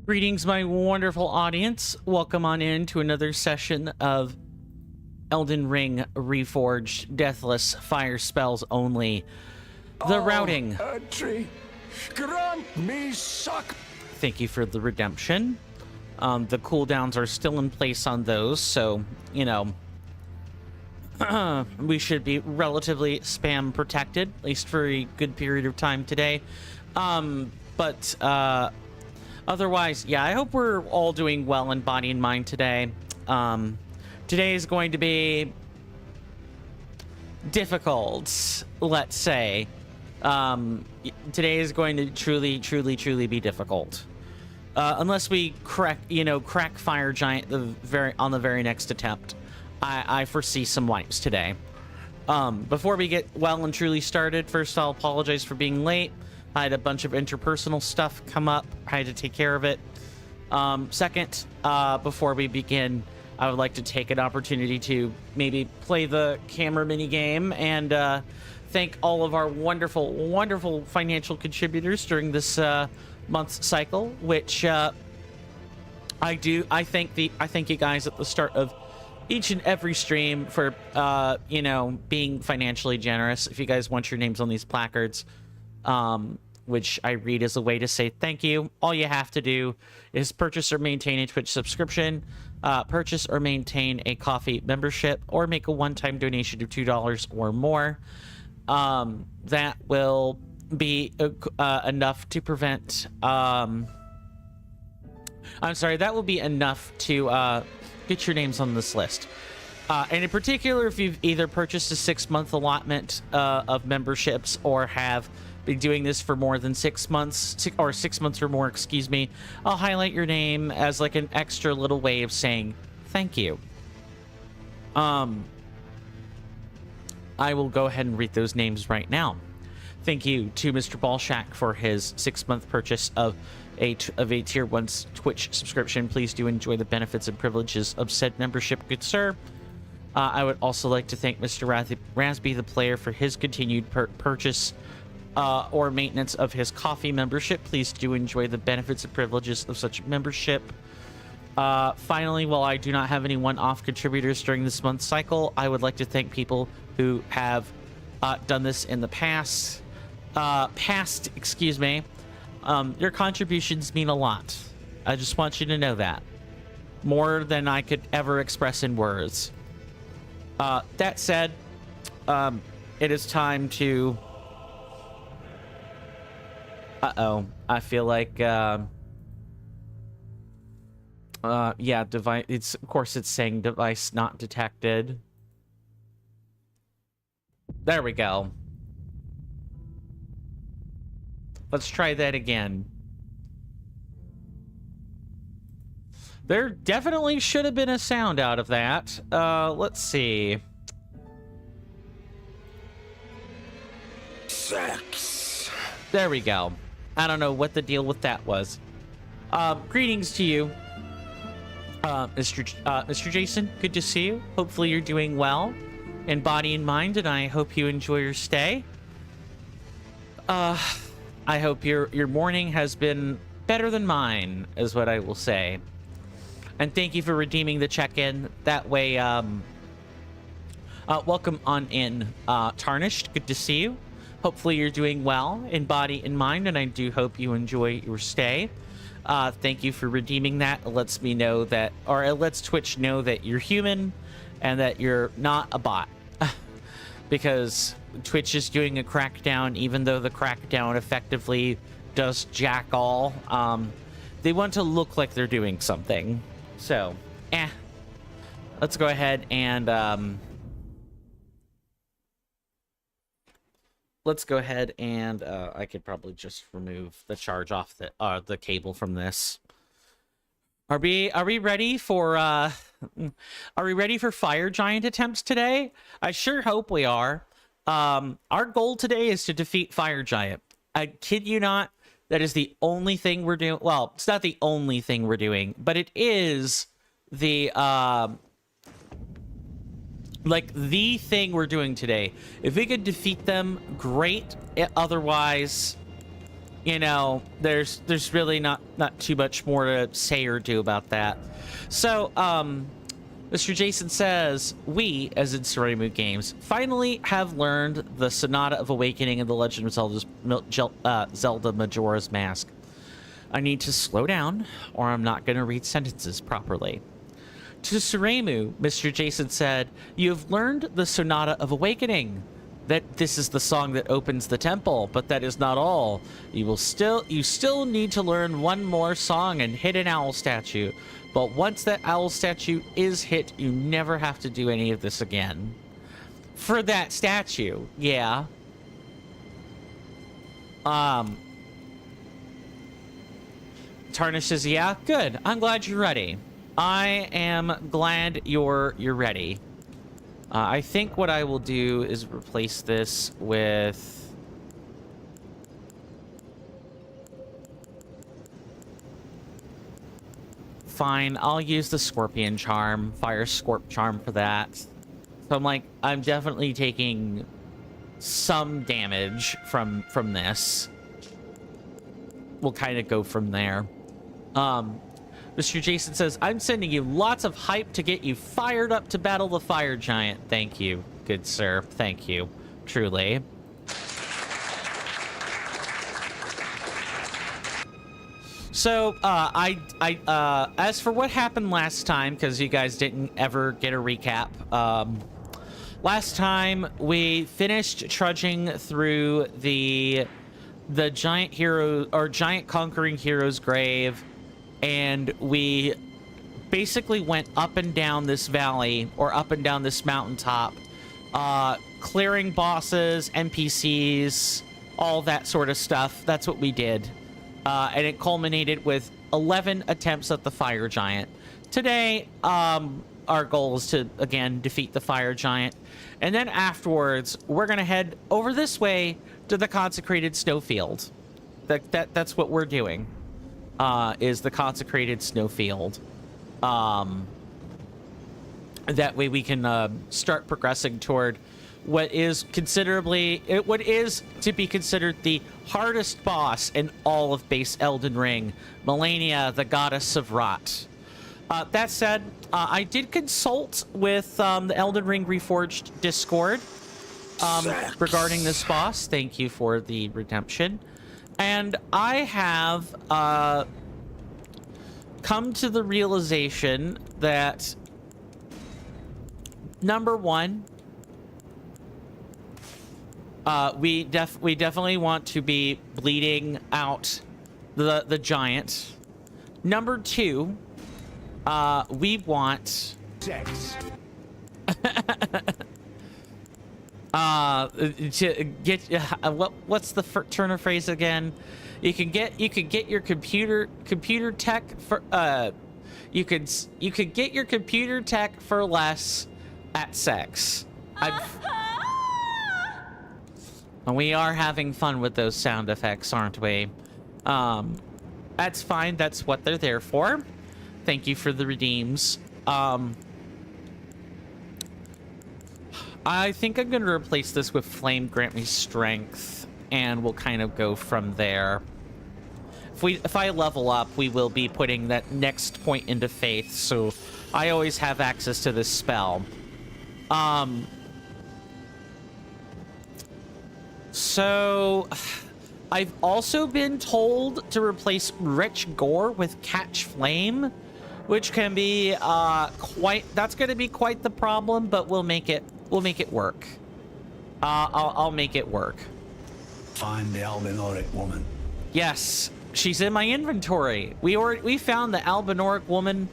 Greetings, my wonderful audience. Welcome on in to another session of Elden Ring Reforged, Deathless, Fire Spells Only. The routing. Grant me suck. Thank you for the redemption. The cooldowns are still in place on those, so, you know, we should be relatively spam protected, at least for a good period of time today. Otherwise, yeah, I hope we're all doing well in body and mind today. Today is going to be difficult, let's say. Today is going to truly be difficult. Unless we crack Fire Giant on the very next attempt. I foresee some wipes today. Before we get well and truly started, first I'll apologize for being late. I had a bunch of interpersonal stuff come up. I had to take care of it. Second, before we begin, I would like to take an opportunity to maybe play the camera mini game and thank all of our wonderful financial contributors during this month's cycle, which I thank you guys at the start of each and every stream for being financially generous. If you guys want your names on these placards, which I read as a way to say thank you, all you have to do is purchase or maintain a Twitch subscription, purchase or maintain a coffee membership, or make a one-time donation of $2 or more. That will be enough to prevent that will be enough to get your names on this list. And in particular, if you've either purchased a 6-month allotment of memberships or have been doing this for more than 6 months, or 6 months or more, excuse me, I'll highlight your name as like an extra little way of saying thank you. I will go ahead and read those names right now. Thank you to Mr. Ballshack for his 6-month purchase of a tier 1 Twitch subscription. Please do enjoy the benefits and privileges of said membership, good sir. I would also like to thank Mr. Rasby the player for his continued purchase or maintenance of his coffee membership. Please do enjoy the benefits and privileges of such membership. Finally, while I do not have any one-off contributors during this month's cycle, I would like to thank people who have done this in the past. Excuse me. Your contributions mean a lot. I just want you to know that. More than I could ever express in words. That said, it is time to... I feel like, yeah, device... Of course, it's saying device not detected. There we go. Let's try that again. There definitely should have been a sound out of that. Let's see. Sex. There we go. I don't know what the deal with that was. Greetings to you, Mr. Jason. Good to see you. Hopefully you're doing well in body and mind, and I hope you enjoy your stay. I hope your morning has been better than mine, is what I will say. And thank you for redeeming the check-in. That way, welcome on in, Tarnished. Good to see you. Hopefully you're doing well in body and mind, and I do hope you enjoy your stay. Thank you for redeeming that. It lets me know that, or it lets Twitch know that you're human and that you're not a bot. Because Twitch is doing a crackdown, even though the crackdown effectively does jack all. They want to look like they're doing something. So, let's go ahead and I could probably just remove the charge off the cable from this. Are we ready for Fire Giant attempts today? I sure hope we are. Our goal today is to defeat Fire Giant. I kid you not, that is the only thing we're doing. Well, it's not the only thing we're doing, but it is the the thing we're doing today. If we could defeat them, great. Otherwise, you know, there's really not too much more to say or do about that. So, Mr. Jason says, we, as in Soremu Games, finally have learned the Sonata of Awakening and the Legend of Zelda Majora's Mask. I need to slow down, or I'm not going to read sentences properly. To Soremu, Mr. Jason said, you have learned the Sonata of Awakening. That this is the song that opens the temple, but that is not all. You still need to learn one more song and hit an owl statue. But once that owl statue is hit, you never have to do any of this again. For that statue, yeah. Tarnish says, yeah, good. I'm glad you're ready. I am glad you're ready. I think what I will do is replace this with... Fine, I'll use the Scorpion Charm, Fire Scorp Charm for that. So I'm definitely taking some damage from this. We'll kind of go from there. Mr. Jason says, I'm sending you lots of hype to get you fired up to battle the fire giant. Thank you, good sir. Thank you, truly. So, as for what happened last time, because you guys didn't ever get a recap, last time we finished trudging through the giant hero, or giant conquering hero's grave, and we basically went up and down this valley, or up and down this mountaintop, clearing bosses, NPCs, all that sort of stuff. That's what we did. And it culminated with 11 attempts at the fire giant. Today, our goal is to, again, defeat the fire giant. And then afterwards, we're going to head over this way to the consecrated snowfield. That's what we're doing, is the consecrated snowfield. That way we can start progressing toward what is to be considered the hardest boss in all of base Elden Ring, Melania, the goddess of rot. That said, I did consult with the Elden Ring Reforged Discord regarding this boss. Thank you for the redemption. And I have come to the realization that, number one, we definitely want to be bleeding out the giant. Number two, we want Sex. to get what's the turn of phrase again? You can get your computer tech for you could get your computer tech for less at sex. And we are having fun with those sound effects, aren't we? That's fine. That's what they're there for. Thank you for the redeems. I think I'm going to replace this with Flame Grant Me Strength, and we'll kind of go from there. If I level up, we will be putting that next point into Faith, so I always have access to this spell. So, I've also been told to replace Rich Gore with Catch Flame, which can be that's going to be quite the problem, but we'll make it work. I'll make it work. Find the Albinoric woman. Yes, she's in my inventory. We found the Albinoric woman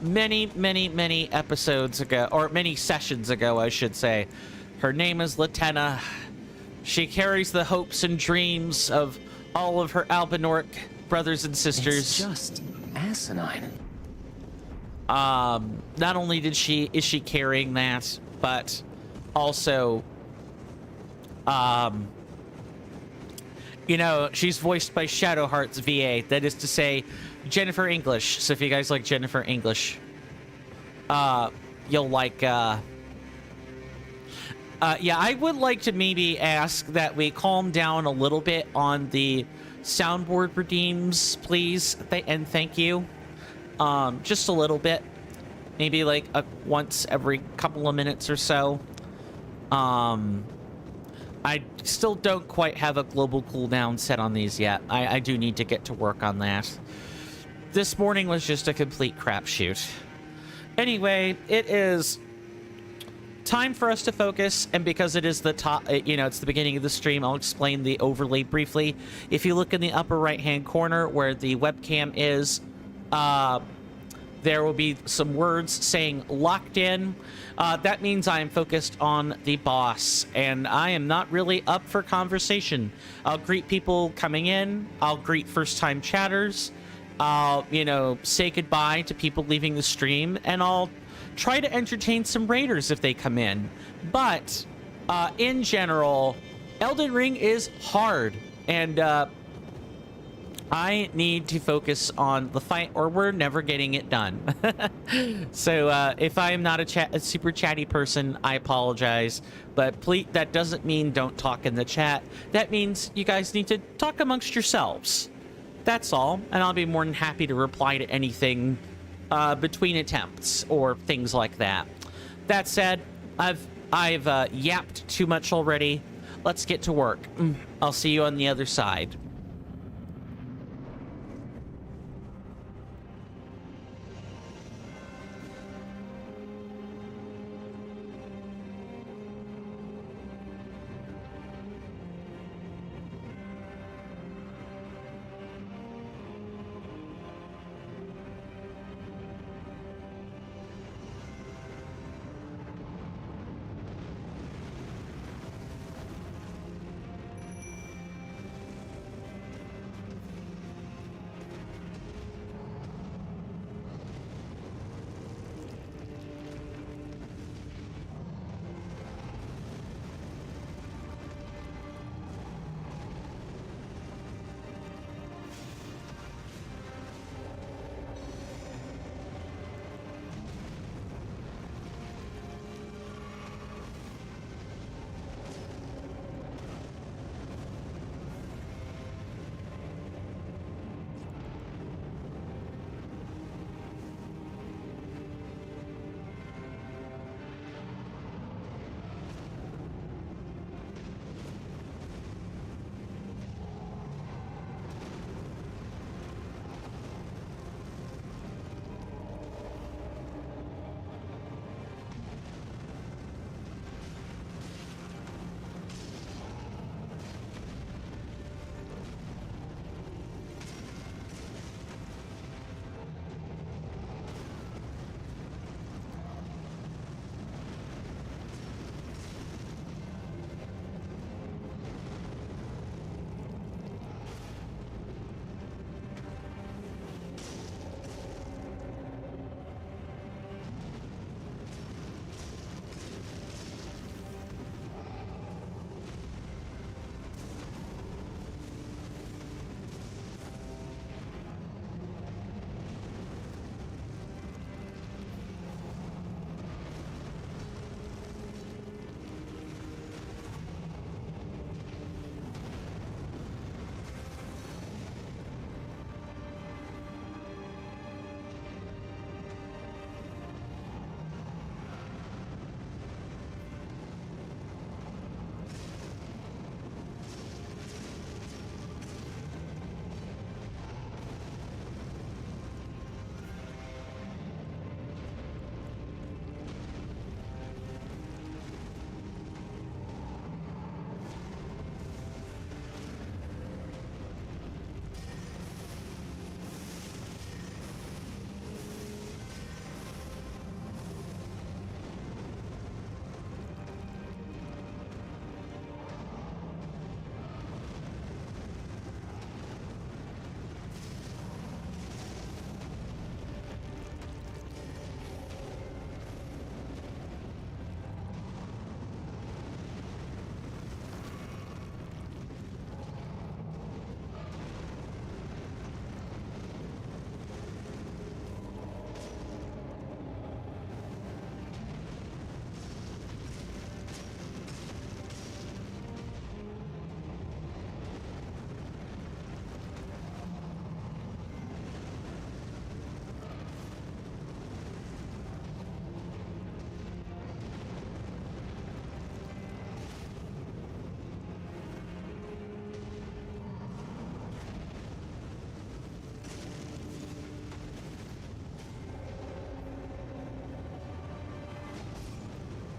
many episodes ago, or many sessions ago, I should say. Her name is Latenna. She carries the hopes and dreams of all of her Albinoric brothers and sisters. It's just asinine. Not only is she carrying that, but also, you know, she's voiced by Shadowheart's VA. That is to say, Jennifer English. So if you guys like Jennifer English, you'll like, Yeah, I would like to maybe ask that we calm down a little bit on the soundboard redeems, please, and thank you. Just a little bit. Maybe like once every couple of minutes or so. I still don't quite have a global cooldown set on these yet. I do need to get to work on that. This morning was just a complete crapshoot. Anyway, it is time for us to focus, and because it is the top, it's the beginning of the stream, I'll explain the overlay briefly. If you look in the upper right-hand corner where the webcam is, there will be some words saying locked in. That means I am focused on the boss, and I am not really up for conversation. I'll greet people coming in. I'll greet first-time chatters. I'll, say goodbye to people leaving the stream, and I'll try to entertain some raiders if they come in. But in general, Elden Ring is hard, and I need to focus on the fight or we're never getting it done. So if I am not a super chatty person, I apologize. But please, that doesn't mean don't talk in the chat. That means you guys need to talk amongst yourselves. That's all. And I'll be more than happy to reply to anything between attempts or things like that. That said, I've yapped too much already. Let's get to work. I'll see you on the other side.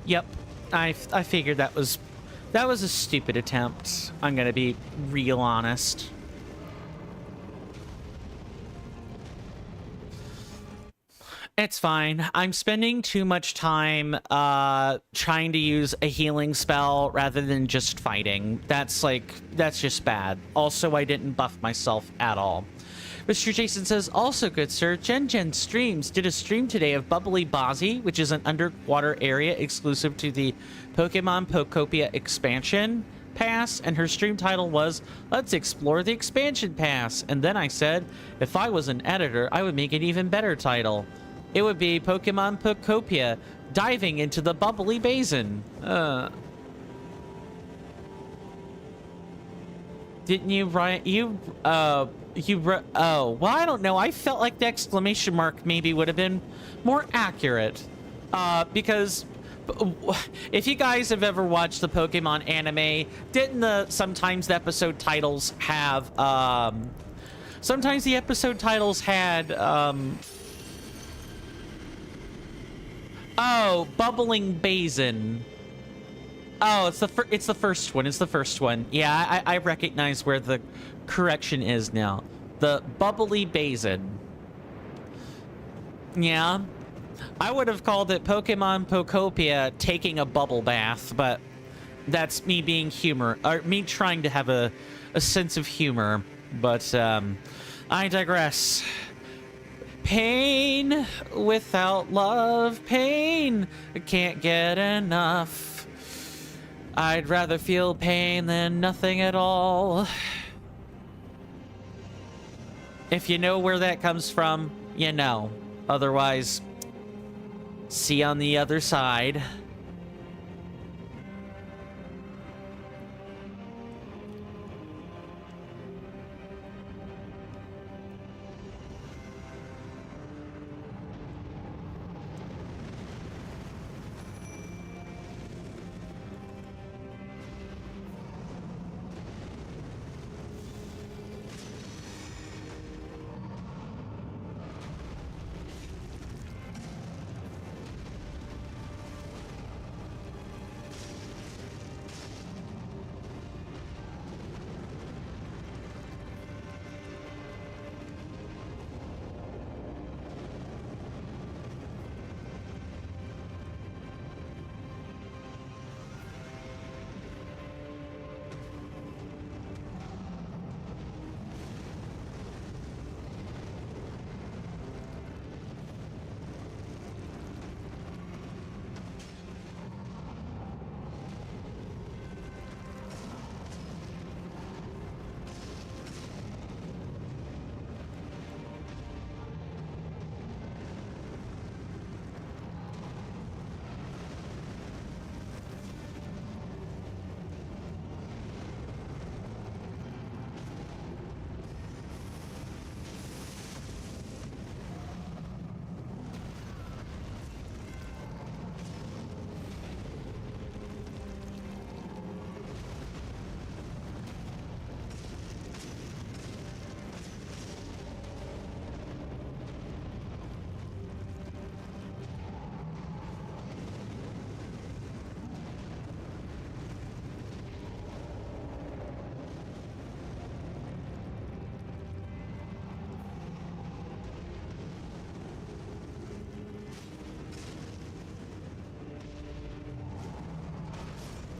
Yep, I figured that was a stupid attempt. I'm gonna be real honest. It's fine. I'm spending too much time trying to use a healing spell rather than just fighting. That's just bad. Also, I didn't buff myself at all. Mr. Jason says, also good, sir. Jen Streams did a stream today of Bubbly Bozzy, which is an underwater area exclusive to the Pokemon Pokopia expansion pass, and her stream title was, let's explore the expansion pass. And then I said, if I was an editor, I would make an even better title. It would be Pokemon Pokopia, diving into the bubbly basin. Didn't you write, oh, well, I don't know. I felt like the exclamation mark maybe would have been more accurate. Because if you guys have ever watched the Pokemon anime, didn't sometimes the episode titles have, sometimes the episode titles had, oh, Bubbling Basin. Oh, it's the first one. It's the first one. Yeah, I recognize where the correction is now. The Bubbly Basin. Yeah. I would have called it Pokemon Pokopia taking a bubble bath, but that's me being me trying to have a sense of humor. But I digress. Pain without love, pain. I can't get enough. I'd rather feel pain than nothing at all. If you know where that comes from, you know. Otherwise, see you on the other side.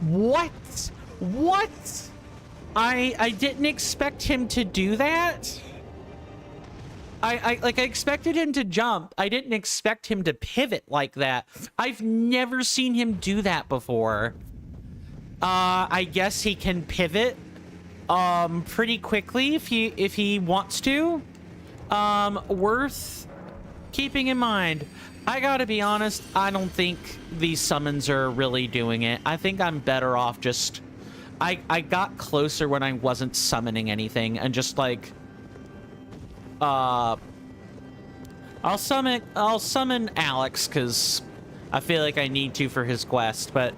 What? What? I didn't expect him to do that. I expected him to jump. I didn't expect him to pivot like that. I've never seen him do that before. I guess he can pivot pretty quickly if he wants to. Worth keeping in mind. I gotta be honest, I don't think these summons are really doing it. I think I'm better off just... I got closer when I wasn't summoning anything and just like... I'll summon Alex because I feel like I need to for his quest, but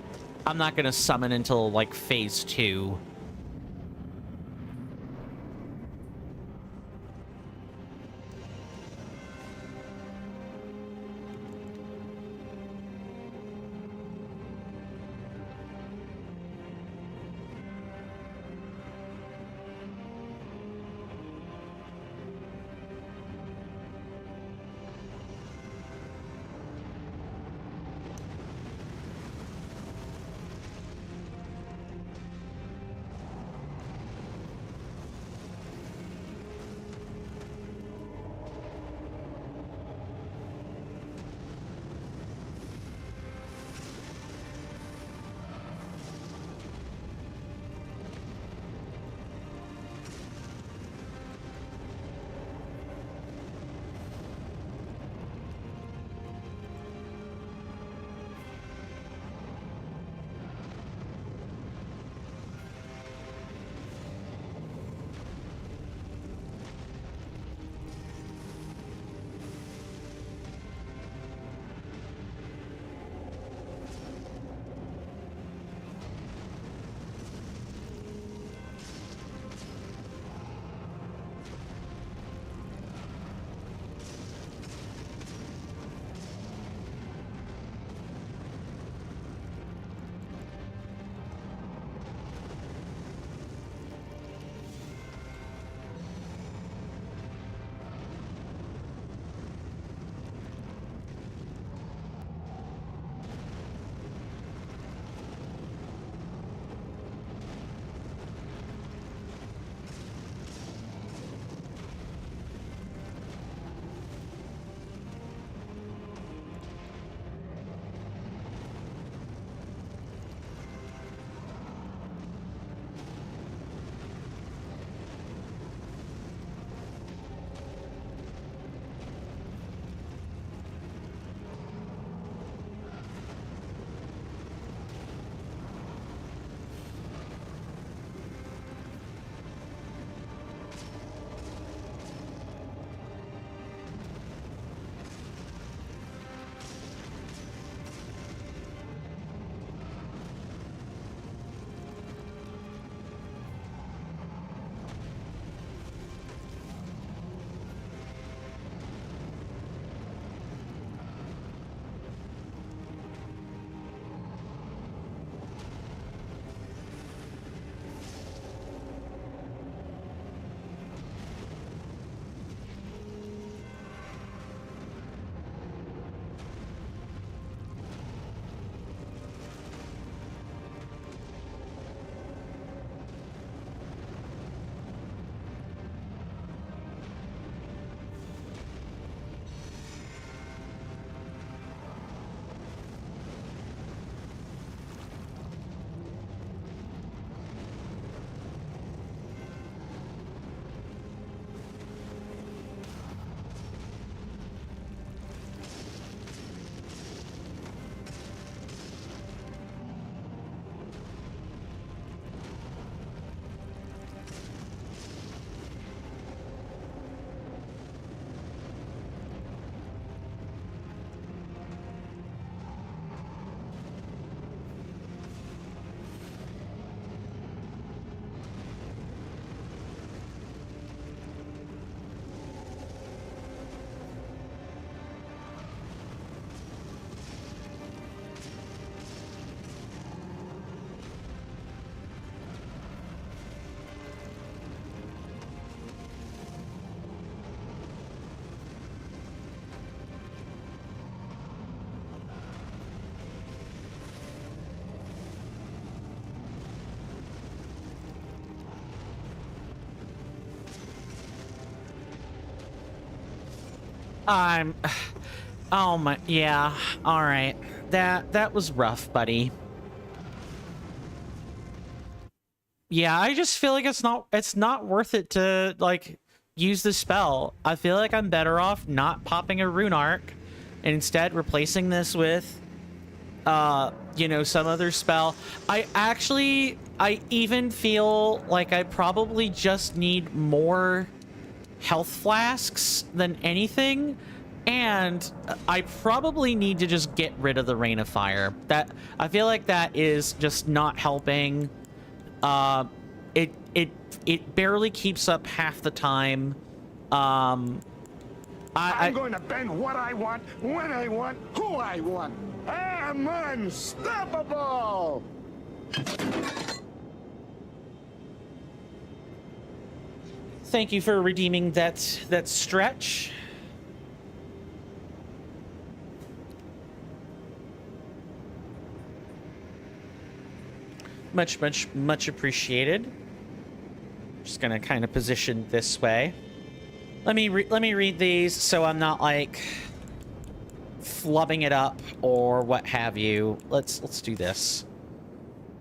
I'm not gonna summon until like phase 2. I'm... Oh my... Yeah, alright. That was rough, buddy. Yeah, I just feel like it's not worth it to, like, use the spell. I feel like I'm better off not popping a rune arc and instead replacing this with, you know, some other spell. I even feel like I probably just need more health flasks than anything, and I probably need to just get rid of the Rain of Fire. That, I feel like that is just not helping. It barely keeps up half the time. I'm going to bend what I want, when I want, who I want. I'm unstoppable! Thank you for redeeming that stretch. Much appreciated. Just gonna kind of position this way. Let me read these so I'm not like flubbing it up or what have you. Let's do this.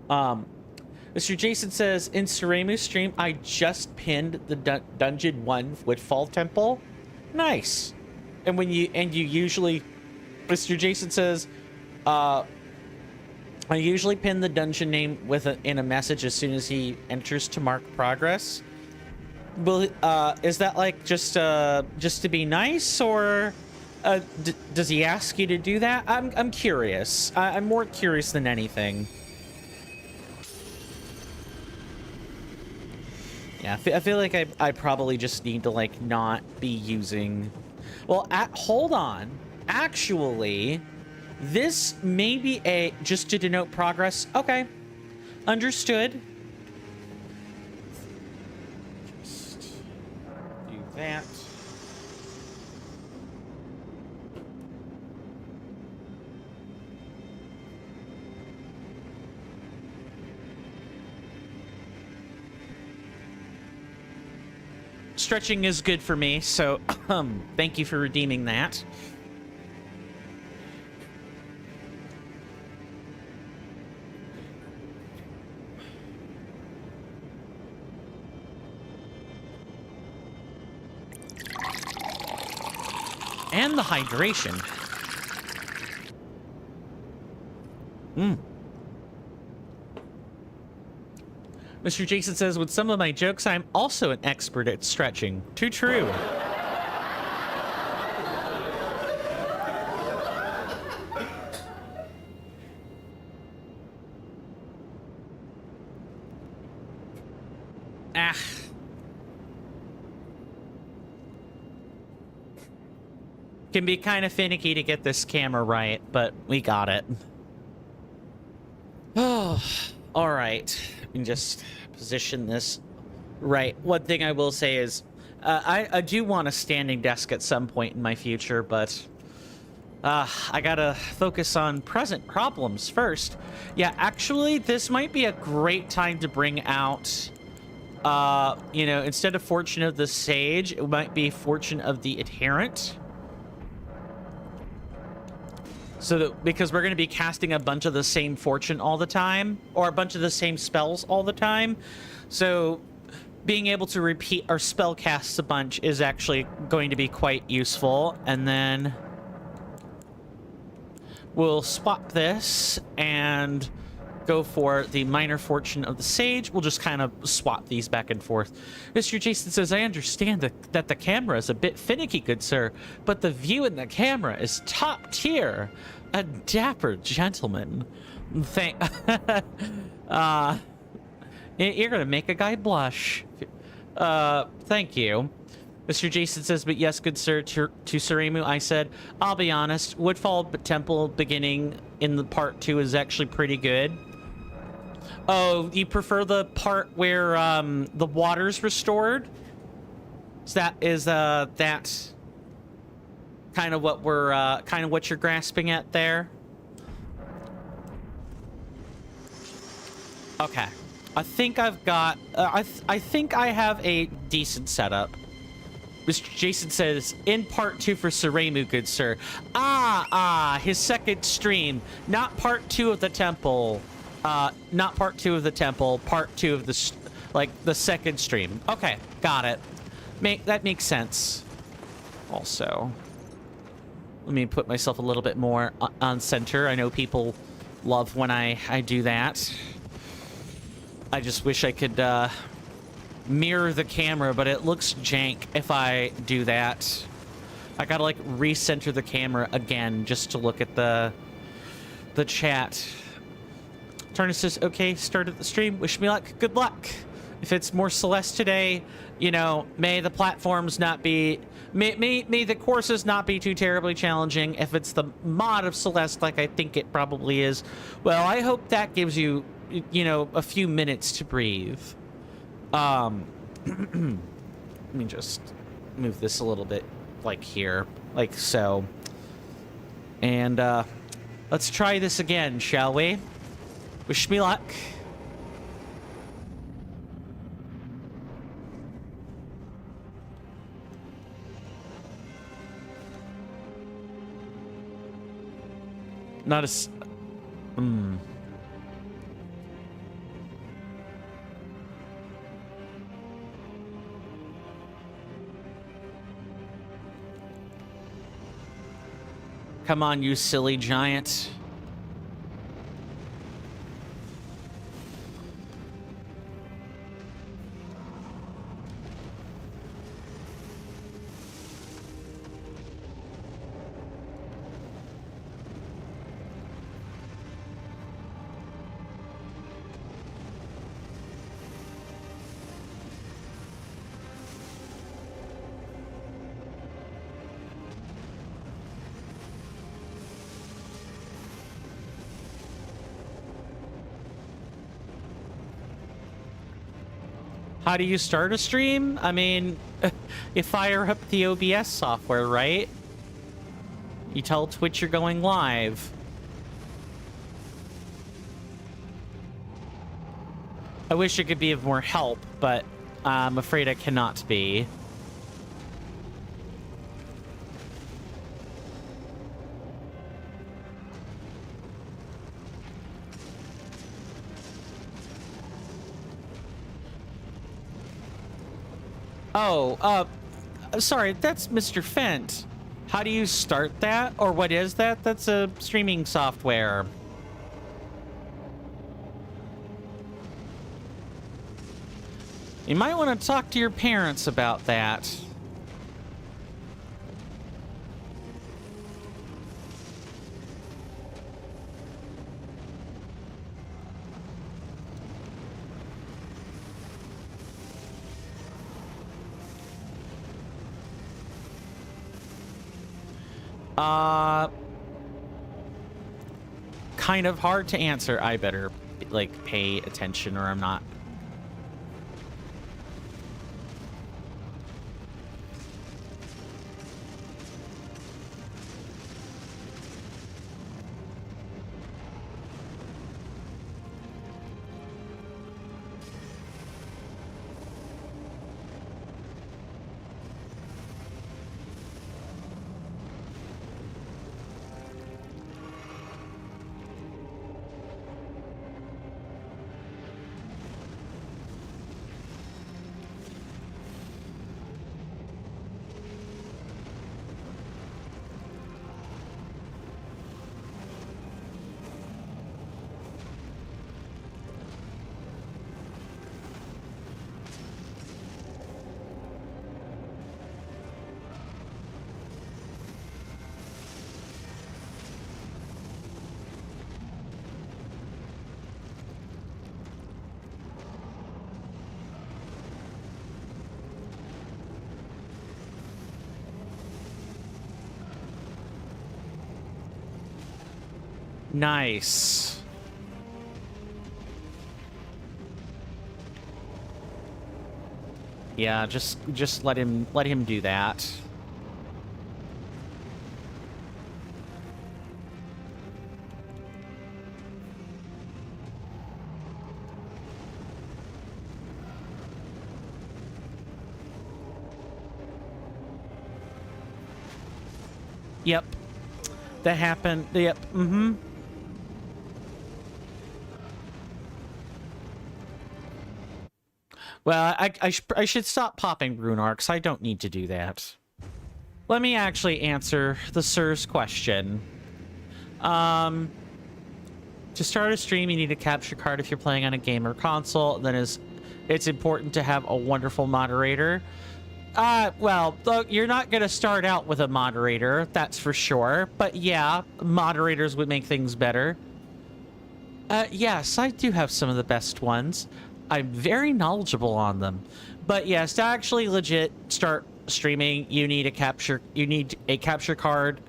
Mr. Jason says, in Suremu's stream, I just pinned the Dungeon 1 Woodfall Temple. Nice. And you usually, Mr. Jason says, I usually pin the dungeon name in a message as soon as he enters to mark progress. Well, is that like just to be nice, or does he ask you to do that? I'm curious. I'm more curious than anything. Yeah, I feel like I probably just need to like not be using. Well, hold on. Actually, this may be just to denote progress. Okay, understood. Just do that. Stretching is good for me, so thank you for redeeming that. And the hydration. Mr. Jason says, with some of my jokes, I'm also an expert at stretching. Too true. Can be kind of finicky to get this camera right, but we got it. Oh, all right. Let me just position this right. One thing I will say is I do want a standing desk at some point in my future, but I gotta focus on present problems first. Yeah, actually, this might be a great time to bring out, you know, instead of Fortune of the Sage, it might be Fortune of the Adherent. So that, because we're going to be casting a bunch of the same fortune all the time, or a bunch of the same spells all the time. So being able to repeat our spell casts a bunch is actually going to be quite useful. And then we'll swap this and go for the minor fortune of the sage. We'll just kind of swap these back and forth. Mr. Jason says, I understand that the camera is a bit finicky, good sir, but the view in the camera is top tier. A dapper gentleman. You're gonna make a guy blush. Thank you. Mr. Jason says, but yes, good sir, to Suremu, I said, I'll be honest, Woodfall Temple beginning in the part 2 is actually pretty good. Oh, you prefer the part where the water's restored? So that kind of what we're kind of what you're grasping at there? Okay. I think I've got I think I have a decent setup. Mr. Jason says, in part 2 for Seremu, good sir. His second stream. Not part 2 of the temple. Not part 2 of the temple. Part 2 of the, the second stream. Okay, got it. That makes sense. Also, let me put myself a little bit more on center. I know people love when I do that. I just wish I could mirror the camera, but it looks jank if I do that. I gotta like recenter the camera again just to look at the chat. Turner says, okay, started the stream. Wish me luck. Good luck. If it's more Celeste today, you know, may the platforms not be... May the courses not be too terribly challenging. If it's the mod of Celeste, like I think it probably is, well, I hope that gives you, you know, a few minutes to breathe. Let me just move this a little bit, like here, like so. And let's try this again, shall we? Wish me luck. Not as... Come on, you silly giant. How do you start a stream? I mean, you fire up the OBS software, right? You tell Twitch you're going live. I wish I could be of more help, but I'm afraid I cannot be. Oh, sorry, that's Mr. Fent. How do you start that? Or what is that? That's a streaming software. You might want to talk to your parents about that. Kind of hard to answer. I better, like, pay attention or I'm not. Nice. Yeah, just let him do that. Yep. That happened. Yep. Mm-hmm. Well, I should stop popping rune arcs. I don't need to do that. Let me actually answer the Sir's question. To start a stream, you need a capture card if you're playing on a game or console. Then it's important to have a wonderful moderator. Well, look, you're not going to start out with a moderator, that's for sure. But yeah, moderators would make things better. Yes, I do have some of the best ones. I'm very knowledgeable on them. But yes, to actually legit start streaming, you need a capture card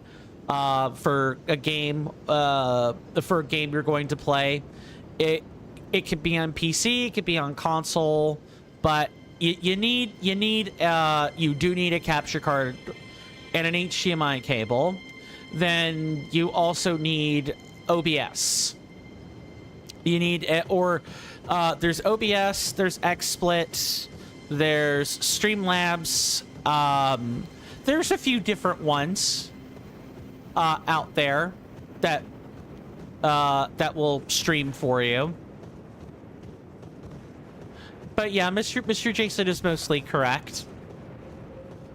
for a game you're going to play. It could be on PC, it could be on console, but you do need a capture card and an HDMI cable. Then you also need OBS. You need there's OBS, there's XSplit, there's Streamlabs. There's a few different ones out there that will stream for you. But yeah, Mr. Jason is mostly correct.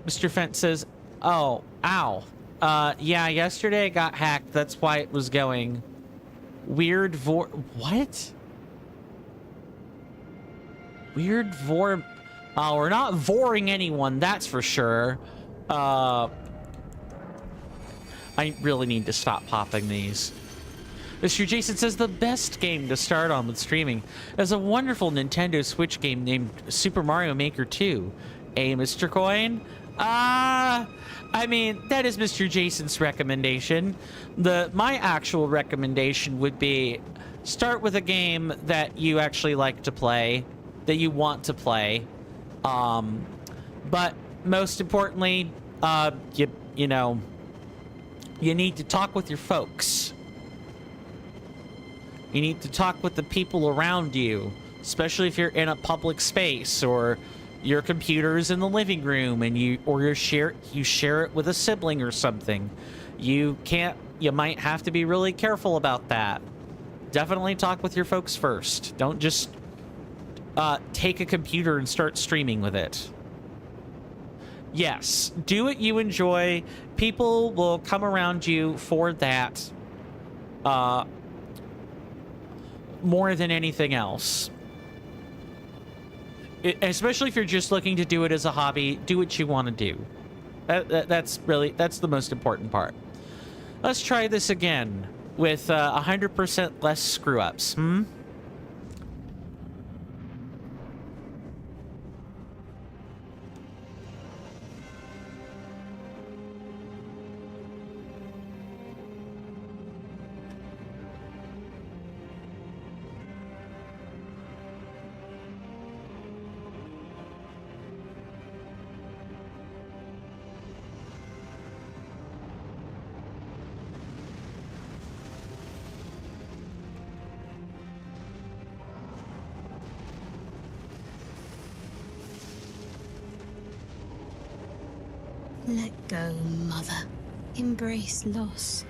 Mr. Fent says, "Oh, ow. Yeah, yesterday it got hacked. That's why it was going weird what? Weird vor. We're not voring anyone, that's for sure. I really need to stop popping these." Mr. Jason says the best game to start on with streaming is a wonderful Nintendo Switch game named Super Mario Maker 2. Mr. Coin? I mean, that is Mr. Jason's recommendation. My actual recommendation would be start with a game that you actually like to play, that you want to play. But most importantly, you know, you need to talk with your folks. You need to talk with the people around you, especially if you're in a public space or your computer's in the living room and you share it with a sibling or something. You might have to be really careful about that. Definitely talk with your folks first. Don't just take a computer and start streaming with it. Yes, do what you enjoy. People will come around you for that more than anything else. Especially if you're just looking to do it as a hobby, do what you want to do. That's the most important part. Let's try this again with 100% less screw-ups. Let go, Mother. Embrace loss.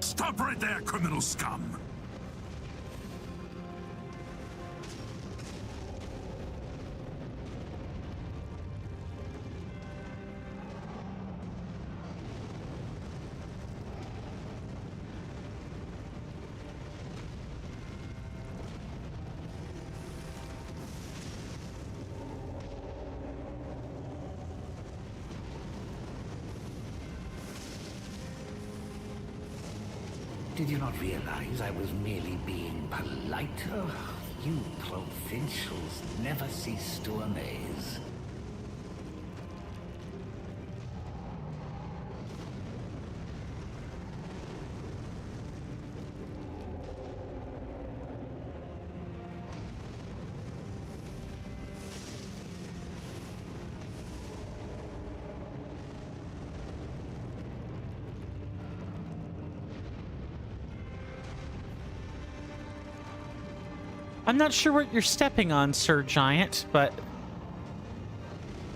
Stop right there, criminal scum! Did you not realize I was merely being polite? Oh, you provincials never cease to amaze. I'm not sure what you're stepping on, Sir Giant, but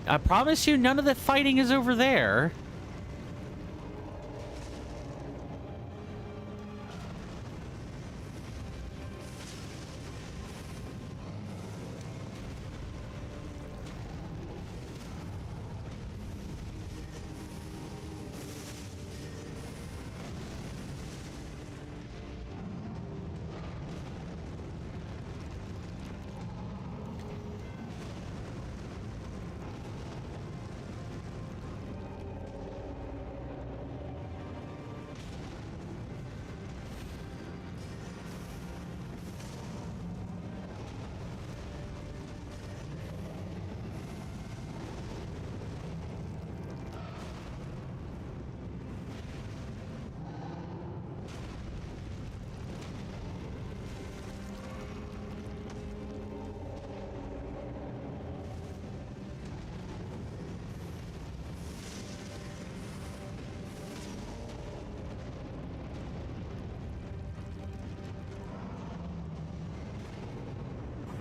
I promise you none of the fighting is over there.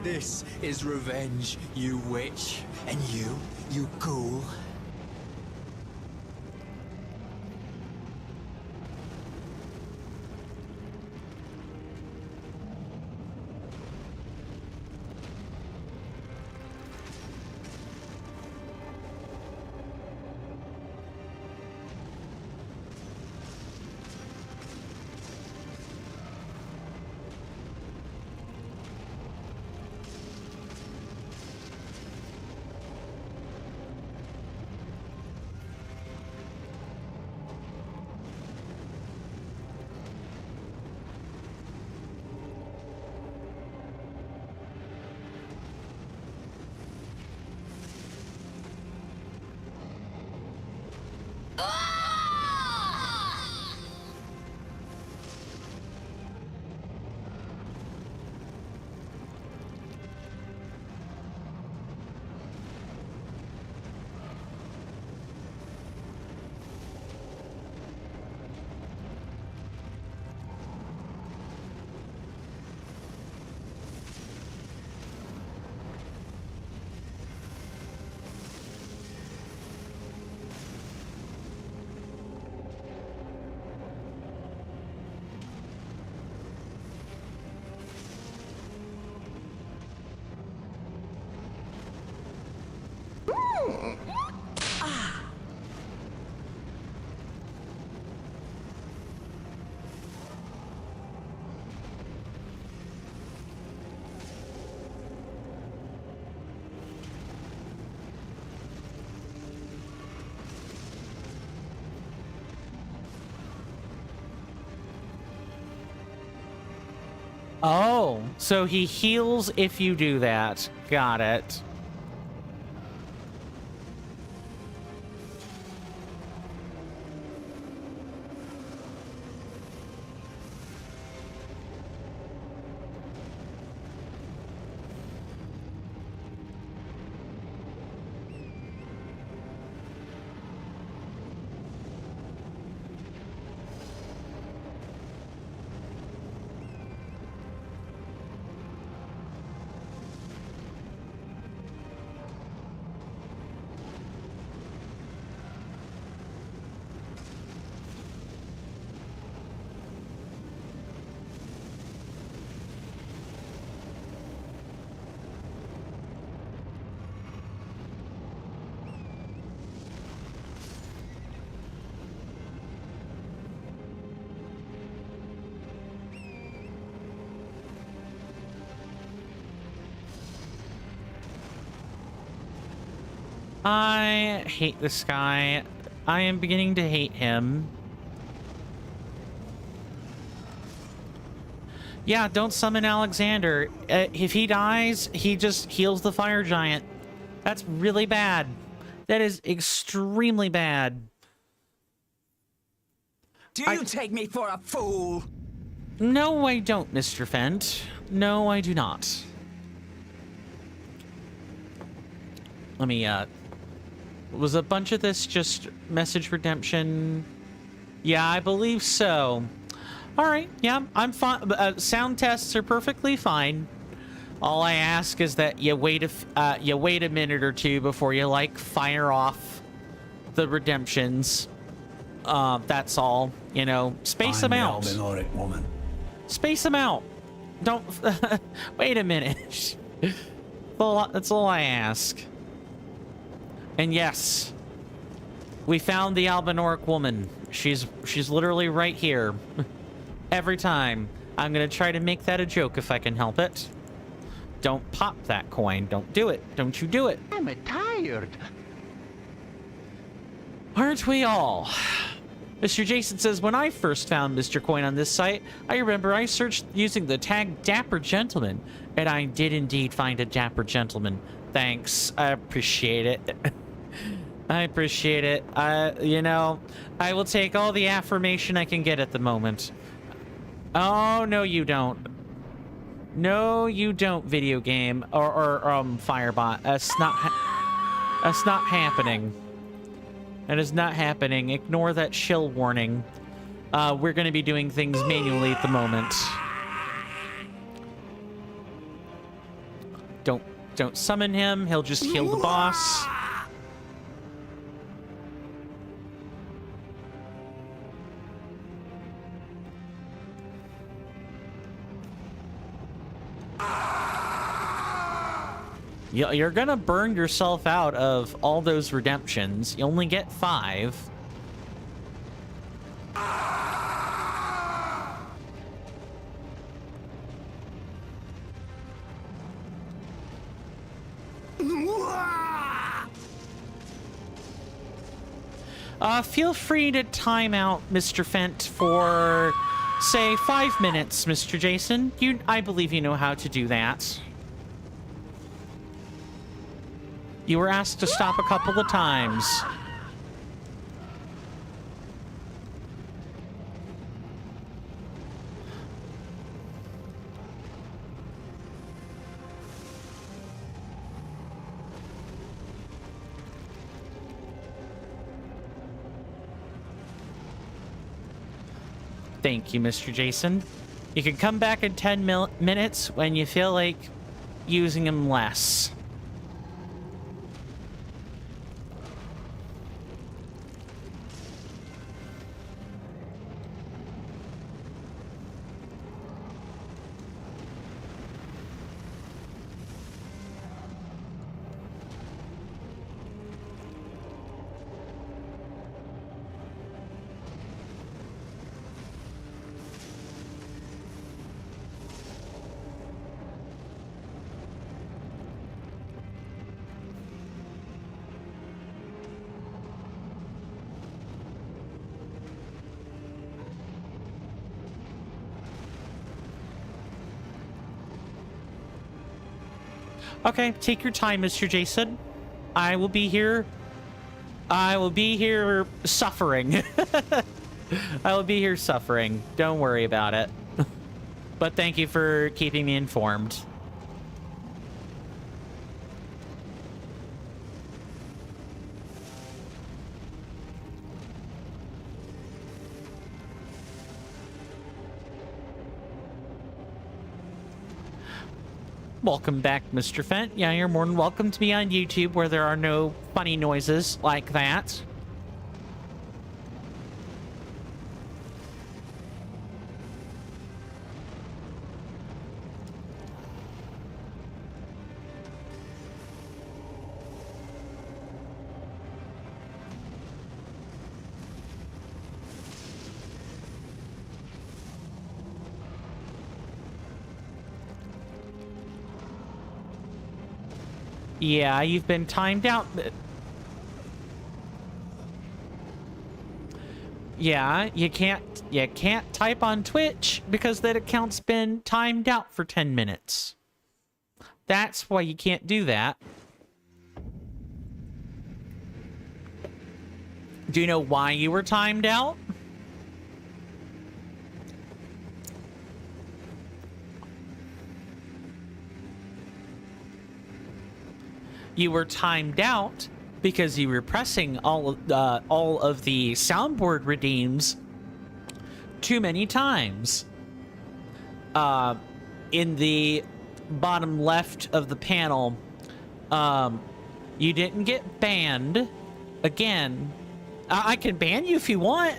This is revenge, you witch. And you ghoul. Oh, so he heals if you do that. Got it. I hate this guy. I am beginning to hate him. Yeah, don't summon Alexander. If he dies, he just heals the fire giant. That's really bad. That is extremely bad. Do you take me for a fool? No, I don't, Mr. Fent. No, I do not. Let me, was a bunch of this just message redemption? Yeah, I believe so. All right, yeah, I'm fine. Sound tests are perfectly fine. All I ask is that you wait a minute or two before you like fire off the redemptions. That's all. You know, space them out. Albinoric woman. Space them out. Don't wait a minute. That's all I ask. And yes, we found the Albinoric woman. She's literally right here. Every time. I'm gonna try to make that a joke if I can help it. Don't pop that coin. Don't do it. Don't you do it. I'm tired. Aren't we all? Mr. Jason says, when I first found Mr. Coin on this site, I remember I searched using the tag Dapper Gentleman, and I did indeed find a Dapper Gentleman. Thanks. I appreciate it. I appreciate it. You know, I will take all the affirmation I can get at the moment. Oh, no, you don't. No, you don't, video game. Or Firebot. That's not happening. That is not happening. Ignore that shill warning. We're going to be doing things manually at the moment. Don't summon him. He'll just heal the boss. You're gonna burn yourself out of all those redemptions. You only get 5. Feel free to time out Mr. Fent for, say, 5 minutes, Mr. Jason. I believe you know how to do that. You were asked to stop a couple of times. Thank you, Mr. Jason. You can come back in 10 minutes when you feel like using them less. Okay, take your time, Mr. Jason. I will be here. I will be here suffering. I will be here suffering. Don't worry about it. But thank you for keeping me informed. Welcome back, Mr. Fent. Yeah, you're more than welcome to be on YouTube where there are no funny noises like that. Yeah, you've been timed out. Yeah, you can't type on Twitch because that account's been timed out for 10 minutes. That's why you can't do that. Do you know why you were timed out? You were timed out because you were pressing all of the soundboard redeems too many times. In the bottom left of the panel, you didn't get banned. Again, I can ban you if you want.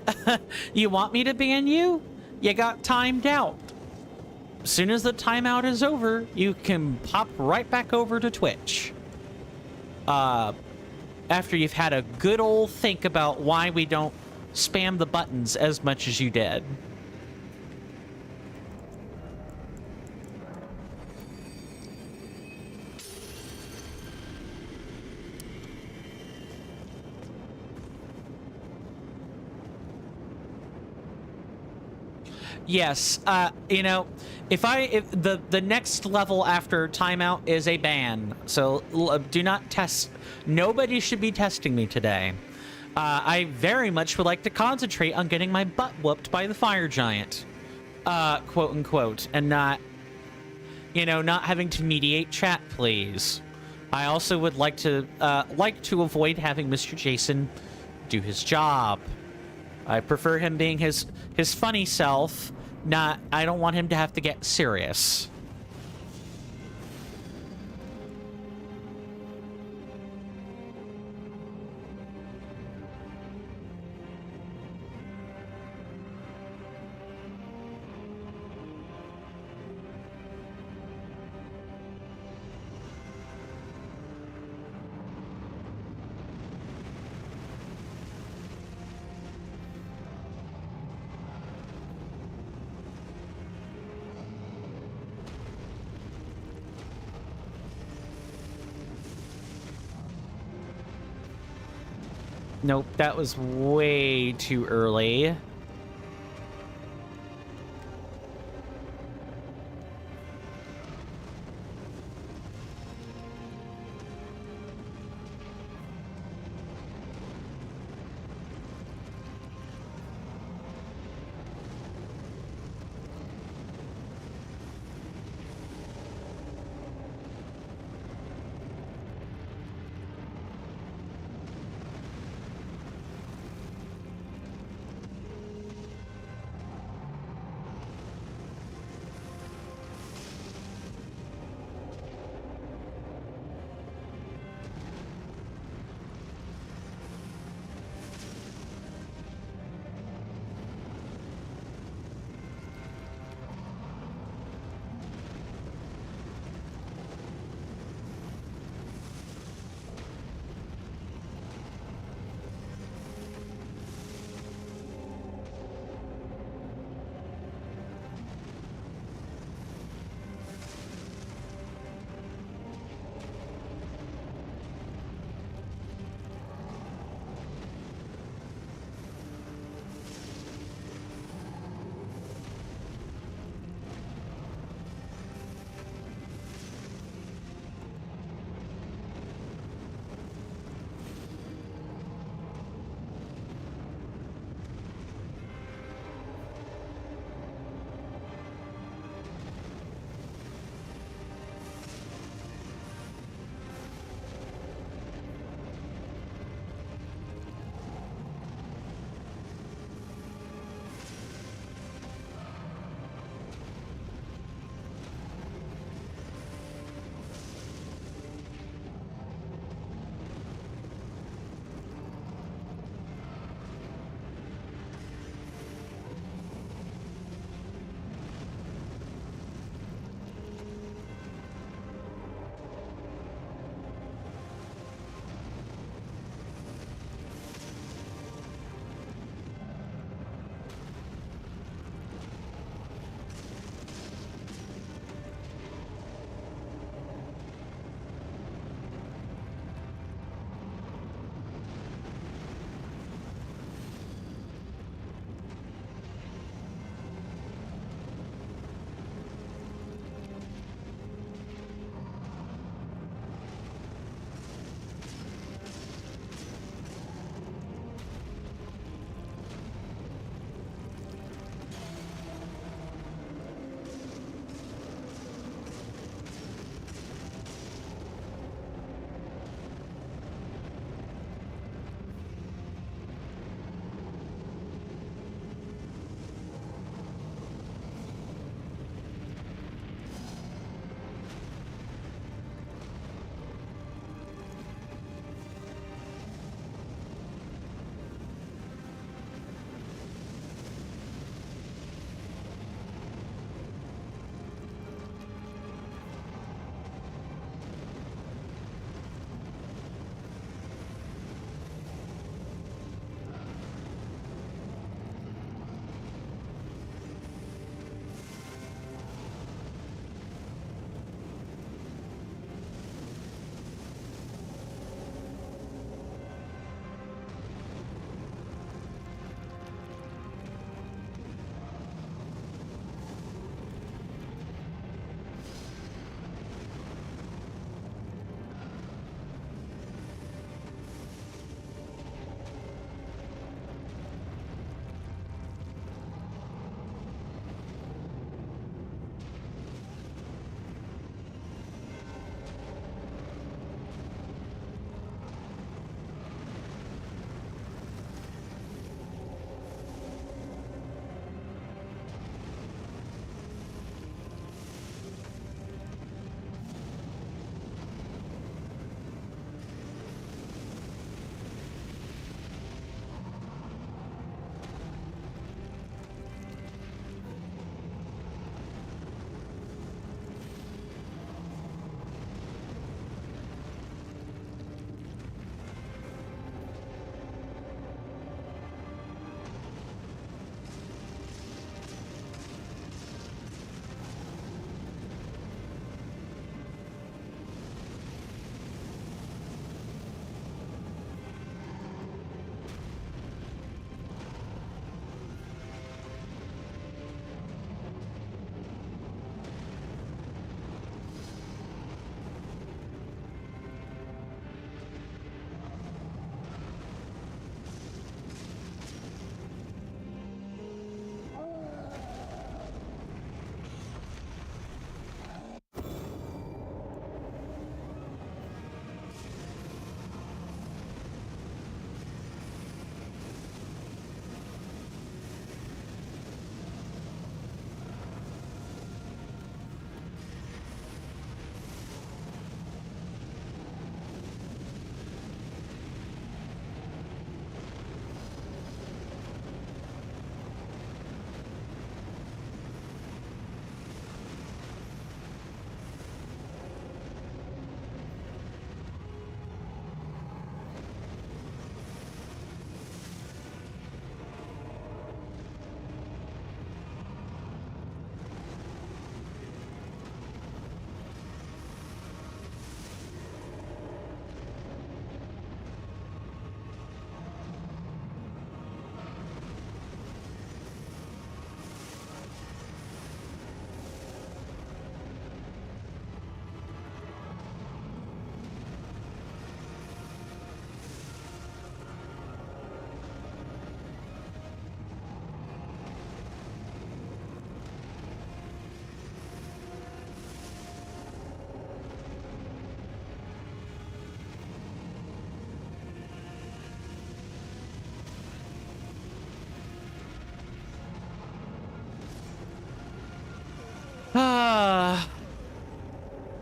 You want me to ban you? You got timed out. As soon as the timeout is over, you can pop right back over to Twitch. After you've had a good old think about why we don't spam the buttons as much as you did. Yes, you know, if the next level after timeout is a ban, so do not test. Nobody should be testing me today. I very much would like to concentrate on getting my butt whooped by the fire giant, quote unquote, and not, you know, not having to mediate chat, please. I also would like to avoid having Mr. Jason do his job. I prefer him being his funny self. I don't want him to have to get serious. Nope, that was way too early.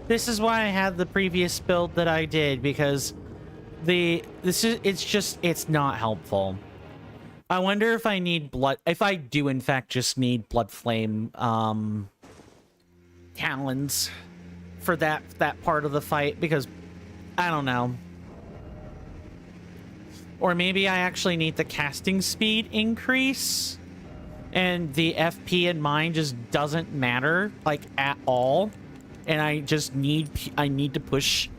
This is why I had the previous build that I did, because it's not helpful. I wonder if I need blood, if I do in fact just need blood flame talons for that part of the fight, because I don't know. Or maybe I actually need the casting speed increase and the FP in mine just doesn't matter like at all, and I need to push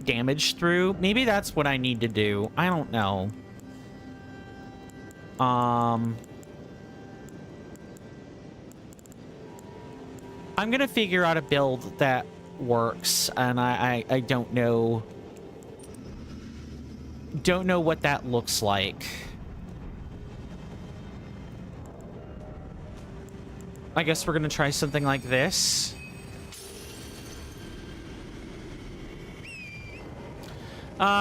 damage through. Maybe that's what I need to do. I don't know. I'm gonna figure out a build that works, and I don't know what that looks like. I guess we're gonna try something like this.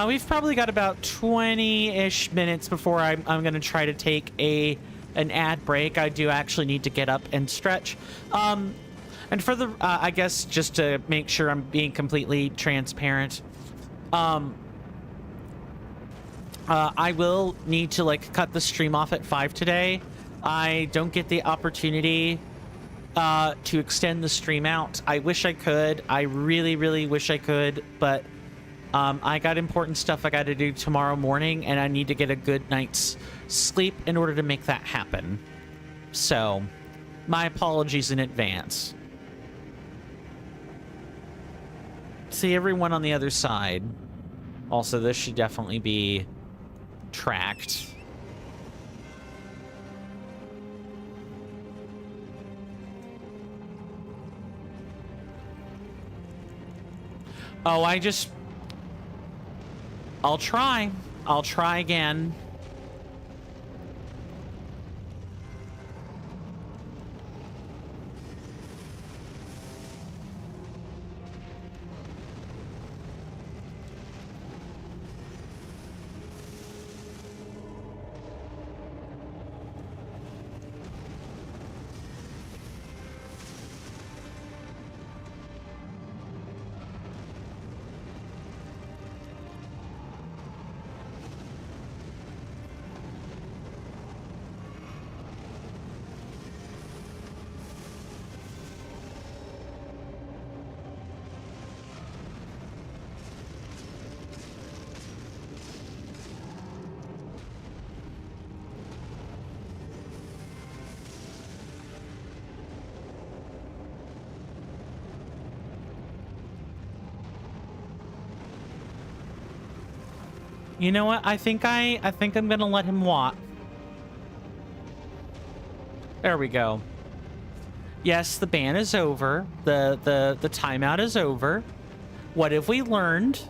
We've probably got about 20-ish minutes before I'm gonna try to take an ad break. I do actually need to get up and stretch. And for the, I guess just to make sure I'm being completely transparent, I will need to like cut the stream off at 5 today. I don't get the opportunity to extend the stream out. I wish I could. I really, really wish I could, but I got important stuff I got to do tomorrow morning, and I need to get a good night's sleep in order to make that happen. So, my apologies in advance. See everyone on the other side. Also, this should definitely be tracked. Oh, I'll try. I'll try again. You know what? I think I'm gonna let him walk. There we go. Yes, the ban is over. The timeout is over. What have we learned?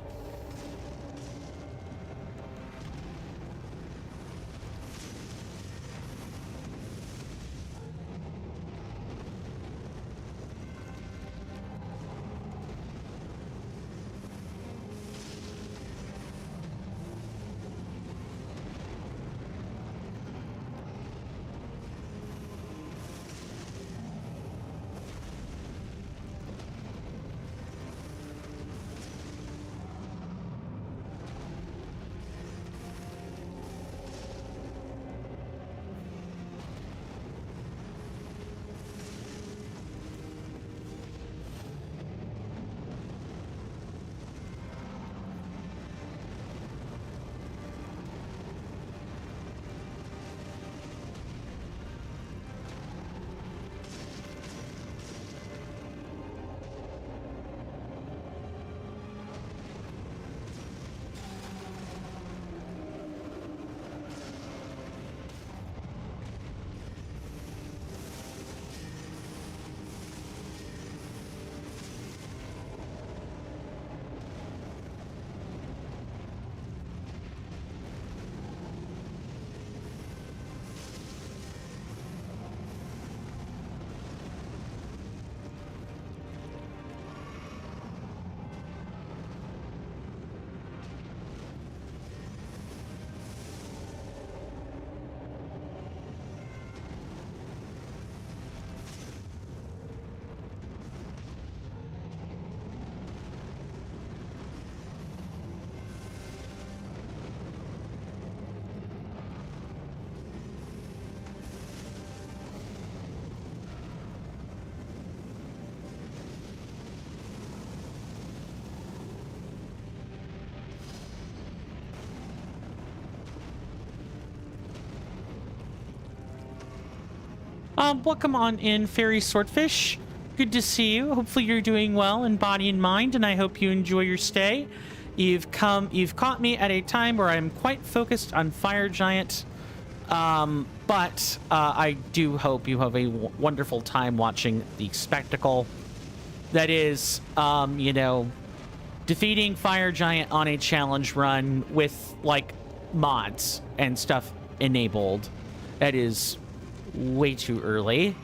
Welcome on in, Fairy Swordfish. Good to see you. Hopefully you're doing well in body and mind, and I hope you enjoy your stay. You've caught me at a time where I'm quite focused on Fire Giant, but I do hope you have a wonderful time watching the spectacle that is, you know, defeating Fire Giant on a challenge run with, like, mods and stuff enabled. That is way too early.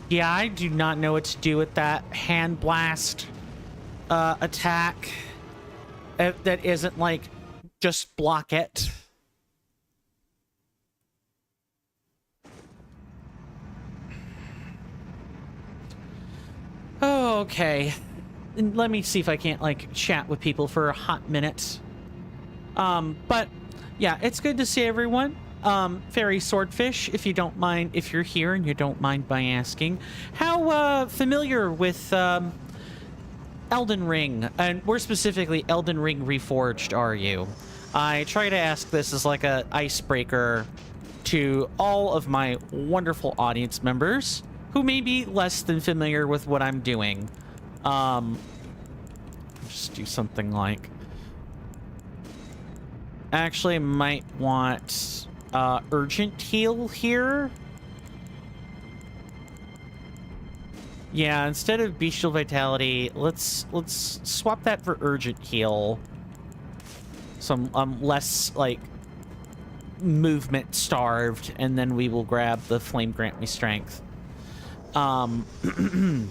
Yeah, I do not know what to do with that hand blast attack. That isn't like just block it. Oh, okay. let me see if I can't like chat with people for a hot minute. But yeah, it's good to see everyone. Fairy Swordfish, if you don't mind, if you're here and you don't mind my asking, how familiar with Elden Ring, and more specifically Elden Ring Reforged, are you? I try to ask this as like a icebreaker to all of my wonderful audience members who may be less than familiar with what I'm doing. Just do something like... Actually, I might want urgent heal here. Yeah, instead of bestial vitality, let's swap that for urgent heal. So I'm less like movement starved, and then we will grab the flame grant me strength. Elden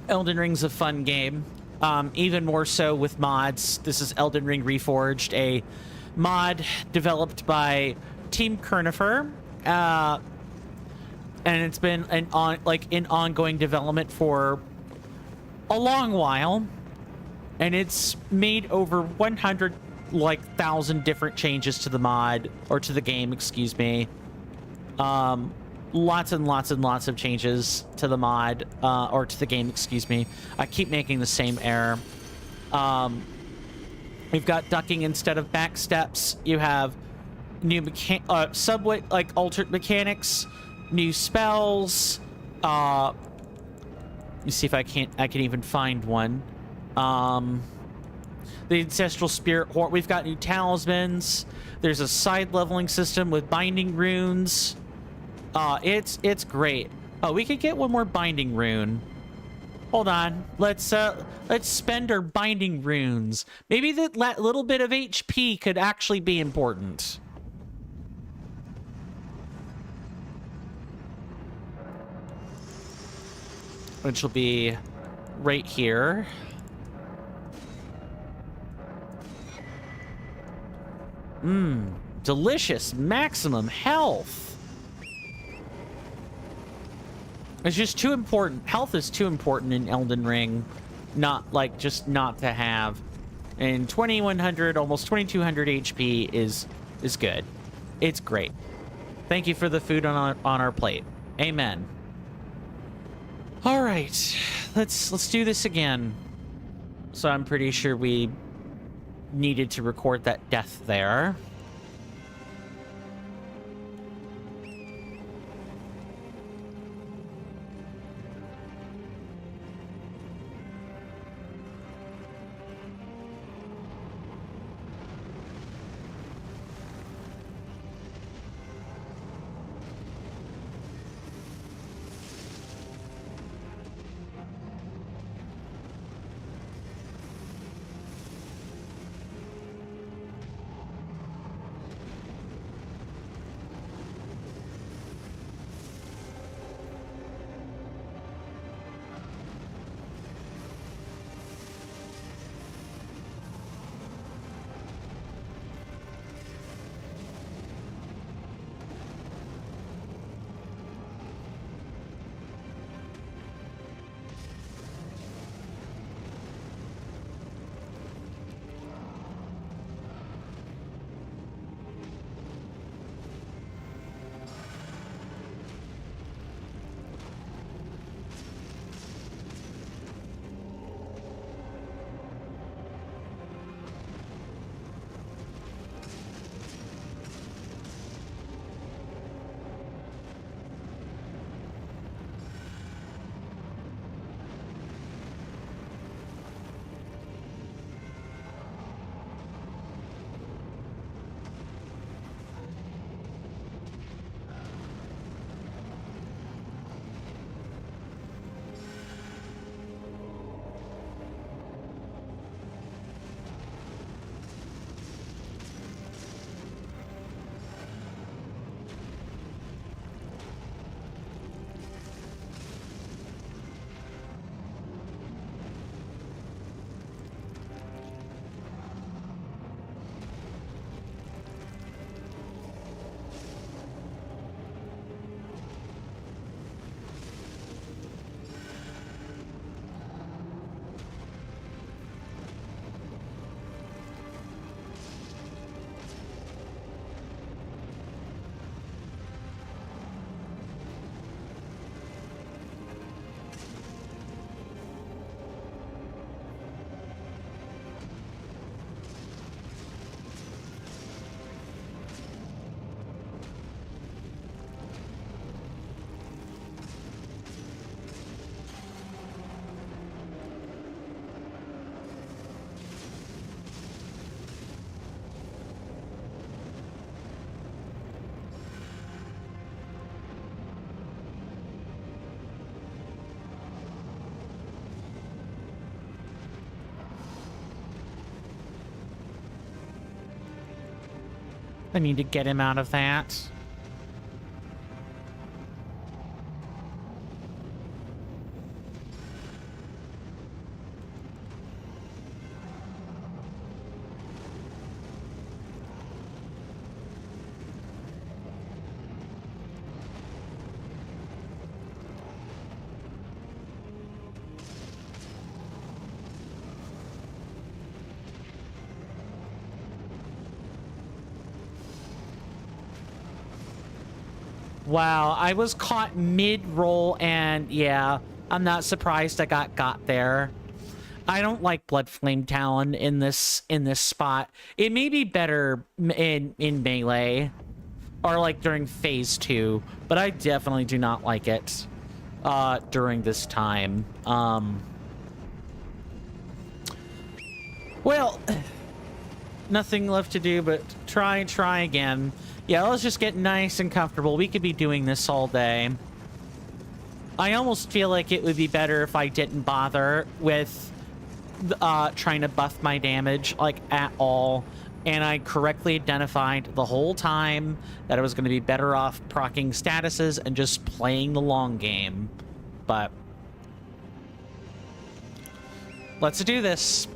Ring's a fun game. Even more so with mods. This is Elden Ring Reforged, a mod developed by Team Kernifer, and it's been in ongoing development for a long while, and it's made over 100,000 different changes to the mod, or to the game, excuse me. Lots and lots and lots of changes to the mod, or to the game, excuse me. I keep making the same error. We've got ducking instead of back steps. You have new subway, like altered mechanics, new spells. Let me see if I can even find one. The ancestral spirit horn. We've got new talismans. There's a side leveling system with binding runes. It's great. Oh, we could get one more binding rune. Hold on. Let's spend our binding runes. Maybe that little bit of HP could actually be important. Which will be right here. Delicious maximum health. It's just too important. Health is too important in Elden Ring. Not like just not to have. And 2100, almost 2200 HP is good. It's great. Thank you for the food on our plate. Amen. All right, let's do this again. So I'm pretty sure we needed to record that death there. I need to get him out of that. Wow, I was caught mid-roll, and yeah, I'm not surprised I got there. I don't like Blood Flame Talon in this spot. It may be better in melee or like during phase 2, but I definitely do not like it during this time. Well, nothing left to do but try again. Yeah, let's just get nice and comfortable. We could be doing this all day. I almost feel like it would be better if I didn't bother with trying to buff my damage, like, at all. And I correctly identified the whole time that I was going to be better off proccing statuses and just playing the long game. But let's do this.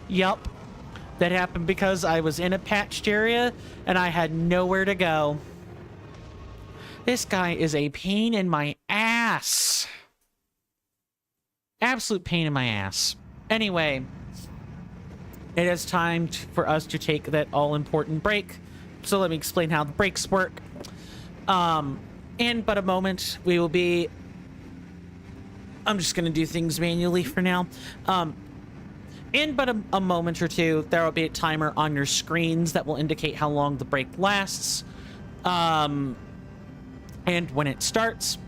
Yup. That happened because I was in a patched area and I had nowhere to go. This guy is a pain in my ass. Absolute pain in my ass. Anyway, it is time for us to take that all-important break. So let me explain how the breaks work. In but a moment, we will be... I'm just going to do things manually for now. In but a moment or two, there will be a timer on your screens that will indicate how long the break lasts. And when it starts,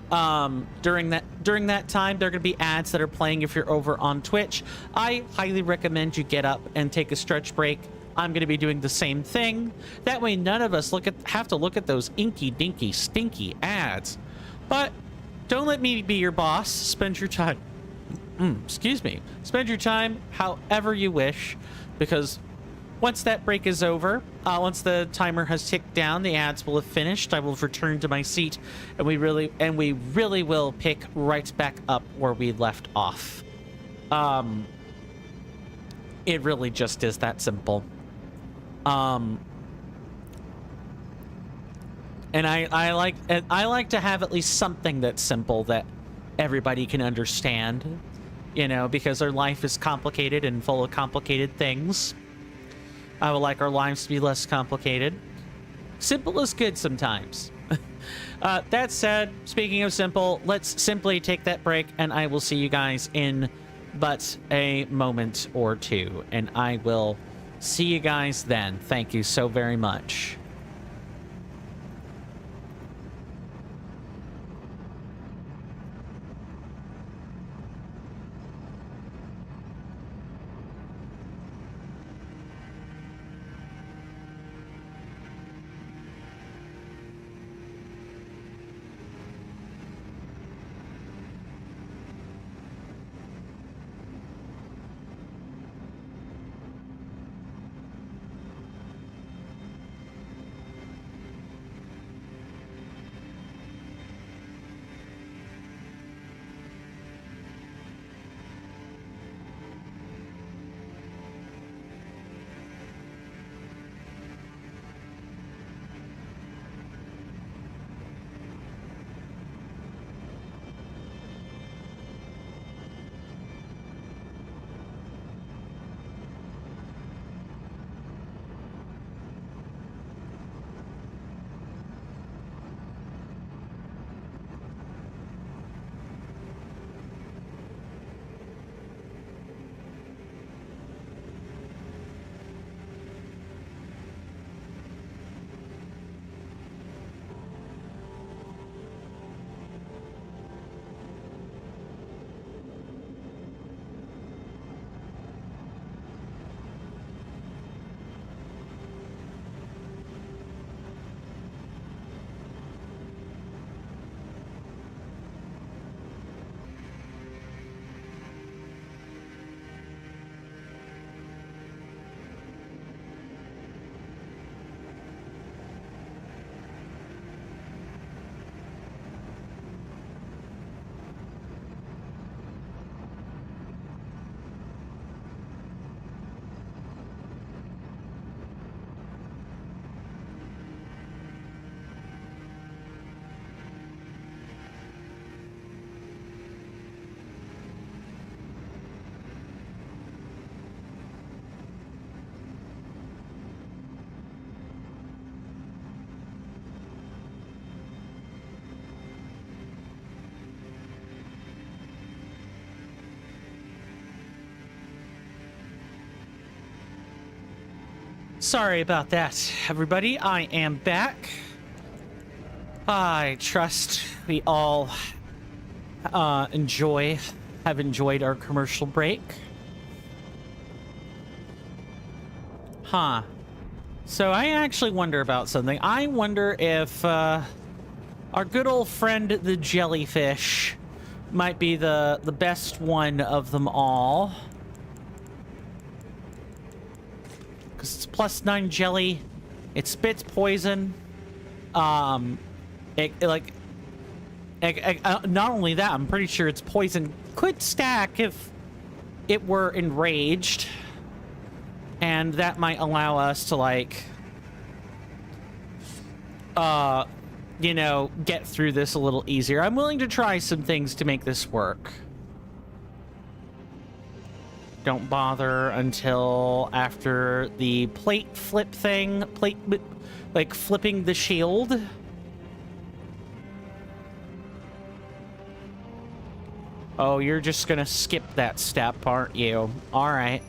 during that time, there are going to be ads that are playing if you're over on Twitch. I highly recommend you get up and take a stretch break. I'm going to be doing the same thing. That way, none of us have to look at those inky, dinky, stinky ads. But don't let me be your boss. Spend your time. Excuse me. Spend your time however you wish, because once that break is over, once the timer has ticked down, the ads will have finished. I will return to my seat, and we really will pick right back up where we left off. It really just is that simple. And I like to have at least something that's simple that everybody can understand, you know, because our life is complicated and full of complicated things. I would like our lives to be less complicated. Simple is good sometimes. That said, speaking of simple, let's simply take that break, and I will see you guys in but a moment or two, and I will see you guys then. Thank you so very much. Sorry about that, everybody. I am back. I trust we all have enjoyed our commercial break. Huh. So I actually wonder about something. I wonder if our good old friend the jellyfish might be the best one of them all. Because it's +9 jelly. It spits poison. Not only that, I'm pretty sure its poison could stack if it were enraged. And that might allow us to, like, you know, get through this a little easier. I'm willing to try some things to make this work. Don't bother until after the plate flip thing. Like, flipping the shield. Oh, you're just gonna skip that step, aren't you? All right.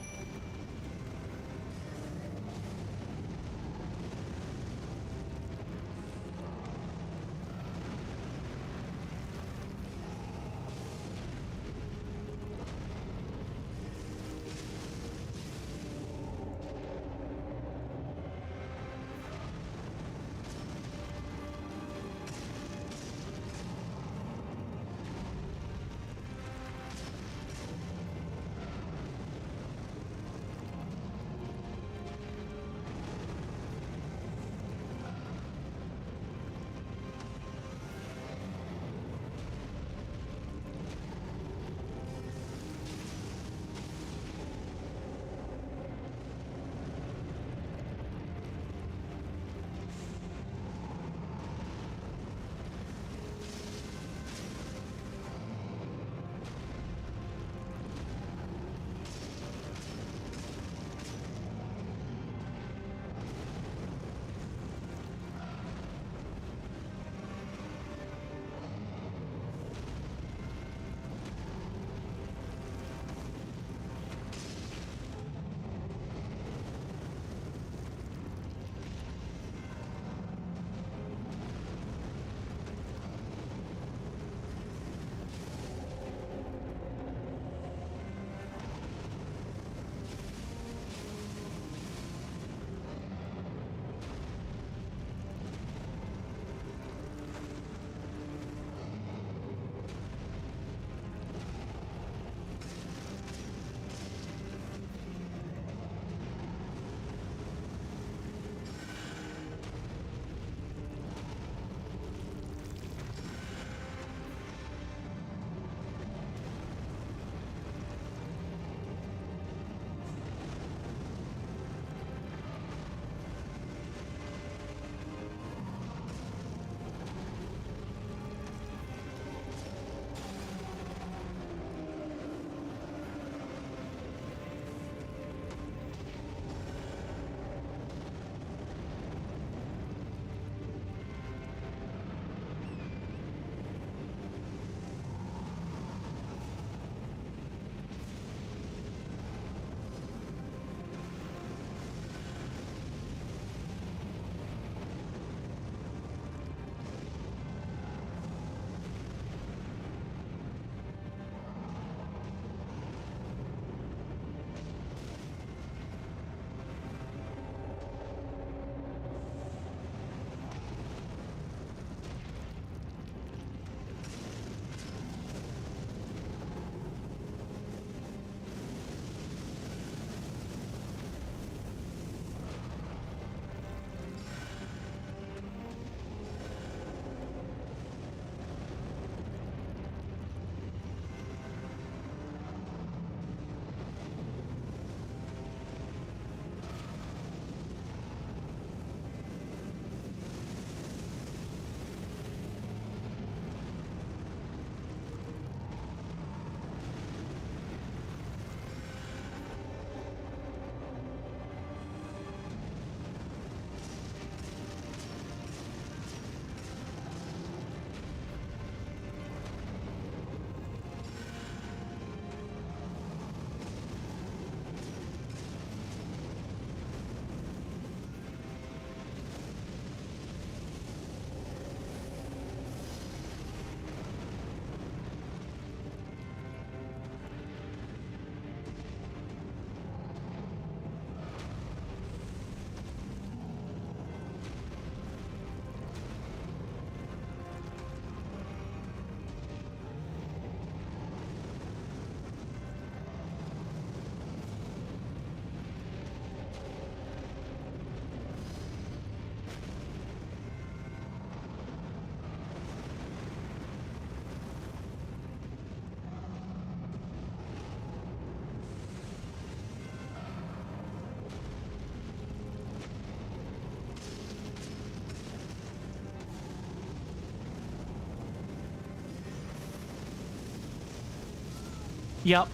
Yep,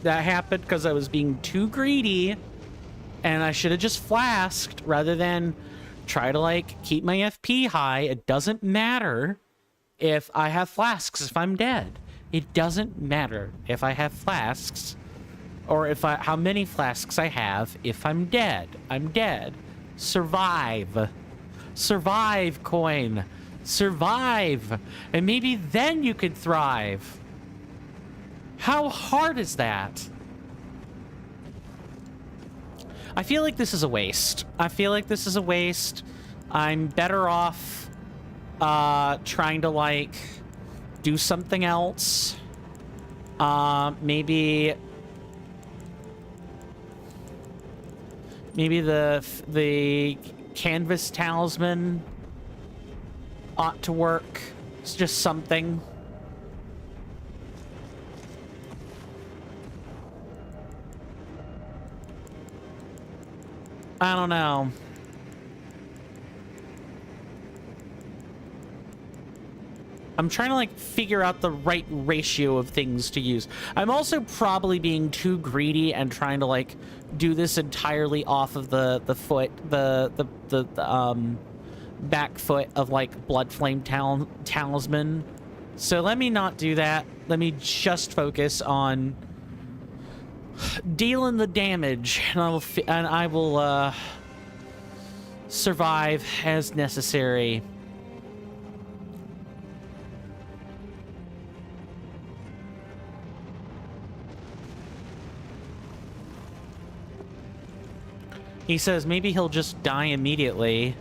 that happened because I was being too greedy, and I should have just flasked rather than try to, like, keep my FP high. It doesn't matter if I have flasks if I'm dead. It doesn't matter if I have flasks or how many flasks I have if I'm dead. I'm dead. Survive. Survive, coin. Survive. And maybe then you could thrive. How hard is that? I feel like this is a waste. I feel like this is a waste. I'm better off trying to, like, do something else. Maybe the canvas talisman ought to work. It's just something. I don't know. I'm trying to, like, figure out the right ratio of things to use. I'm also probably being too greedy and trying to, like, do this entirely off of the foot, the back foot of, like, Blood Flame Talisman. So let me not do that. Let me just focus on dealing the damage, and I will survive as necessary. He says maybe he'll just die immediately.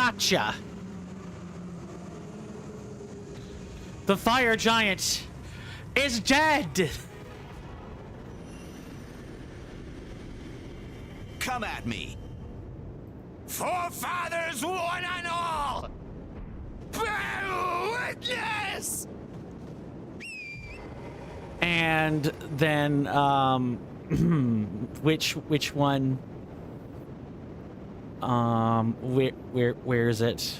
Gotcha. The fire giant is dead. Come at me. Forefathers, one and all! Bear witness! And then, which one? Where is it?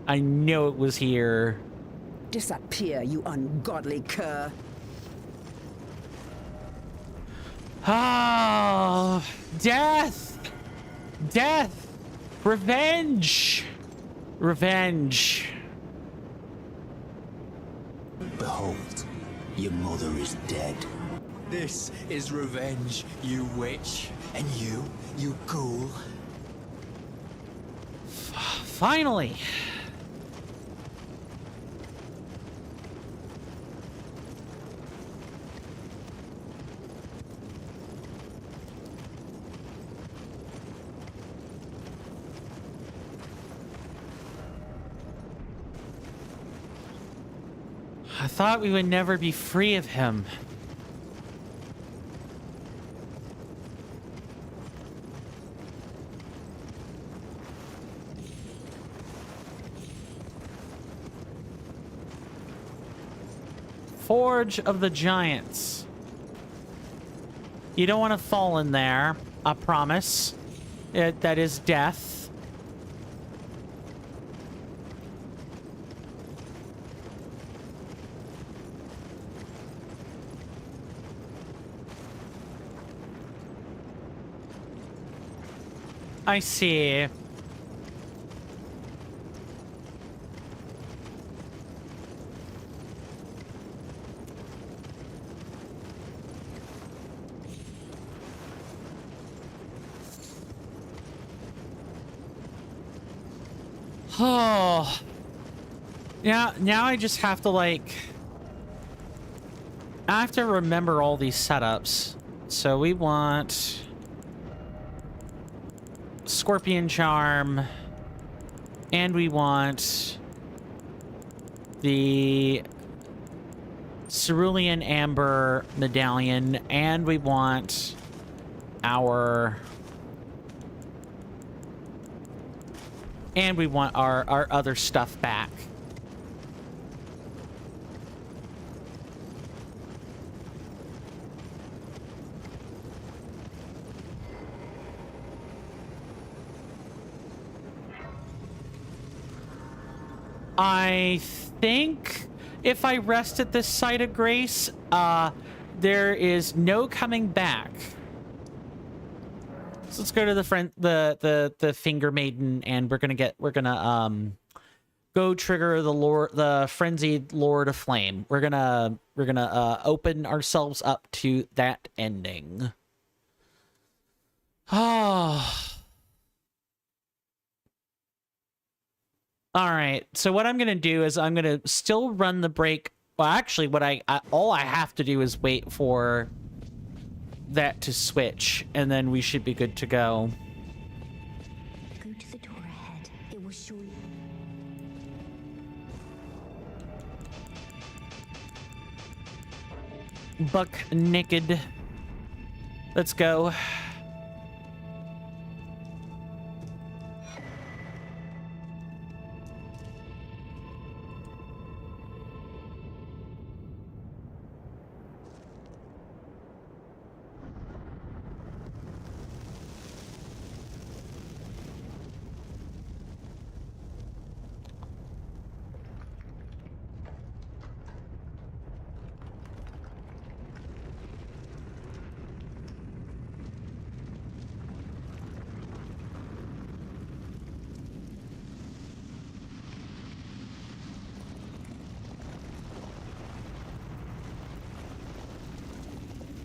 I know it was here. Disappear, you ungodly cur. Oh, death! Death! Revenge! Revenge. Behold, your mother is dead. This is revenge, you witch. And you ghoul. Finally! I thought we would never be free of him. Forge of the Giants. You don't want to fall in there, I promise. That is death. I see. Oh. Yeah, now I just have to, like... I have to remember all these setups. So we want... Scorpion Charm, and we want the Cerulean Amber Medallion, and we want our other stuff back. I think if I rest at this site of grace, there is no coming back. So let's go to the Finger Maiden, and we're gonna go trigger the Frenzied Lord of Flame. We're gonna open ourselves up to that ending. Oh. All right, so what I'm going to do is I'm going to still run the break. Well, actually, all I have to do is wait for that to switch, and then we should be good to go. Go to the door ahead. It will show you. Buck naked. Let's go.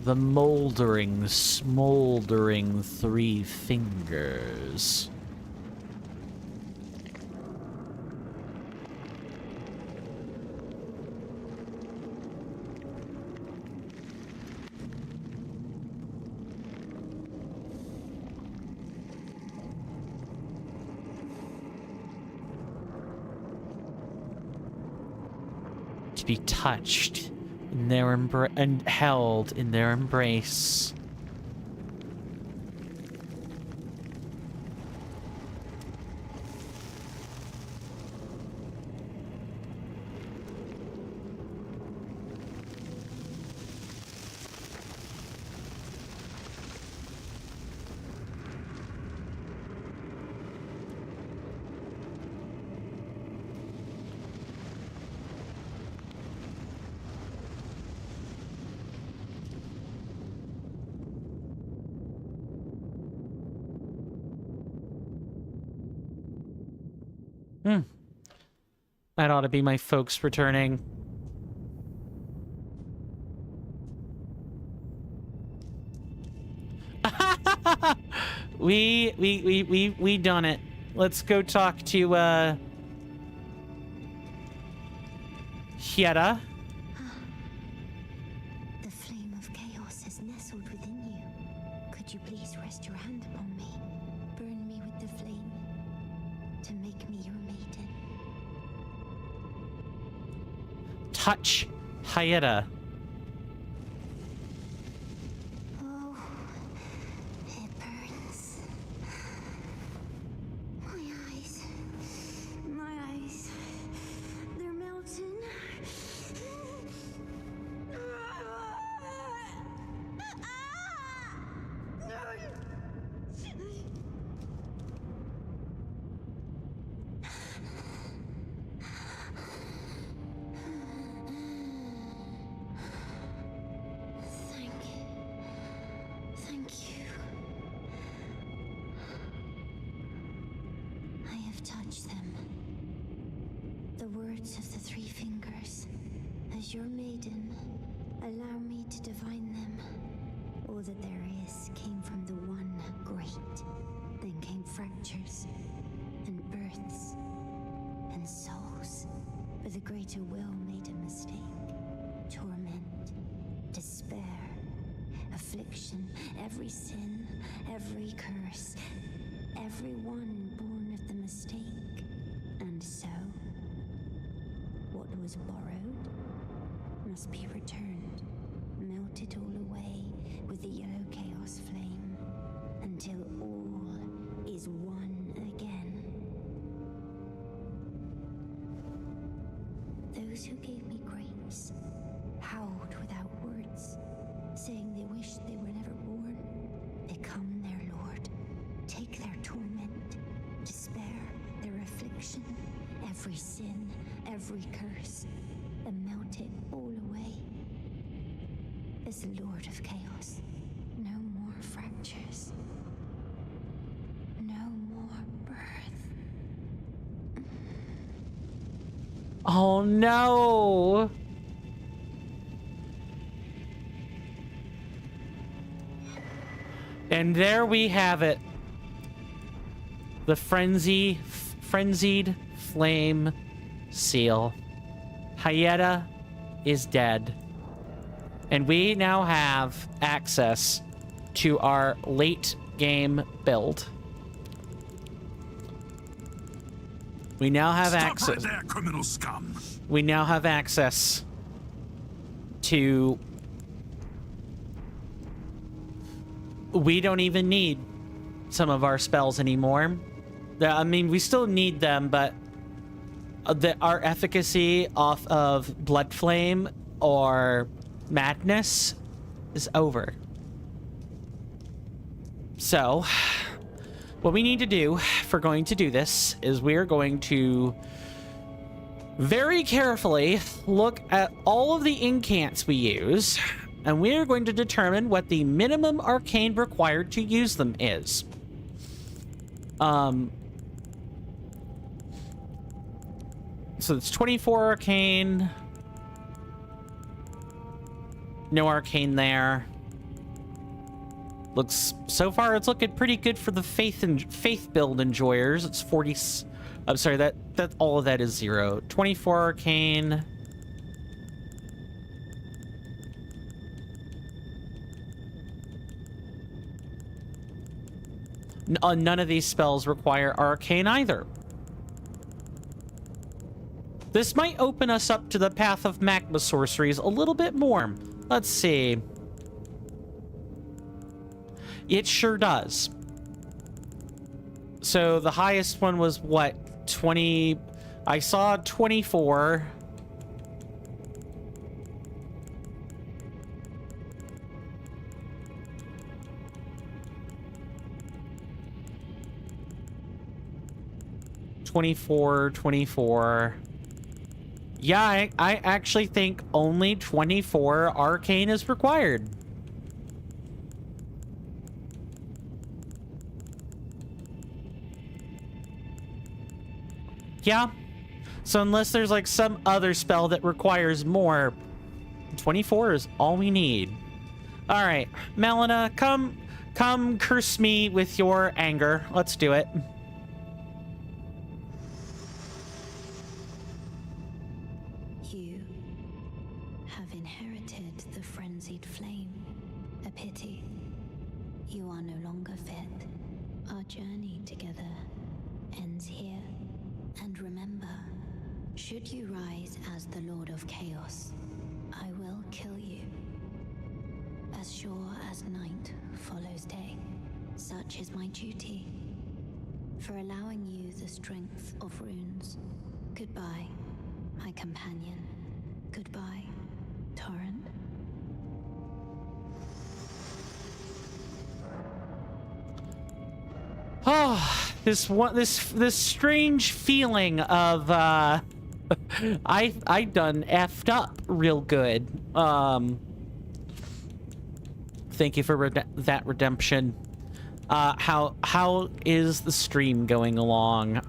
The moldering, smoldering three fingers. be touched in their and held in their embrace. That ought to be my folks returning. We done it. Let's go talk to Hiera. The flame of chaos has nestled within you. Could you please rest your hand upon me? Burn me with the flame to make me your maiden. Touch Hiera. Oh, it burns. My eyes, they're melting. Thank you. I have touched them. The words of the three fingers. As your maiden, allow me to divine them. All that there is came from the one great. Then came fractures, and births, and souls. But the greater will made a mistake. Torment, despair, affliction, every sin, every curse, every one born of the mistake. And so, what was borrowed must be returned, melted all away with the yellow chaos flame, until all is one again. Those who gave me grace howled without words, saying they wished they were never born. Become their lord, take their torment, despair, their affliction, every sin, every curse, and melt it all away. As the Lord of Chaos, no more fractures, no more birth. Oh no! And there we have it. The frenzied flame seal. Hiera is dead. And we now have access to our late game build. We now have access. Stop right there, criminal scum. We now have access to... We don't even need some of our spells anymore. I mean, we still need them, but our efficacy off of Blood Flame or Madness is over. So, what we need to do for going to do this is we are going to very carefully look at all of the incants we use, and we are going to determine what the minimum arcane required to use them is. So it's 24 arcane. No arcane there. Looks, so far it's looking pretty good for the faith build enjoyers. It's 40. I'm sorry, that all of that is 0. 24 arcane. None of these spells require arcane either. This might open us up to the path of magma sorceries a little bit more. Let's see. It sure does. So the highest one was what? 20... I saw 24. Yeah, I actually think only 24 arcane is required. Yeah. So unless there's like some other spell that requires more, 24 is all we need. All right, Melina, come curse me with your anger. Let's do it. You have inherited the frenzied flame. A pity. You are no longer fit. Our journey together ends here. And remember, should you rise as the Lord of Chaos, I will kill you. As sure as night follows day, such is my duty. For allowing you the strength of runes. Goodbye, my companion. Goodbye, Torrent. Oh, this strange feeling of I done effed up real good. Thank you for that redemption. How is the stream going along?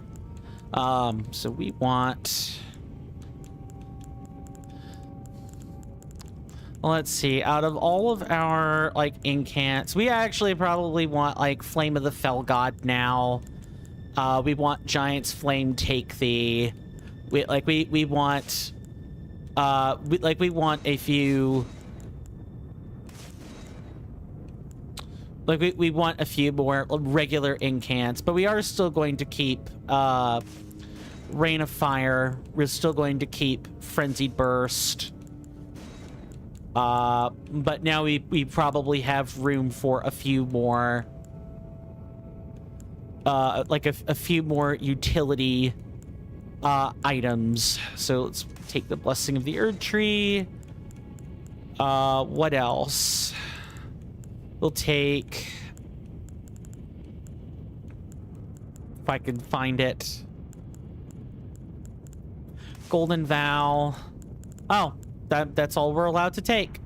So we want. Let's see, out of all of our, like, incants, we actually probably want, like, Flame of the Fell God now. We want Giant's Flame Take Thee. We want, we want a few... Like, we want a few more regular incants, but we are still going to keep, Rain of Fire. We're still going to keep Frenzied Burst. But now we probably have room for a few more, like a few more utility, items. So let's take the Blessing of the Erd Tree. What else? We'll take, if I can find it, Golden Vow. Oh. That's all we're allowed to take.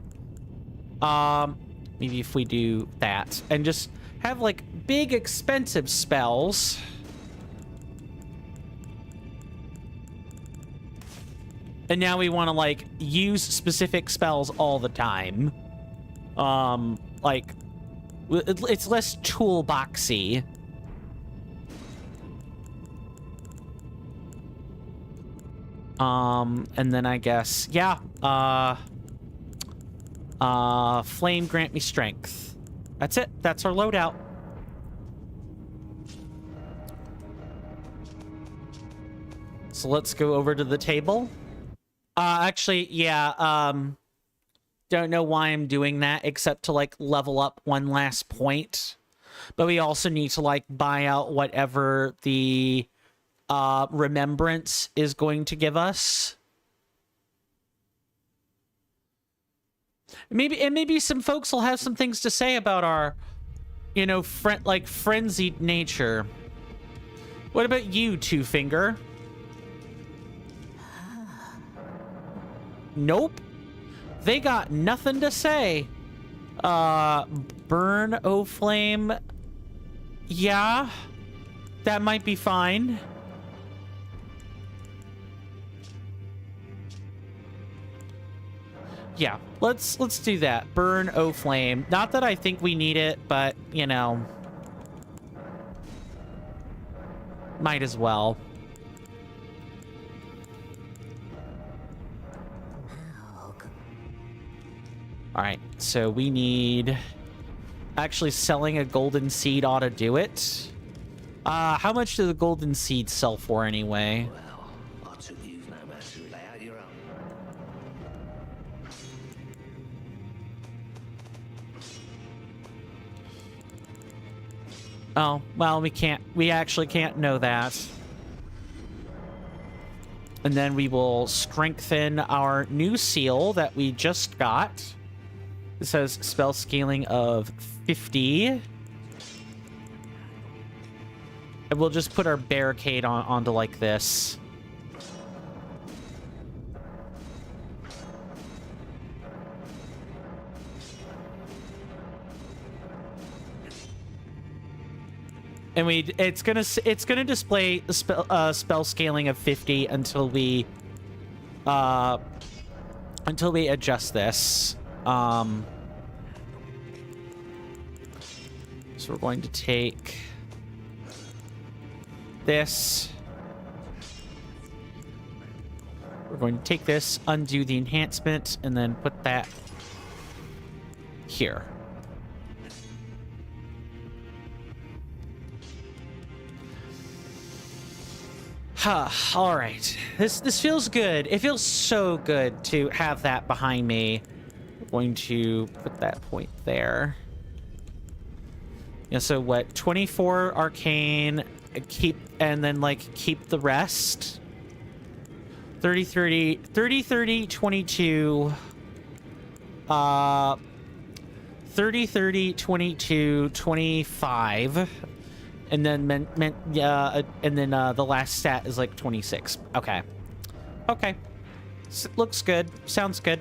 Maybe if we do that and just have like big expensive spells. And now we want to like use specific spells all the time. Like it's less toolboxy. And then I guess, yeah, Flame grant me strength. That's it. That's our loadout. So let's go over to the table. Actually, yeah, don't know why I'm doing that except to, like, level up one last point. But we also need to, like, buy out whatever the... remembrance is going to give us. Maybe some folks will have some things to say about our, you know, frenzied nature. What about you, Two Finger? Nope. They got nothing to say. Burn, O Flame. Yeah, that might be fine. Yeah, let's do that. Burn, O Flame. Not that I think we need it, but, you know, might as well. All right, so we need... Actually, selling a golden seed ought to do it. How much do the golden seeds sell for anyway? Well, I took you've no matter Oh, well, we actually can't know that. And then we will strengthen our new seal that we just got. It says spell scaling of 50. And we'll just put our barricade onto like this. And it's gonna display the spell scaling of 50 until we adjust this. So we're going to take this. We're going to take this, undo the enhancement, and then put that here. All right. This feels good. It feels so good to have that behind me. I'm going to put that point there. Yeah, so what? 24 arcane, and then like keep the rest. 30 30 30 30 22 30 30 22 25. And then the last stat is like 26. Okay. Okay. Looks good. Sounds good.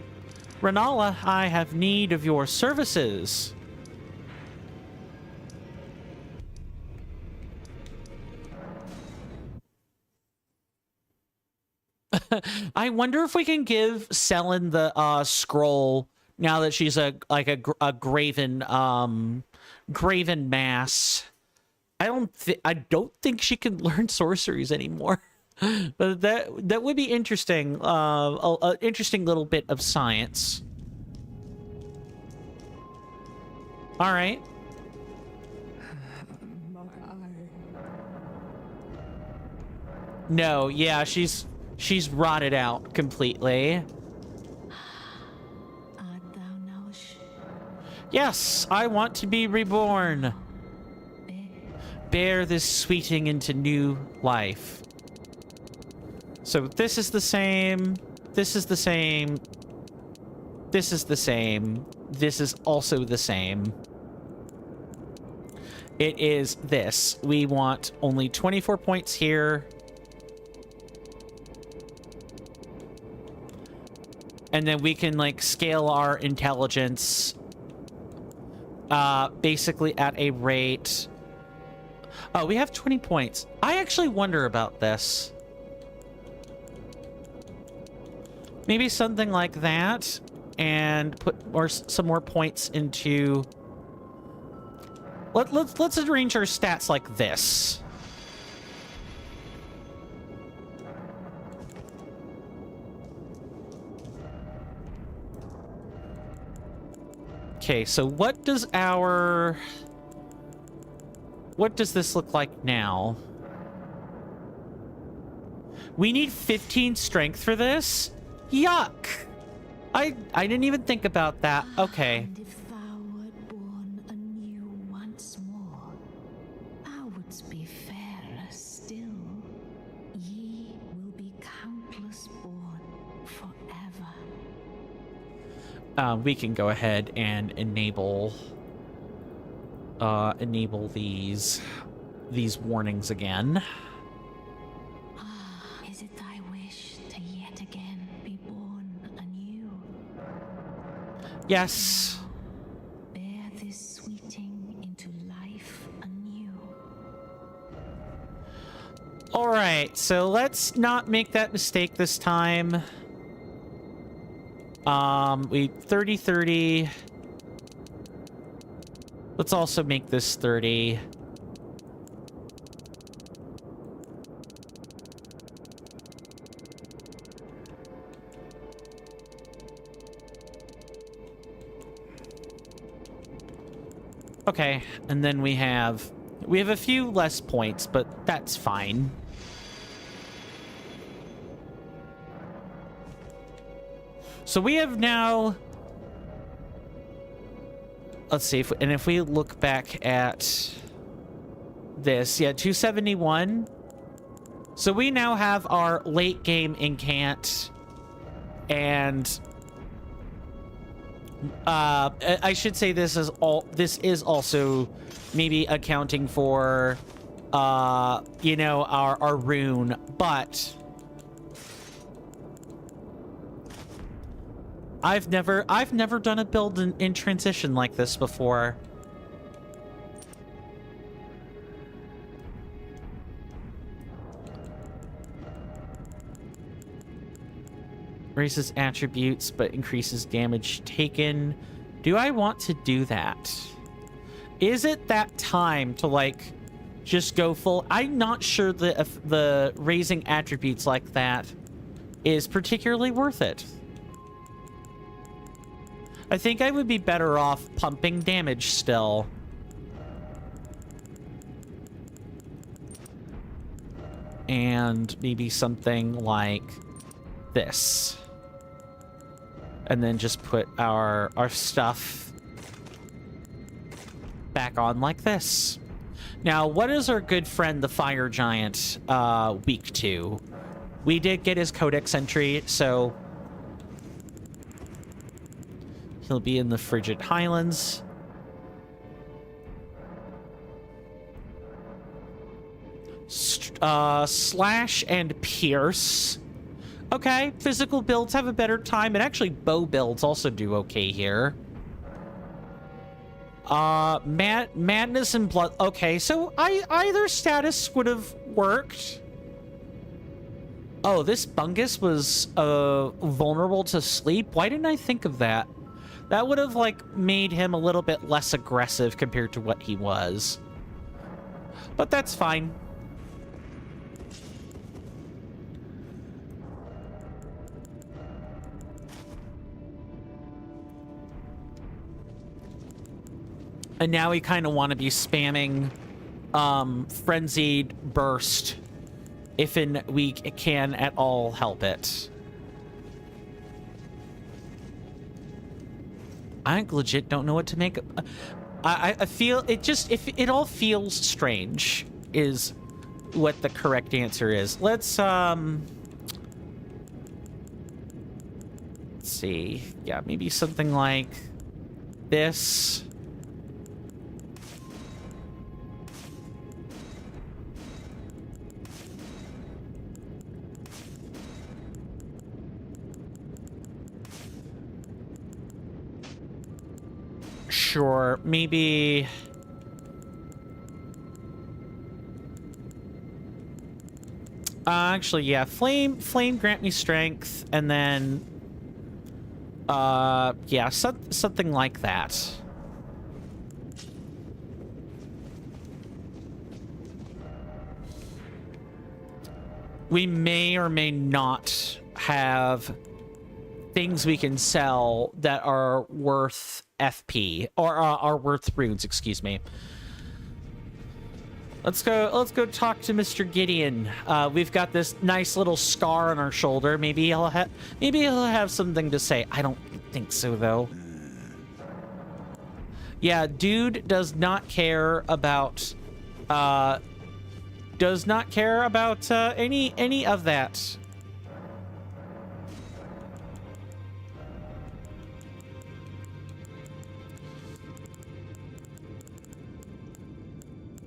Renala, I have need of your services. I wonder if we can give Selin the scroll now that she's a graven mass. I don't think she can learn sorceries anymore. But that would be interesting. An interesting little bit of science. All right. No, yeah, she's rotted out completely. Yes, I want to be reborn. Bear this sweeting into new life. So this is the same. This is the same. This is the same. This is also the same. It is this. We want only 24 points here. And then we can like scale our intelligence basically at a rate. Oh, we have 20 points. I actually wonder about this. Maybe something like that, and put some more points into. Let's arrange our stats like this. Okay, so what does this look like now? We need 15 strength for this? Yuck! I didn't even think about that. Okay. And if thou wert born anew once more, thou wouldst be fairer still. Ye will be countless born forever. We can go ahead and enable these warnings again. Is it thy wish to yet again be born anew? Yes. Bear this sweeting into life anew. All right, so let's not make that mistake this time. We 30. Let's also make this 30. Okay, and then we have a few less points, but that's fine. So we have now, let's see, if we look back at this. Yeah, 271. So we now have our late game incant, and I should say this is also maybe accounting for you know, our rune, but I've never done a build in transition like this before. Raises attributes, but increases damage taken. Do I want to do that? Is it that time to, like, just go full? I'm not sure that if the raising attributes like that is particularly worth it. I think I would be better off pumping damage still. And maybe something like this. And then just put our stuff back on like this. Now, what is our good friend, the Fire Giant, weak to? We did get his Codex entry, so he'll be in the Frigid Highlands. Slash and Pierce. Okay, physical builds have a better time, and actually bow builds also do okay here. Madness and Blood. Okay, so either status would have worked. Oh, this Bungus was vulnerable to sleep. Why didn't I think of that? That would have, like, made him a little bit less aggressive compared to what he was. But that's fine. And now we kind of want to be spamming Frenzied Burst if we can at all help it. I legit don't know what to make. I feel it just, if it all feels strange is what the correct answer is. Let's see. Yeah, maybe something like this. Sure, maybe actually, yeah, flame grant me strength, and then yeah, something like that. We may or may not have things we can sell that are worth FP, or are worth runes, excuse me. Let's go talk to Mr. Gideon. We've got this nice little scar on our shoulder. Maybe he'll have something to say. I don't think so, though. Yeah, dude does not care about any of that.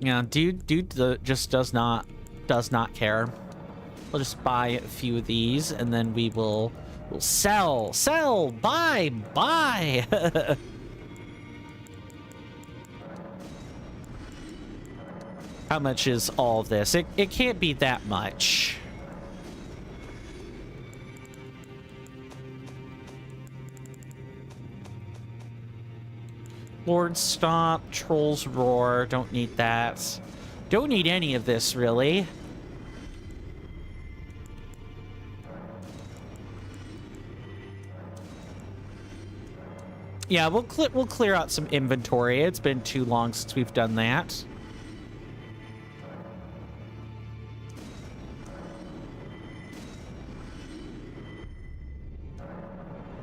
Yeah, dude just does not care. We'll just buy a few of these, and then we'll sell, buy. How much is all of this? It can't be that much. Lord Stomp, Troll's Roar, don't need that. Don't need any of this, really. Yeah, we'll clear out some inventory. It's been too long since we've done that.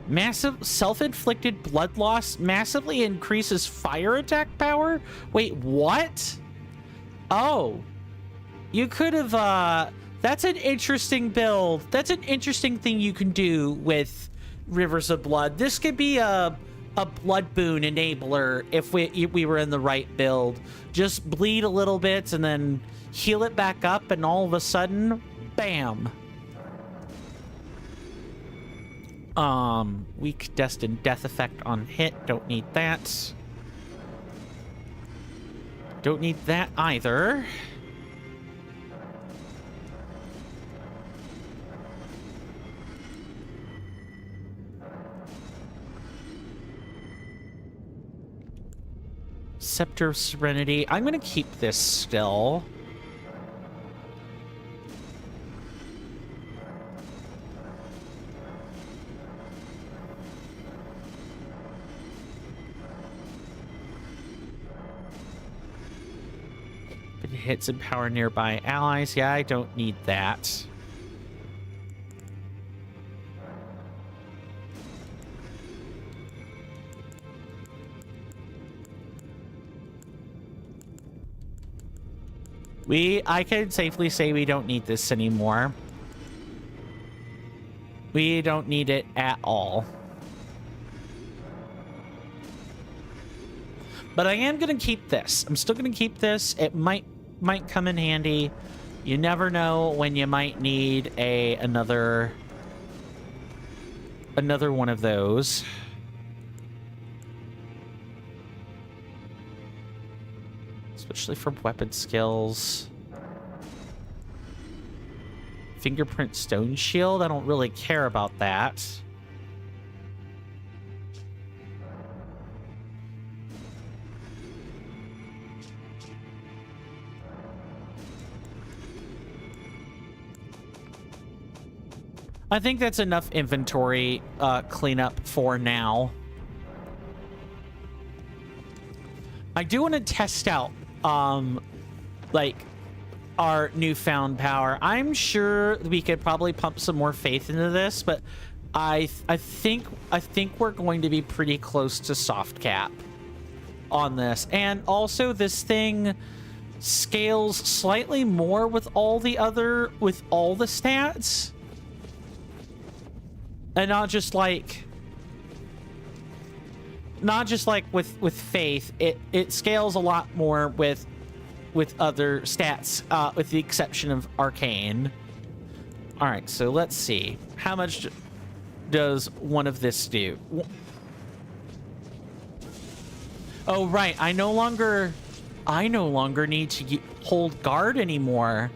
Massive self-inflicted blood loss massively increases fire attack power? Wait, what? Oh, you could have, that's an interesting build. That's an interesting thing you can do with Rivers of Blood. This could be a blood boon enabler if we were in the right build. Just bleed a little bit and then heal it back up, and all of a sudden, bam. Weak destined death effect on hit. Don't need that. Don't need that either. Scepter of Serenity. I'm gonna keep this still. It hits empower nearby allies. Yeah, I don't need that. I can safely say we don't need this anymore. We don't need it at all. But I am going to keep this. I'm still going to keep this. It might come in handy. You never know when you might need another one of those. Especially for weapon skills. Fingerprint Stone Shield. I don't really care about that. I think that's enough inventory cleanup for now. I do want to test out like our newfound power. I'm sure we could probably pump some more faith into this, but I think we're going to be pretty close to soft cap on this. And also this thing scales slightly more with all the stats. And not just like with faith. It scales a lot more with other stats, with the exception of arcane. All right, so let's see. How much does one of this do? Oh, right. I no longer need to hold guard anymore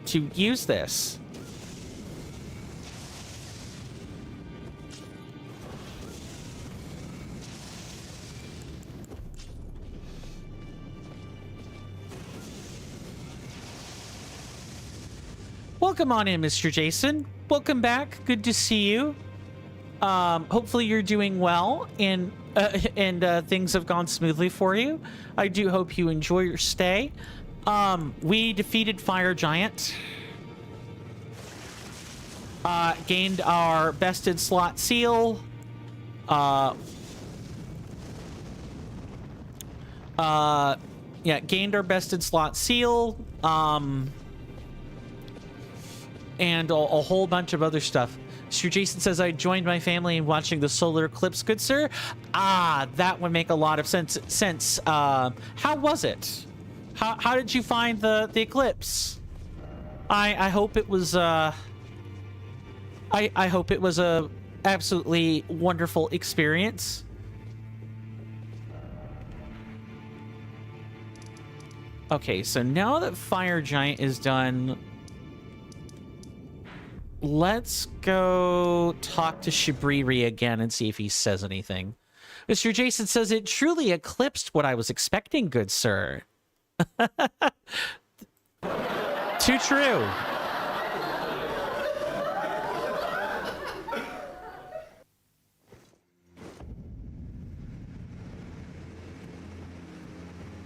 to use this. Welcome on in, Mr. Jason. Welcome back. Good to see you. Hopefully you're doing well and things have gone smoothly for you. I do hope you enjoy your stay. We defeated Fire Giant. Gained our bested slot seal. Yeah, gained our bested slot seal. And a whole bunch of other stuff. Sir Jason says, I joined my family in watching the solar eclipse. Good sir. Ah, that would make a lot of sense. How was it? How did you find the eclipse? I hope it was I hope it was a absolutely wonderful experience. Okay, so now that Fire Giant is done, let's go talk to Shibriri again and see if he says anything. Mr. Jason says, it truly eclipsed what I was expecting, good sir. Too true.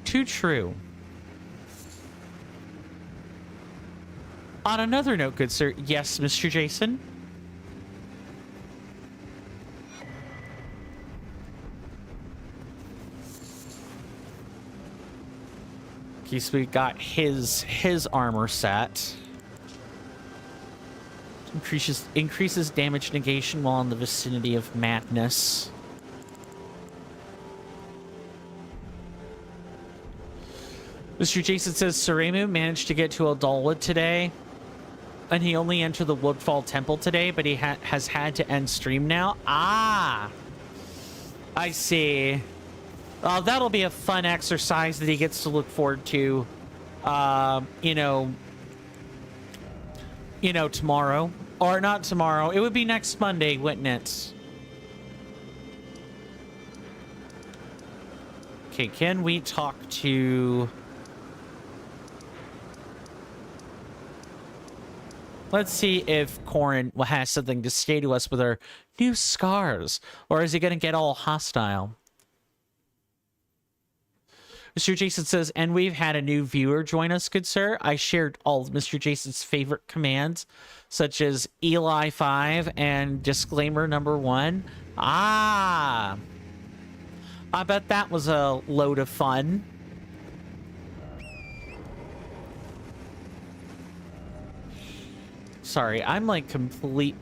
Too true. On another note, good sir, yes, Mr. Jason? Okay, so we got his armor set. Increases damage negation while in the vicinity of madness. Mr. Jason says Suremu managed to get to Aldalwood today, and he only entered the Woodfall Temple today, but he has had to end stream now. Ah, I see. That'll be a fun exercise that he gets to look forward to. Tomorrow. Or not tomorrow. It would be next Monday, wouldn't it? Okay, can we talk to... Let's see if Corin has something to say to us with her new scars. Or is he going to get all hostile? Mr. Jason says, and we've had a new viewer join us, good sir. I shared all of Mr. Jason's favorite commands, such as Eli 5 and disclaimer number 1. Ah! I bet that was a load of fun. Sorry, I'm completely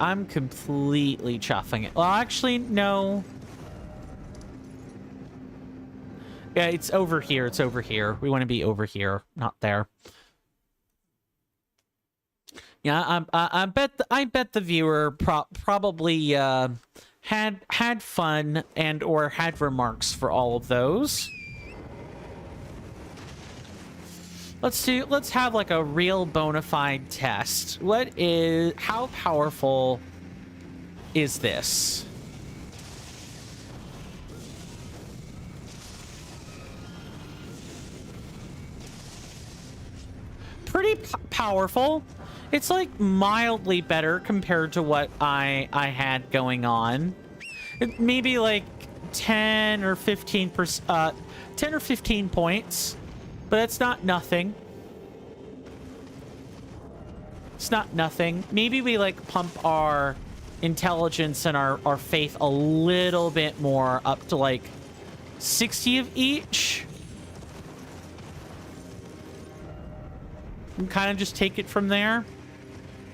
chuffing it. Well, actually, no. Yeah, it's over here. It's over here. We want to be over here, not there. Yeah, I bet the viewer probably had fun and or had remarks for all of those. Let's have like a real bona fide test. How powerful is this? Pretty powerful. It's like mildly better compared to what I had going on. Maybe like 10 or 15 points, but it's not nothing. It's not nothing. Maybe we like pump our intelligence and our faith a little bit more, up to like 60 of each. And kind of just take it from there.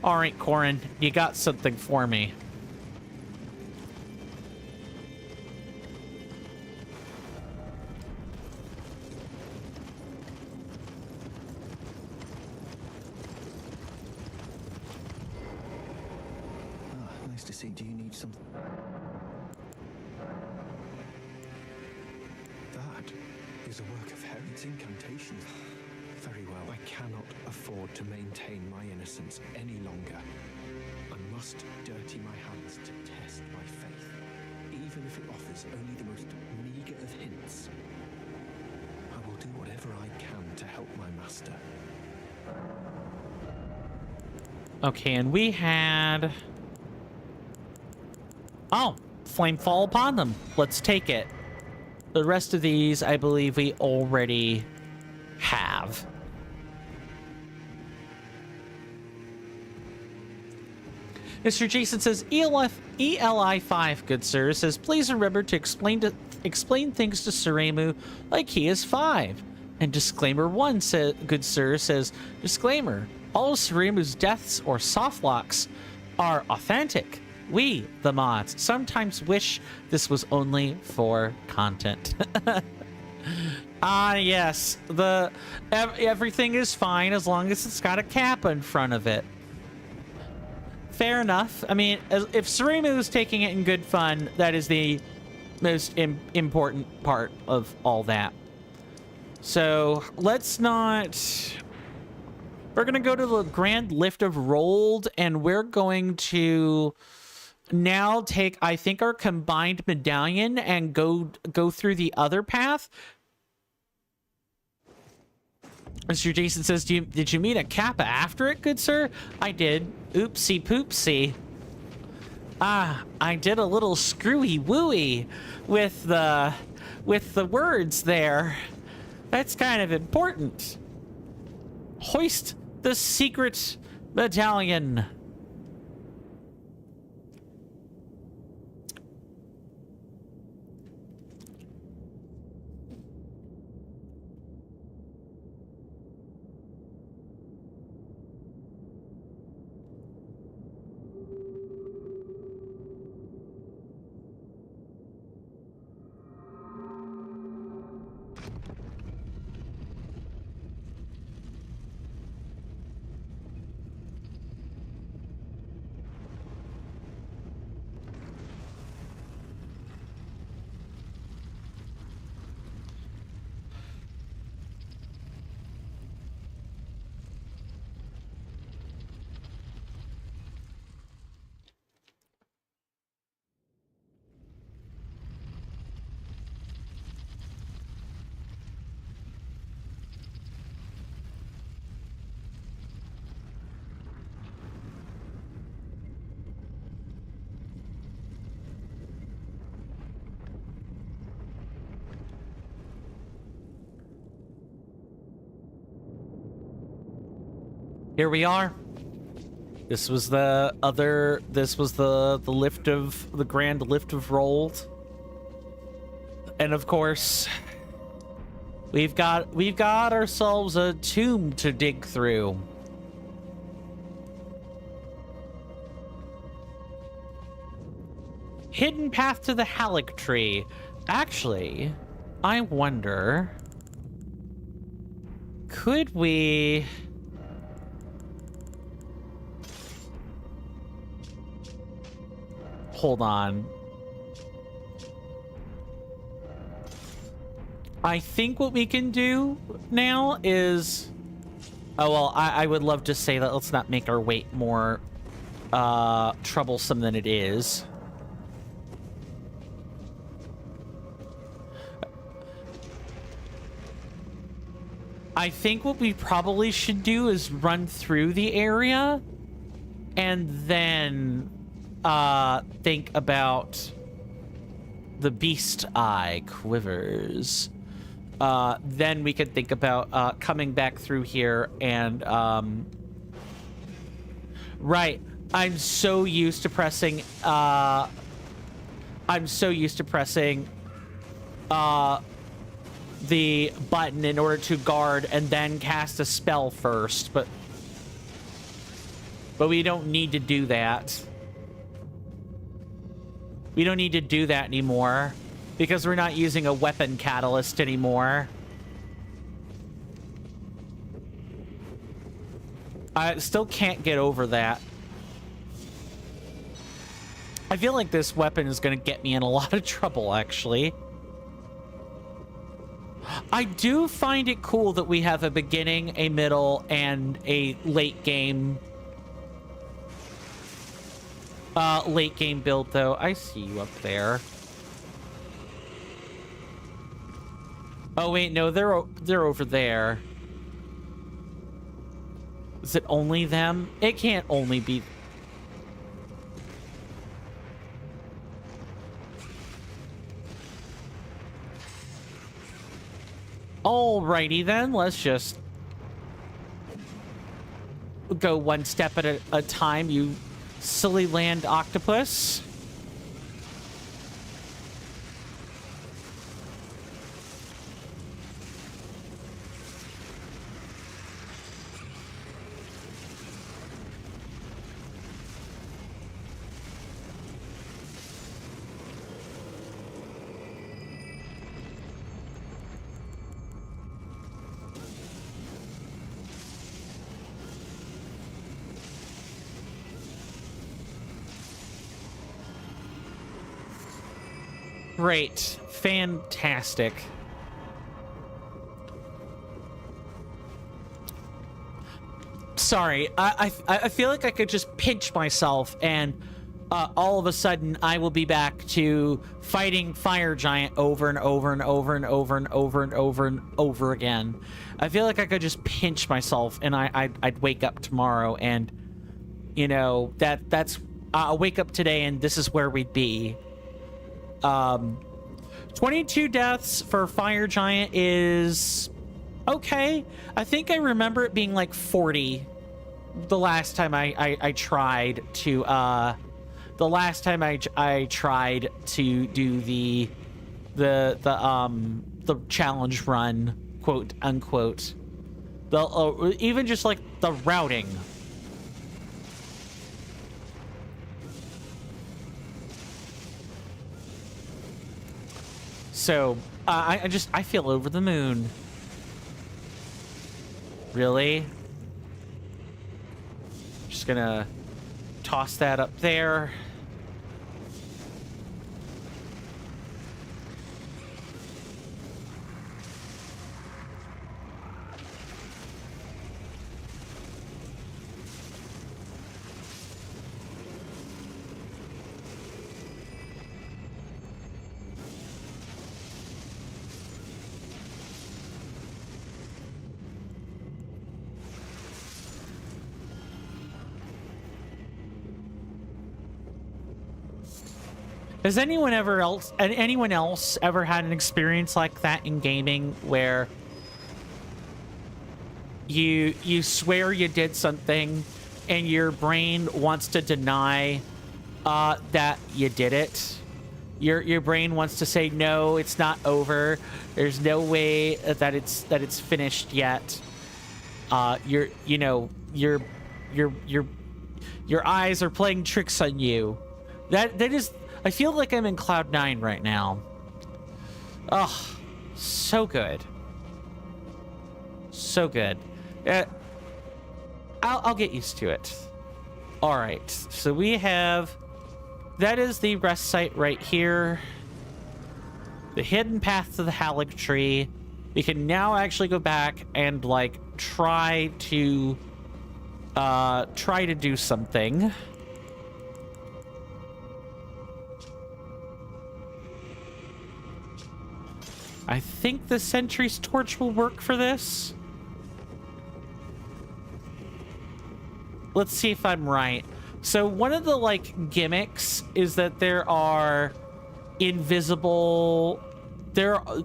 All right, Corin, you got something for me. Nice to see. Do you need something? That is a work of Herod's incantations. Very well, I cannot afford to maintain my innocence any longer. I must dirty my hands to test my faith, even if it offers only the most meager of hints. I will do whatever I can to help my master. Okay, and we had... Oh, flame fall upon them. Let's take it. The rest of these, I believe we already have. Mr. Jason says, ELI 5, good sir, says, please remember to explain things to Suremu like he is 5. And disclaimer 1, good sir, says, disclaimer, all of Suremu's deaths or softlocks are authentic. We, the mods, sometimes wish this was only for content. Ah, yes, everything is fine as long as it's got a cap in front of it. Fair enough. I mean, if Suremu is taking it in good fun, that is the most important part of all that. So let's not... We're going to go to the Grand Lift of Rold, and we're going to now take, I think, our combined medallion and go through the other path. Mr. Jason says, did you meet a Kappa after it, good sir? I did. Oopsie poopsie. Ah, I did a little screwy wooey with the words there. That's kind of important. Hoist the secret medallion. here we are. This was the lift of the grand lift of Rold. And of course, we've got ourselves a tomb to dig through. Hidden path to the Halleck tree. Actually, I wonder, could we... Hold on. I think what we can do now is... Oh, well, I would love to say that let's not make our wait more troublesome than it is. I think what we probably should do is run through the area and then think about the beast eye quivers. Then we could think about coming back through here and right. I'm so used to pressing the button in order to guard and then cast a spell first, but we don't need to do that. We don't need to do that anymore because we're not using a weapon catalyst anymore. I still can't get over that. I feel like this weapon is going to get me in a lot of trouble, actually. I do find it cool that we have a beginning, a middle, and a late game build, though. I see you up there. Oh wait, no, they're over there. Is it only them? It can't only be. Alrighty then, let's just go one step at a time, you silly land octopus. Great. Fantastic. Sorry, I feel like I could just pinch myself and all of a sudden I will be back to fighting Fire Giant over and over and over and over and over and over and over again. I feel like I could just pinch myself and I'd wake up tomorrow and, you know, that's I'll wake up today and this is where we'd be. 22 deaths for Fire Giant is okay. I think I remember it being like 40 the last time I tried to do the challenge run, quote unquote. Even just like the routing. So, I feel over the moon. Really? Just gonna toss that up there. Has anyone else ever had an experience like that in gaming where you swear you did something, and your brain wants to deny that you did it. Your brain wants to say no, it's not over. There's no way that it's finished yet. Your eyes are playing tricks on you. That is. I feel like I'm in Cloud 9 right now. Oh, so good. So good. I'll get used to it. All right, so we have. That is the rest site right here. The hidden path to the Halleck tree. We can now actually go back and like try to do something. I think the Sentry's torch will work for this. Let's see if I'm right. So one of the like gimmicks is that there are invisible,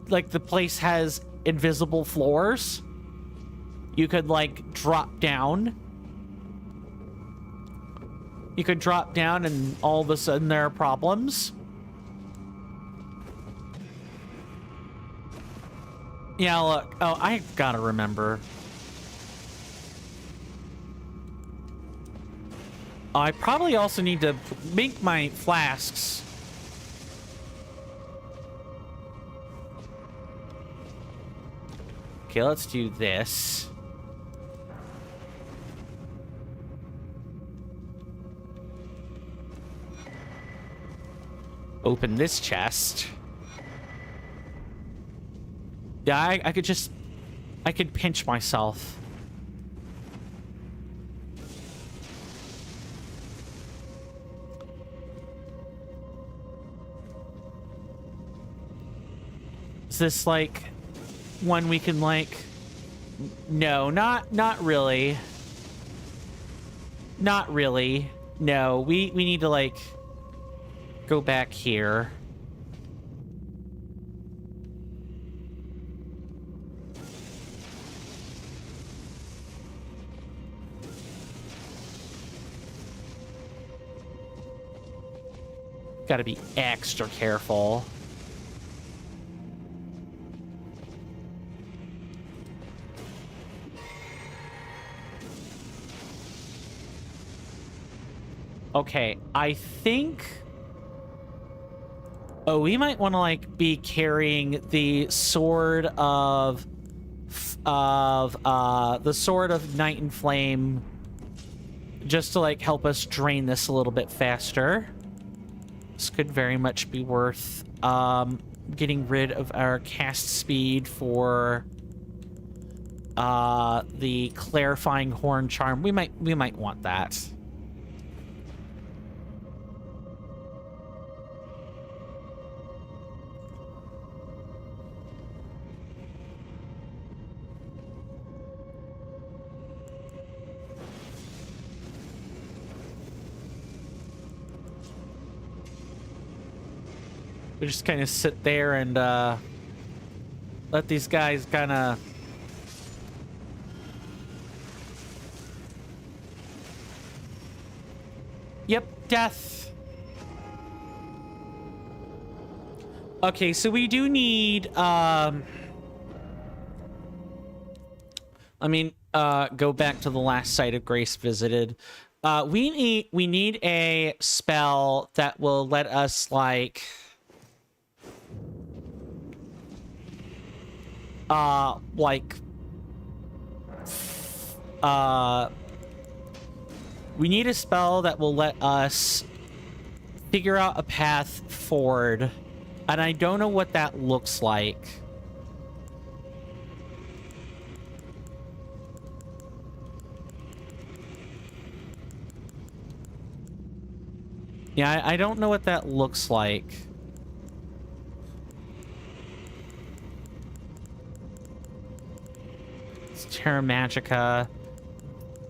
like the place has invisible floors. You could like drop down. You could drop down and all of a sudden there are problems. Yeah, look. Oh, I gotta remember. I probably also need to make my flasks. Okay, let's do this. Open this chest. Yeah, I could pinch myself. Is this like one we can like? No, not really. Not really. No, we need to like go back here. Gotta be extra careful. Okay, I think... Oh, we might want to, like, be carrying the sword of... the sword of Night and Flame just to, like, help us drain this a little bit faster. This could very much be worth getting rid of our cast speed for the clarifying horn charm. We might want that. We just kind of sit there and let these guys kind of... Yep, death. Okay, so we do need... I mean, go back to the last site of Grace visited. We need a spell that will let us, like... we need a spell that will let us figure out a path forward, and I don't know what that looks like. Yeah, I don't know what that looks like. Terra Magica.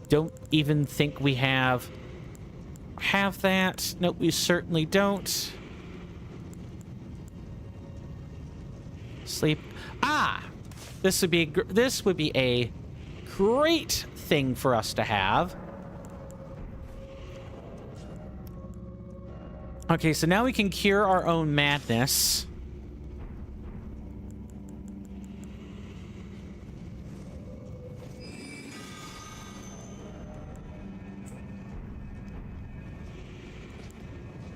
Don't even think we have that. Nope, we certainly don't. Sleep. Ah, this would be a great thing for us to have. Okay, so now we can cure our own madness.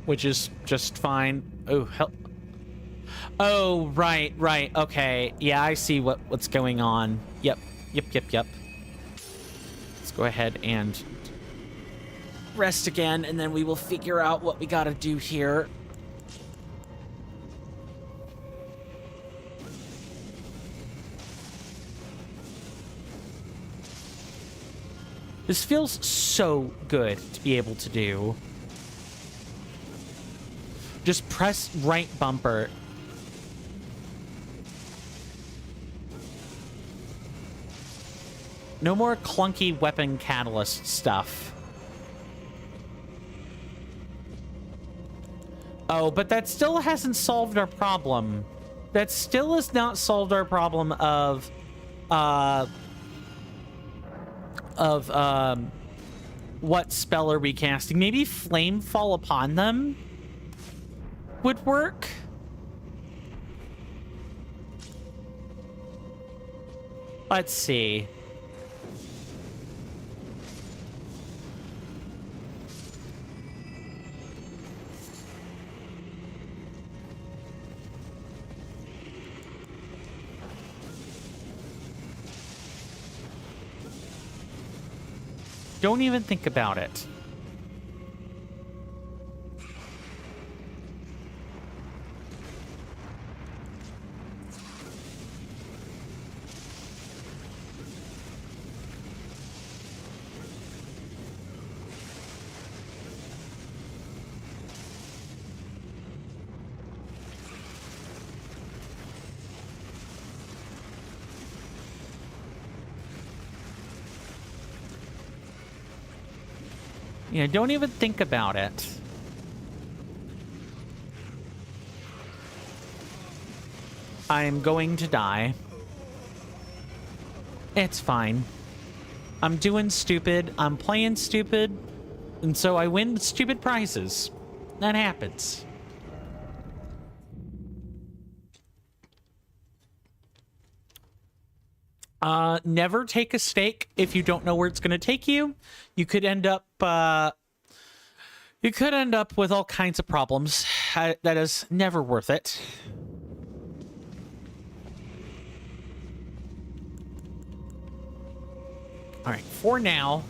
Which is just fine. Oh, hell. Oh, right. Okay. Yeah, I see what's going on. Yep. Let's go ahead and rest again, and then we will figure out what we gotta do here. This feels so good to be able to do. Just press right bumper. No more clunky weapon catalyst stuff. Oh, but that still hasn't solved our problem. That still has not solved our problem of what spell are we casting? Maybe Flame Fall Upon Them would work. Let's see. Don't even think about it. You know, don't even think about it. I'm going to die. It's fine. I'm doing stupid. I'm playing stupid. And so I win stupid prizes. That happens. Never take a stake if you don't know where it's going to take you. You could end up with all kinds of problems. That is never worth it. All right, for now.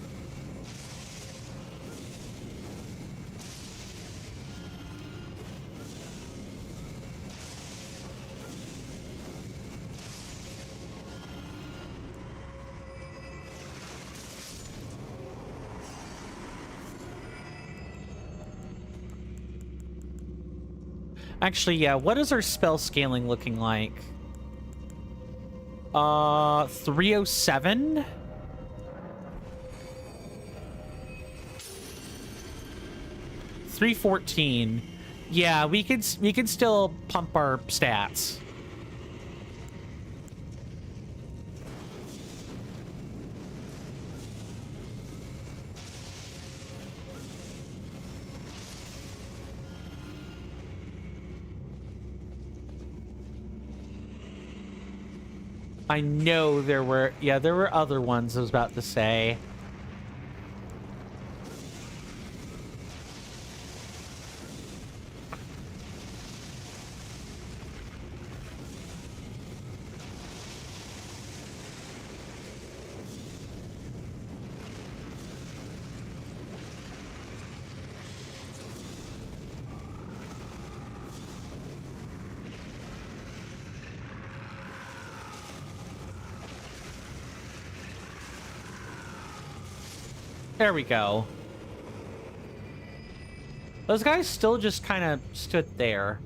Actually, yeah, what is our spell scaling looking like? 307? $314. Yeah, we could still pump our stats. I know there were other ones I was about to say. There we go. Those guys still just kind of stood there.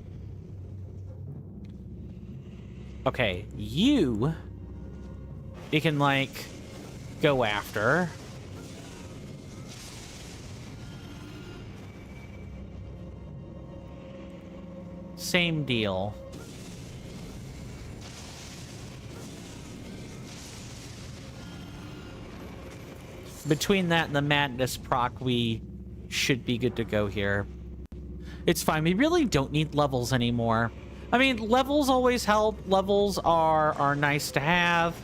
Okay, you can, like, go after. Same deal. between that and the madness proc, we should be good to go here. It's fine. We really don't need levels anymore. I mean, levels always help. Levels are nice to have,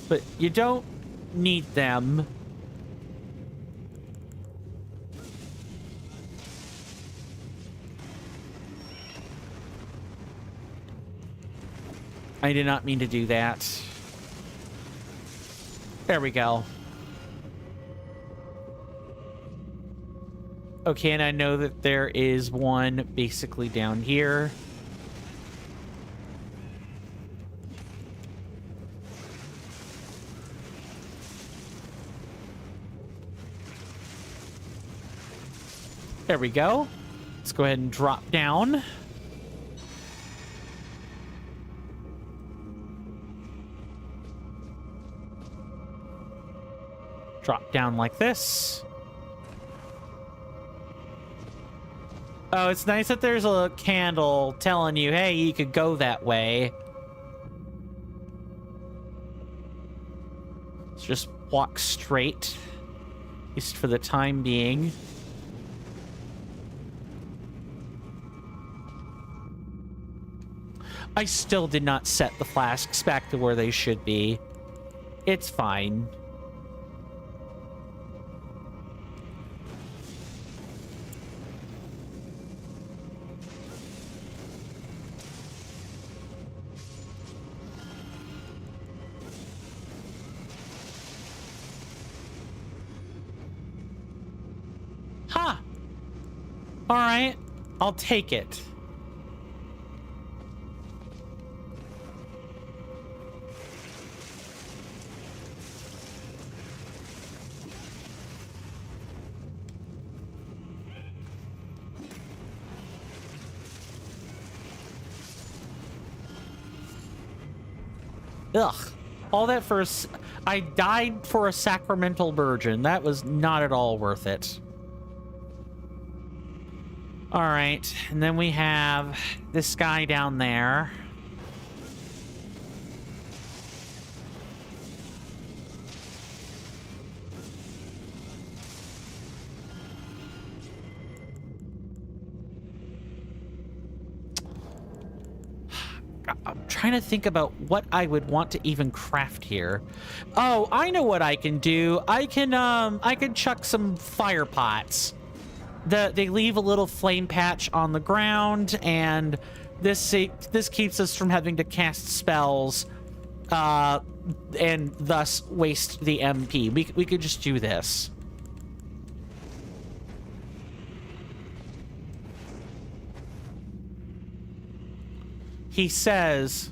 but you don't need them. I did not mean to do that. There we go. Okay, and I know that there is one basically down here. There we go. Let's go ahead and drop down. Drop down like this. Oh, it's nice that there's a candle telling you, hey, you could go that way. Let's just walk straight, at least for the time being. I still did not set the flasks back to where they should be. It's fine. Huh. All right. I'll take it. Ugh. All that for I died for a sacramental virgin. That was not at all worth it. All right. And then we have this guy down there. I'm trying to think about what I would want to even craft here. Oh, I know what I can do. I can chuck some fire pots. They leave a little flame patch on the ground, and this keeps us from having to cast spells, and thus waste the MP. We could just do this. He says,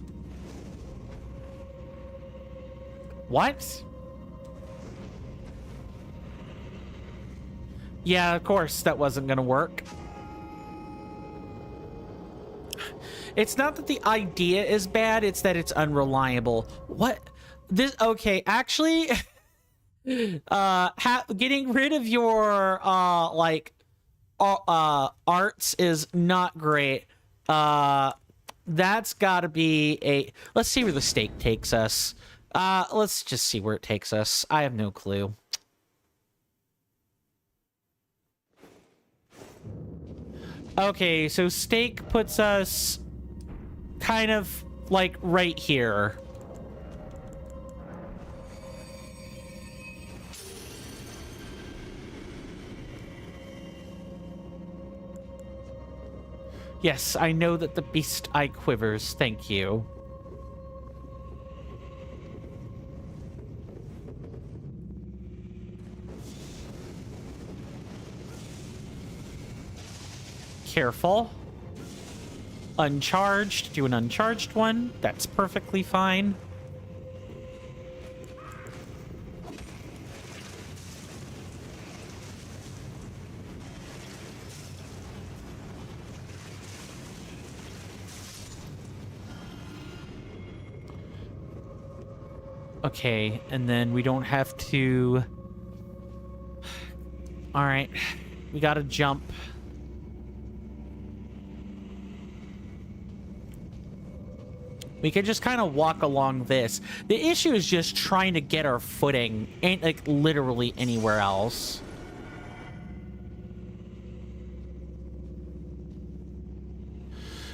what? Yeah, of course that wasn't gonna work. It's not that the idea is bad, it's that it's unreliable. What? This, okay, actually, getting rid of your, arts is not great. That's gotta be a... Let's see where the stake takes us. Let's just see where it takes us. I have no clue. Okay, so stake puts us kind of like right here. Yes, I know that the beast eye quivers. Thank you. Careful. Uncharged. Do an uncharged one. That's perfectly fine. Okay, and then we don't have to... Alright, we gotta jump. We could just kind of walk along this. The issue is just trying to get our footing. Ain't like literally anywhere else.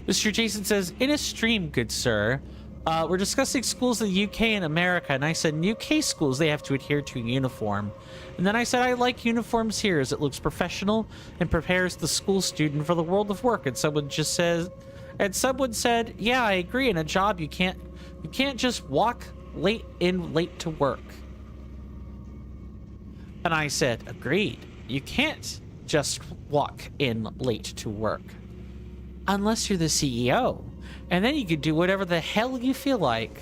Mr. Jason says, in a stream, good sir, we're discussing schools in the UK and America, and I said in UK schools they have to adhere to a uniform. And then I said I like uniforms here as it looks professional and prepares the school student for the world of work. And someone said, yeah, I agree. In a job you can't just walk late to work. And I said, agreed. You can't just walk in late to work. Unless you're the CEO. And then you can do whatever the hell you feel like.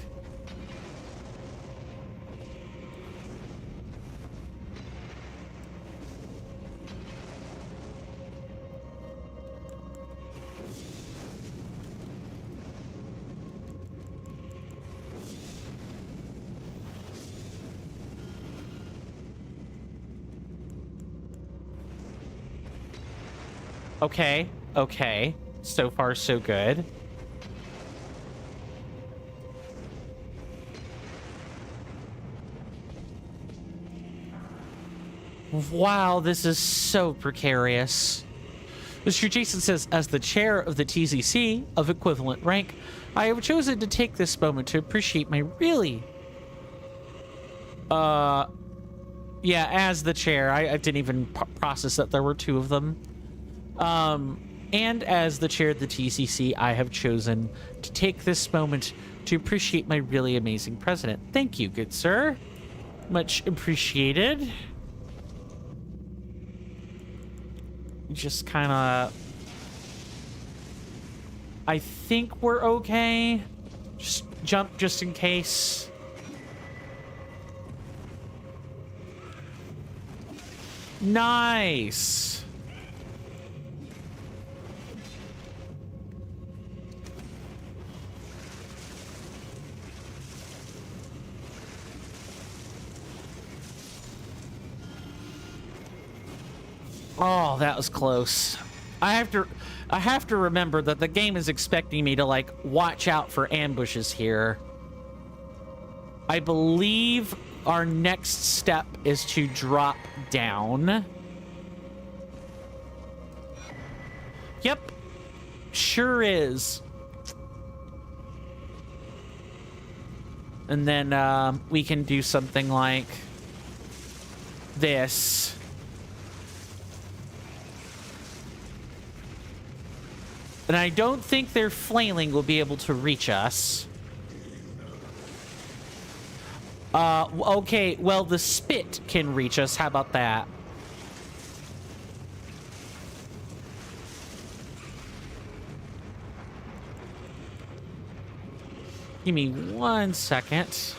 Okay, okay. So far, so good. Wow, this is so precarious. Mr. Jason says, as the chair of the TCC of equivalent rank, I have chosen to take this moment to appreciate my really... Yeah, as the chair. I didn't even process that there were two of them. And as the chair of the TCC, I have chosen to take this moment to appreciate my really amazing president. Thank you, good sir. Much appreciated. Just kind of... I think we're okay. Just jump just in case. Nice. Oh, that was close. I have to remember that the game is expecting me to like watch out for ambushes here. I believe our next step is to drop down. Yep. Sure is. And then we can do something like this. And I don't think their flailing will be able to reach us. Okay, well, the spit can reach us. How about that? Give me 1 second.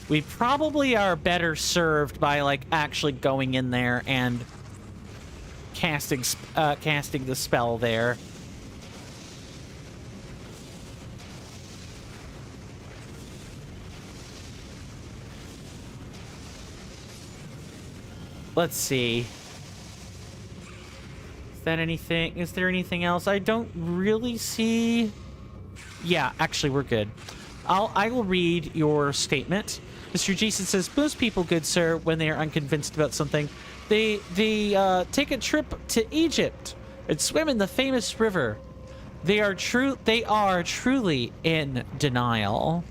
We probably are better served by, like, actually going in there and casting the spell there. Let's see. Is that anything? Is there anything else? I don't really see. Yeah, actually, we're good. I will read your statement. Mr. Jason says, most people, good sir, when they are unconvinced about something, they take a trip to Egypt and swim in the famous river. They are truly in denial.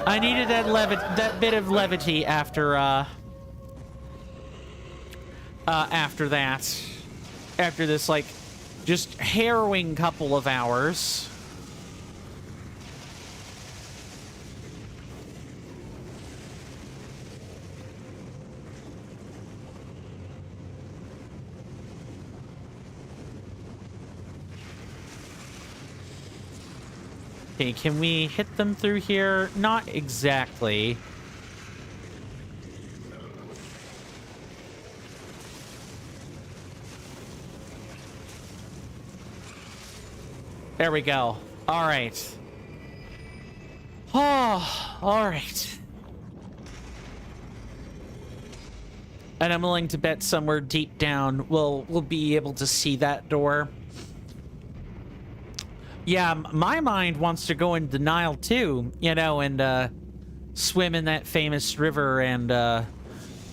I needed that bit of levity after this, like, just harrowing couple of hours. Okay, can we hit them through here? Not exactly. There we go. All right. Oh, all right. And I'm willing to bet somewhere deep down we'll be able to see that door. Yeah, my mind wants to go in denial too, you know, and swim in that famous river and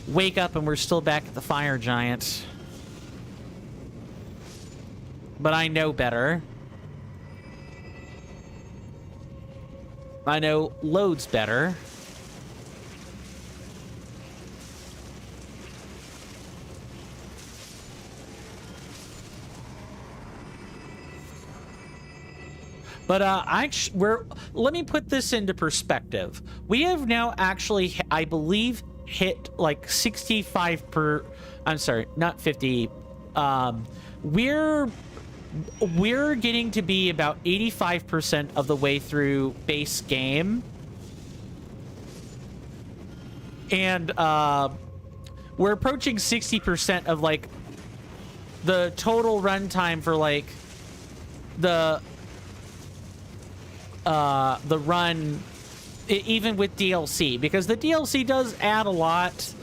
wake up and we're still back at the fire giant. But I know better. I know loads better. But let me put this into perspective. We have now actually, I believe, hit like 65 I'm sorry, not 50. We're getting to be about 85% of the way through base game. And we're approaching 60% of like the total runtime for like the run, even with DLC, because the DLC does add a lot.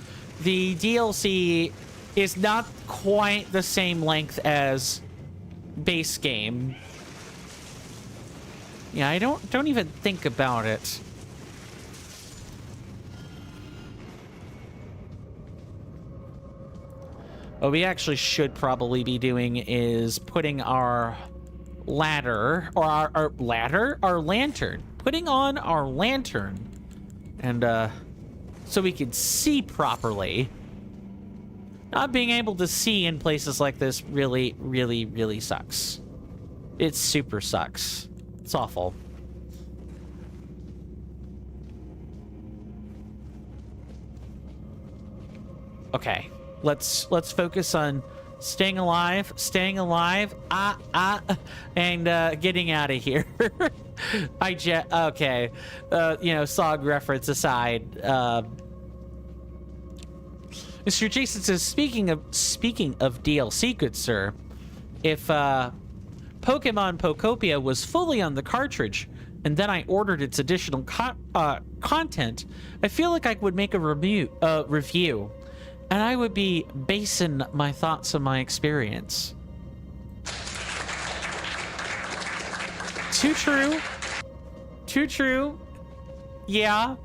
The DLC is not quite the same length as base game. Yeah, I don't even think about it. What we actually should probably be doing is putting our ladder, or our lantern, putting on our lantern, and so we can see properly. Not being able to see in places like this really, really, really sucks. It super sucks. It's awful. Okay, let's focus on staying alive, and getting out of here. Okay, you know, SOG reference aside, Mr. Jason says, speaking of DLC, good sir, if Pokemon Pokopia was fully on the cartridge and then I ordered its additional content, I feel like I would make a review, and I would be basing my thoughts on my experience. Too true. Too true. Yeah.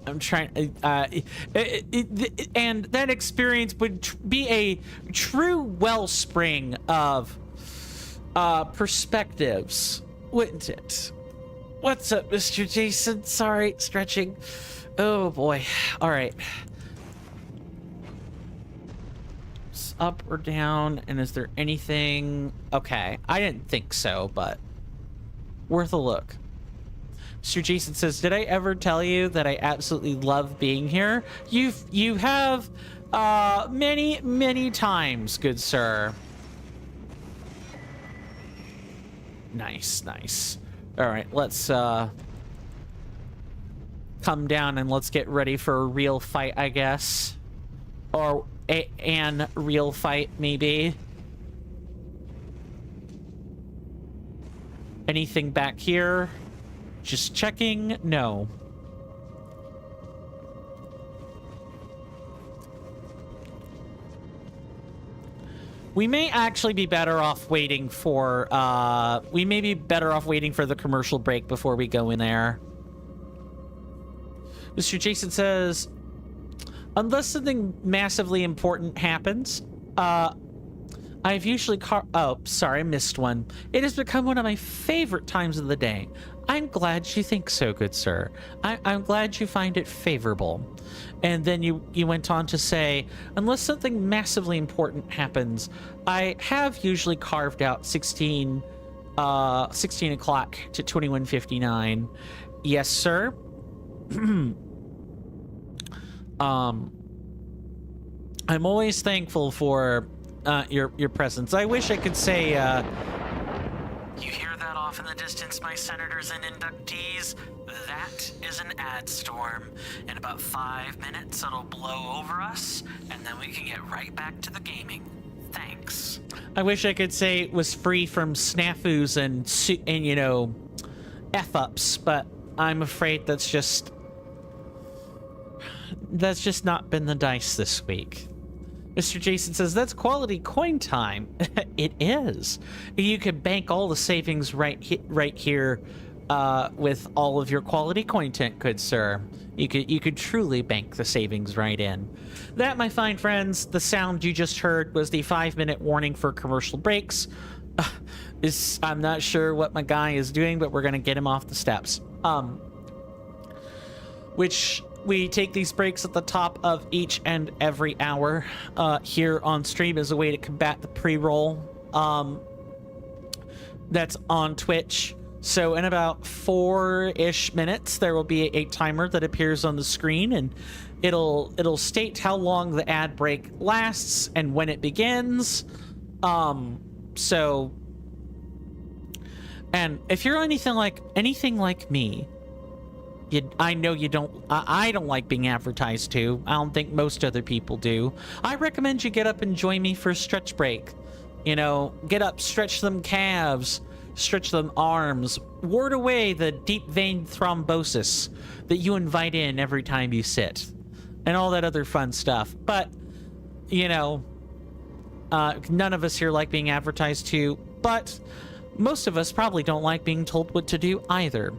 I'm trying, and that experience would be a true wellspring of perspectives, wouldn't it? What's up, Mr. Jason? Sorry, stretching. Oh boy. All right. It's up or down, and is there anything? Okay, I didn't think so, but worth a look. Mr. Jason says, did I ever tell you that I absolutely love being here? You have many times, good sir. Nice. All right, let's come down and let's get ready for a real fight, I guess. Or an real fight, maybe. Anything back here? Just checking. No. We may actually be better off waiting for, we may be better off waiting for the commercial break before we go in there. Mr. Jason says, unless something massively important happens, I've usually oh, sorry, I missed one. It has become one of my favorite times of the day. I'm glad you think so, good sir. I'm glad you find it favorable. And then you went on to say, unless something massively important happens, I have usually carved out 16 o'clock to 21:59. Yes, sir. I'm always thankful for your presence. I wish I could say, you hear that off in the distance, my senators and inductees? That is an ad storm. In about 5 minutes, it'll blow over us, and then we can get right back to the gaming. Thanks. I wish I could say it was free from snafus and you know, F-ups, but I'm afraid that's just not been the dice this week. Mr. Jason says, that's quality coin time. It is. You could bank all the savings right here with all of your quality content, good sir. You could truly bank the savings right in. That, my fine friends, the sound you just heard was the 5-minute warning for commercial breaks. I'm not sure what my guy is doing, but we're gonna get him off the steps. Which we take these breaks at the top of each and every hour here on stream as a way to combat the pre-roll that's on Twitch. So in about 4-ish minutes, there will be a timer that appears on the screen, and it'll state how long the ad break lasts and when it begins. So, and if you're anything like me, I know you don't. I don't like being advertised to. I don't think most other people do. I recommend you get up and join me for a stretch break. You know, get up, stretch them calves, stretch them arms, ward away the deep vein thrombosis that you invite in every time you sit, and all that other fun stuff. But, you know, none of us here like being advertised to, but most of us probably don't like being told what to do either.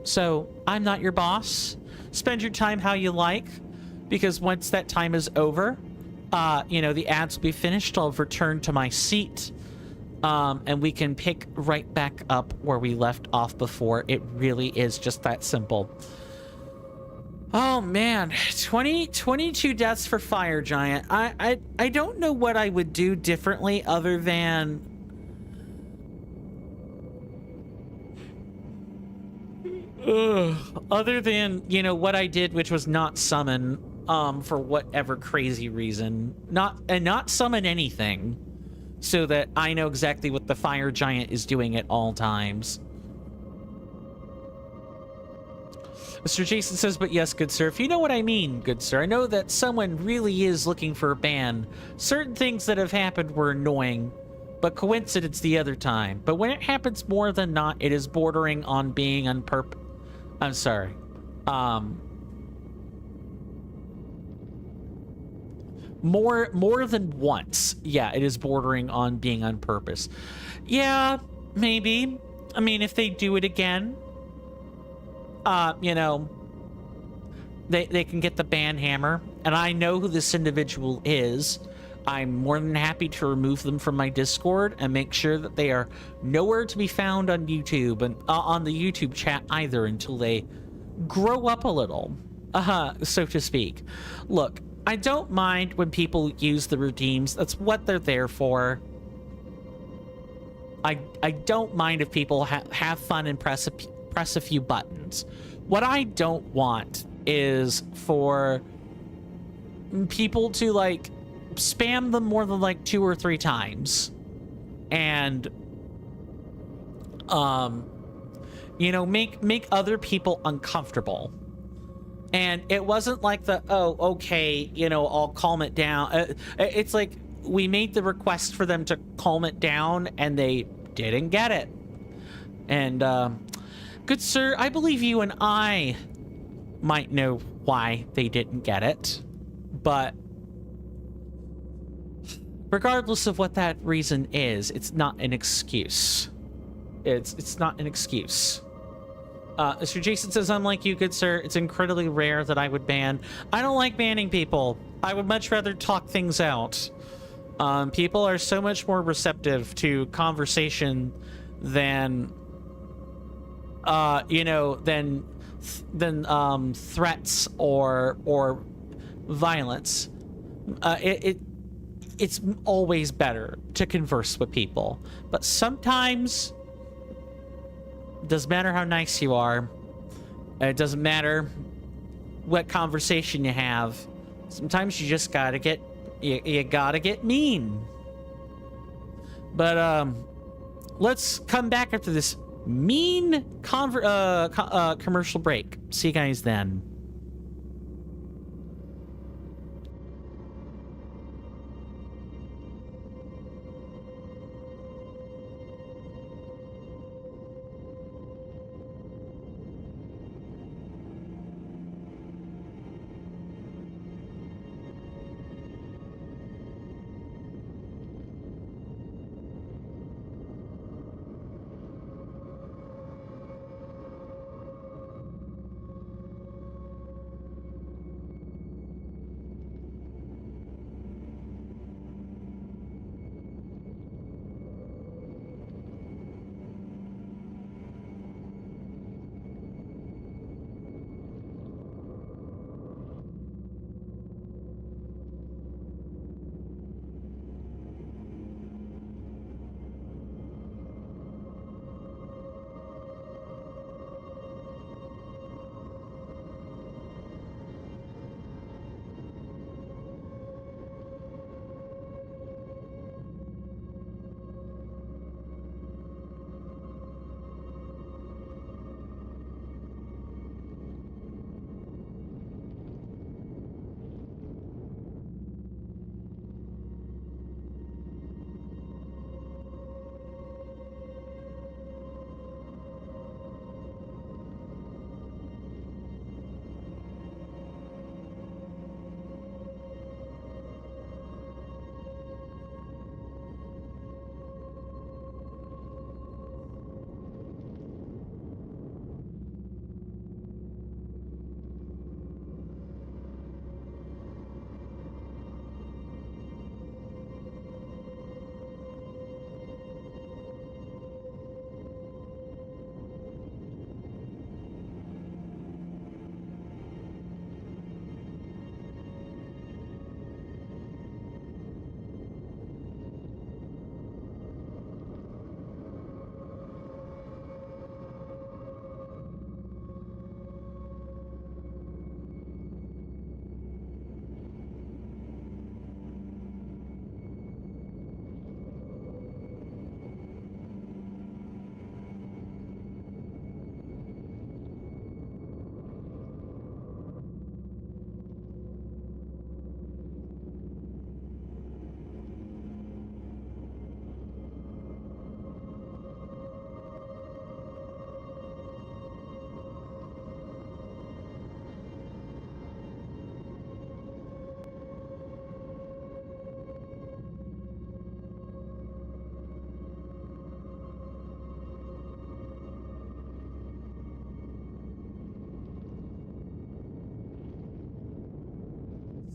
So I'm not your boss. Spend your time how you like, because once that time is over, you know, the ads will be finished. I'll return to my seat, and we can pick right back up where we left off before. It really is just that simple. Oh man, 22 deaths for Fire Giant. I don't know what I would do differently other than you know, what I did, which was not summon for whatever crazy reason, not summon anything, so that I know exactly what the Fire Giant is doing at all times. Mr. Jason says, but yes, good sir, if you know what I mean, good sir. I know that someone really is looking for a ban. Certain things that have happened were annoying, but coincidence the other time. But when it happens more than not, it is bordering on being I'm sorry. More than once. Yeah, it is bordering on being on purpose. Yeah, maybe. I mean, if they do it again, you know, they can get the ban hammer, and I know who this individual is. I'm more than happy to remove them from my Discord and make sure that they are nowhere to be found on YouTube and on the YouTube chat either until they grow up a little, so to speak. Look, I don't mind when people use the redeems. That's what they're there for. I don't mind if people have fun and press a few buttons. What I don't want is for people to like spam them more than like 2 or 3 times, and you know, make other people uncomfortable. And it wasn't like the, oh, okay, you know, I'll calm it down. It's like we made the request for them to calm it down, and they didn't get it. And good sir, I believe you and I might know why they didn't get it, but regardless of what that reason is, it's not an excuse. It's not an excuse. Mr. Jason says, unlike you, good sir, it's incredibly rare that I would ban. I don't like banning people. I would much rather talk things out. People are so much more receptive to conversation than, you know, than threats or violence. It's always better to converse with people, but sometimes it doesn't matter how nice you are. It doesn't matter what conversation you have. Sometimes you just gotta get you gotta get mean. But let's come back after this mean commercial break. See you guys then.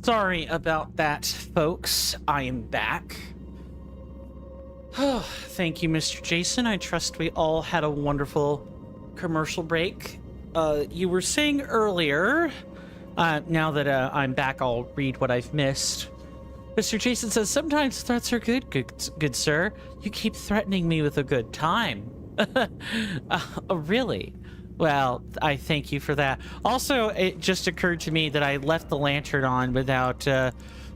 Sorry about that, folks. I am back. Oh, thank you, Mr. Jason. I trust we all had a wonderful commercial break. You were saying earlier, now that I'm back, I'll read what I've missed. Mr. Jason says, sometimes threats are good sir. You keep threatening me with a good time. Really? Well, I thank you for that. Also, it just occurred to me that I left the lantern on without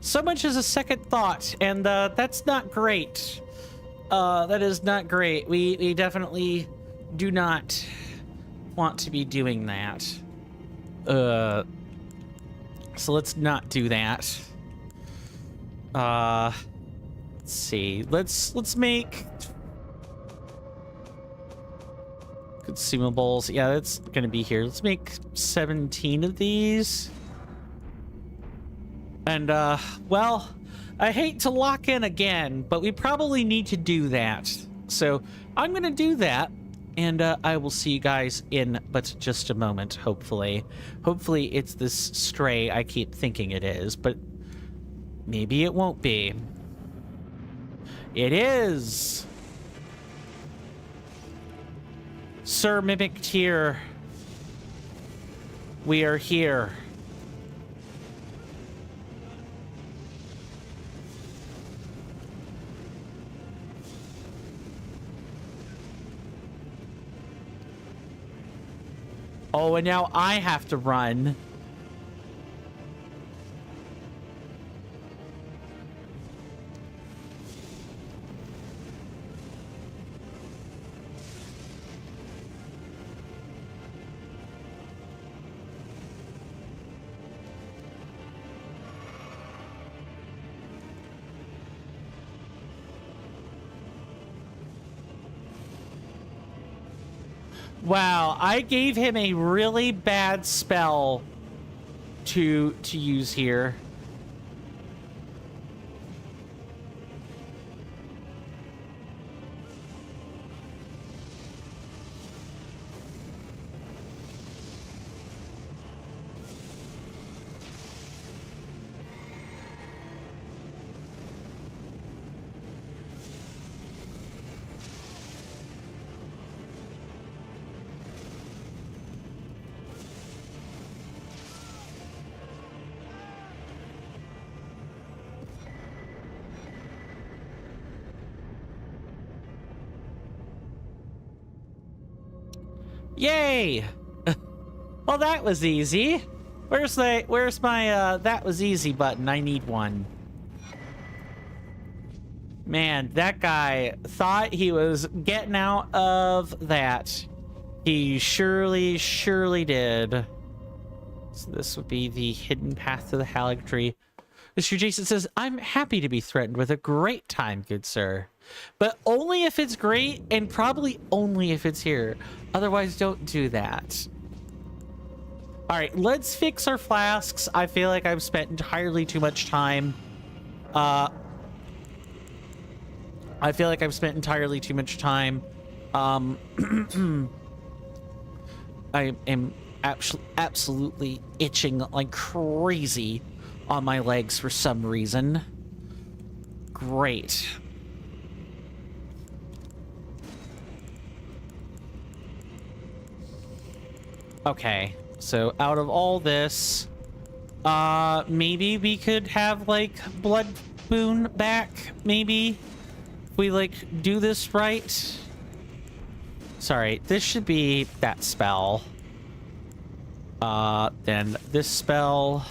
so much as a second thought, and that's not great. That is not great. We definitely do not want to be doing that. So let's not do that. Let's see. Let's make consumables. Yeah, that's gonna be here. Let's make 17 of these. And well, I hate to lock in again, but we probably need to do that. So I'm gonna do that, and I will see you guys in but just a moment, hopefully. Hopefully it's this stray I keep thinking it is, but maybe it won't be. It is! Sir Mimic Tier, we are here. Oh, and now I have to run. Wow, I gave him a really bad spell to use here. Yay! Well, that was easy. Where's my that was easy button? I need one. Man, that guy thought he was getting out of that. He surely did. So this would be the hidden path to the Haligtree. Mr. Jason says, I'm happy to be threatened with a great time, good sir. But only if it's great, and probably only if it's here. Otherwise, don't do that. Alright, let's fix our flasks. I feel like I've spent entirely too much time. I feel like I've spent entirely too much time. I am absolutely itching like crazy on my legs for some reason. Great. Okay, so out of all this, maybe we could have like Blood Boon back, maybe? If we like do this right. Sorry, this should be that spell. Then this spell,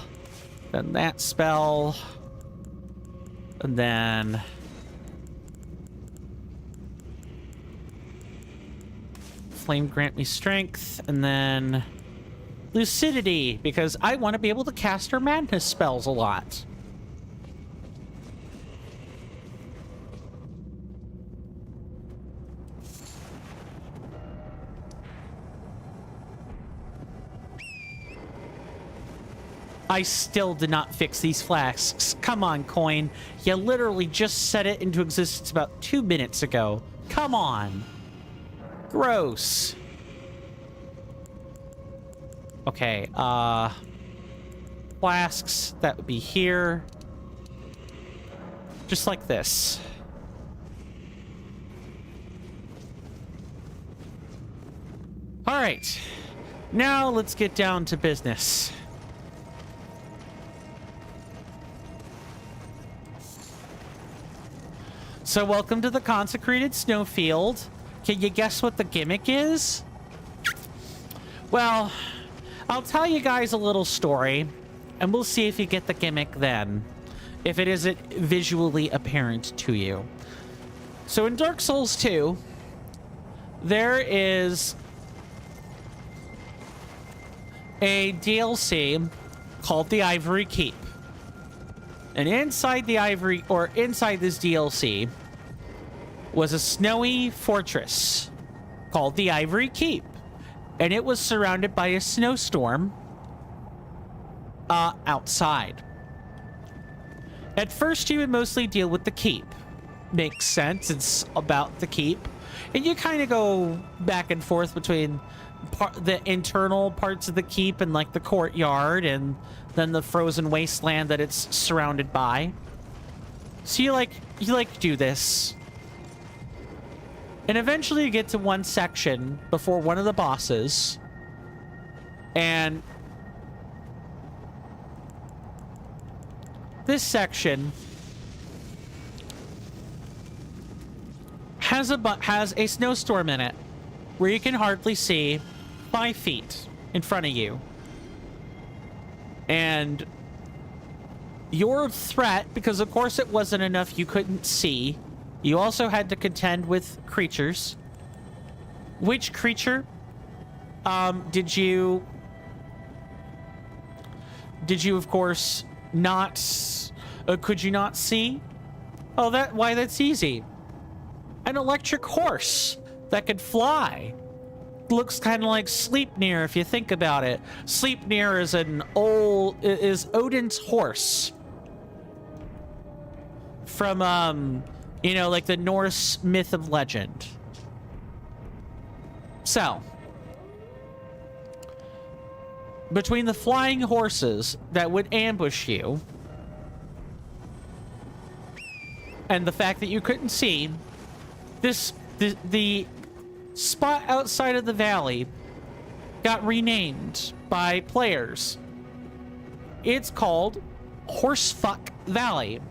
then that spell, and then Flame grant me strength, and then lucidity, because I want to be able to cast her madness spells a lot. I still did not fix these flasks. Come on, coin. You literally just set it into existence about 2 minutes ago. Come on. Gross. Okay, flasks. That would be here. Just like this. All right. Now let's get down to business. So welcome to the consecrated snowfield. Can you guess what the gimmick is? Well, I'll tell you guys a little story, and we'll see if you get the gimmick then, if it isn't visually apparent to you. So in Dark Souls 2, there is a DLC called the Ivory Keep. And inside the inside this DLC was a snowy fortress called the Ivory Keep. And it was surrounded by a snowstorm outside. At first, you would mostly deal with the keep. Makes sense. It's about the keep. And you kind of go back and forth between the internal parts of the keep and like the courtyard and then the frozen wasteland that it's surrounded by. So you do this. And eventually you get to one section before one of the bosses. And this section has a snowstorm in it where you can hardly see 5 feet in front of you. And your threat, because of course it wasn't enough you couldn't see, you also had to contend with creatures. Which creature did you of course not could you not see? Oh, that's easy. An electric horse that could fly. Looks kind of like Sleipnir if you think about it. Sleipnir is Odin's horse from like the Norse myth of legend. So, between the flying horses that would ambush you and the fact that you couldn't see, the spot outside of the valley got renamed by players. It's called Horsefuck Valley.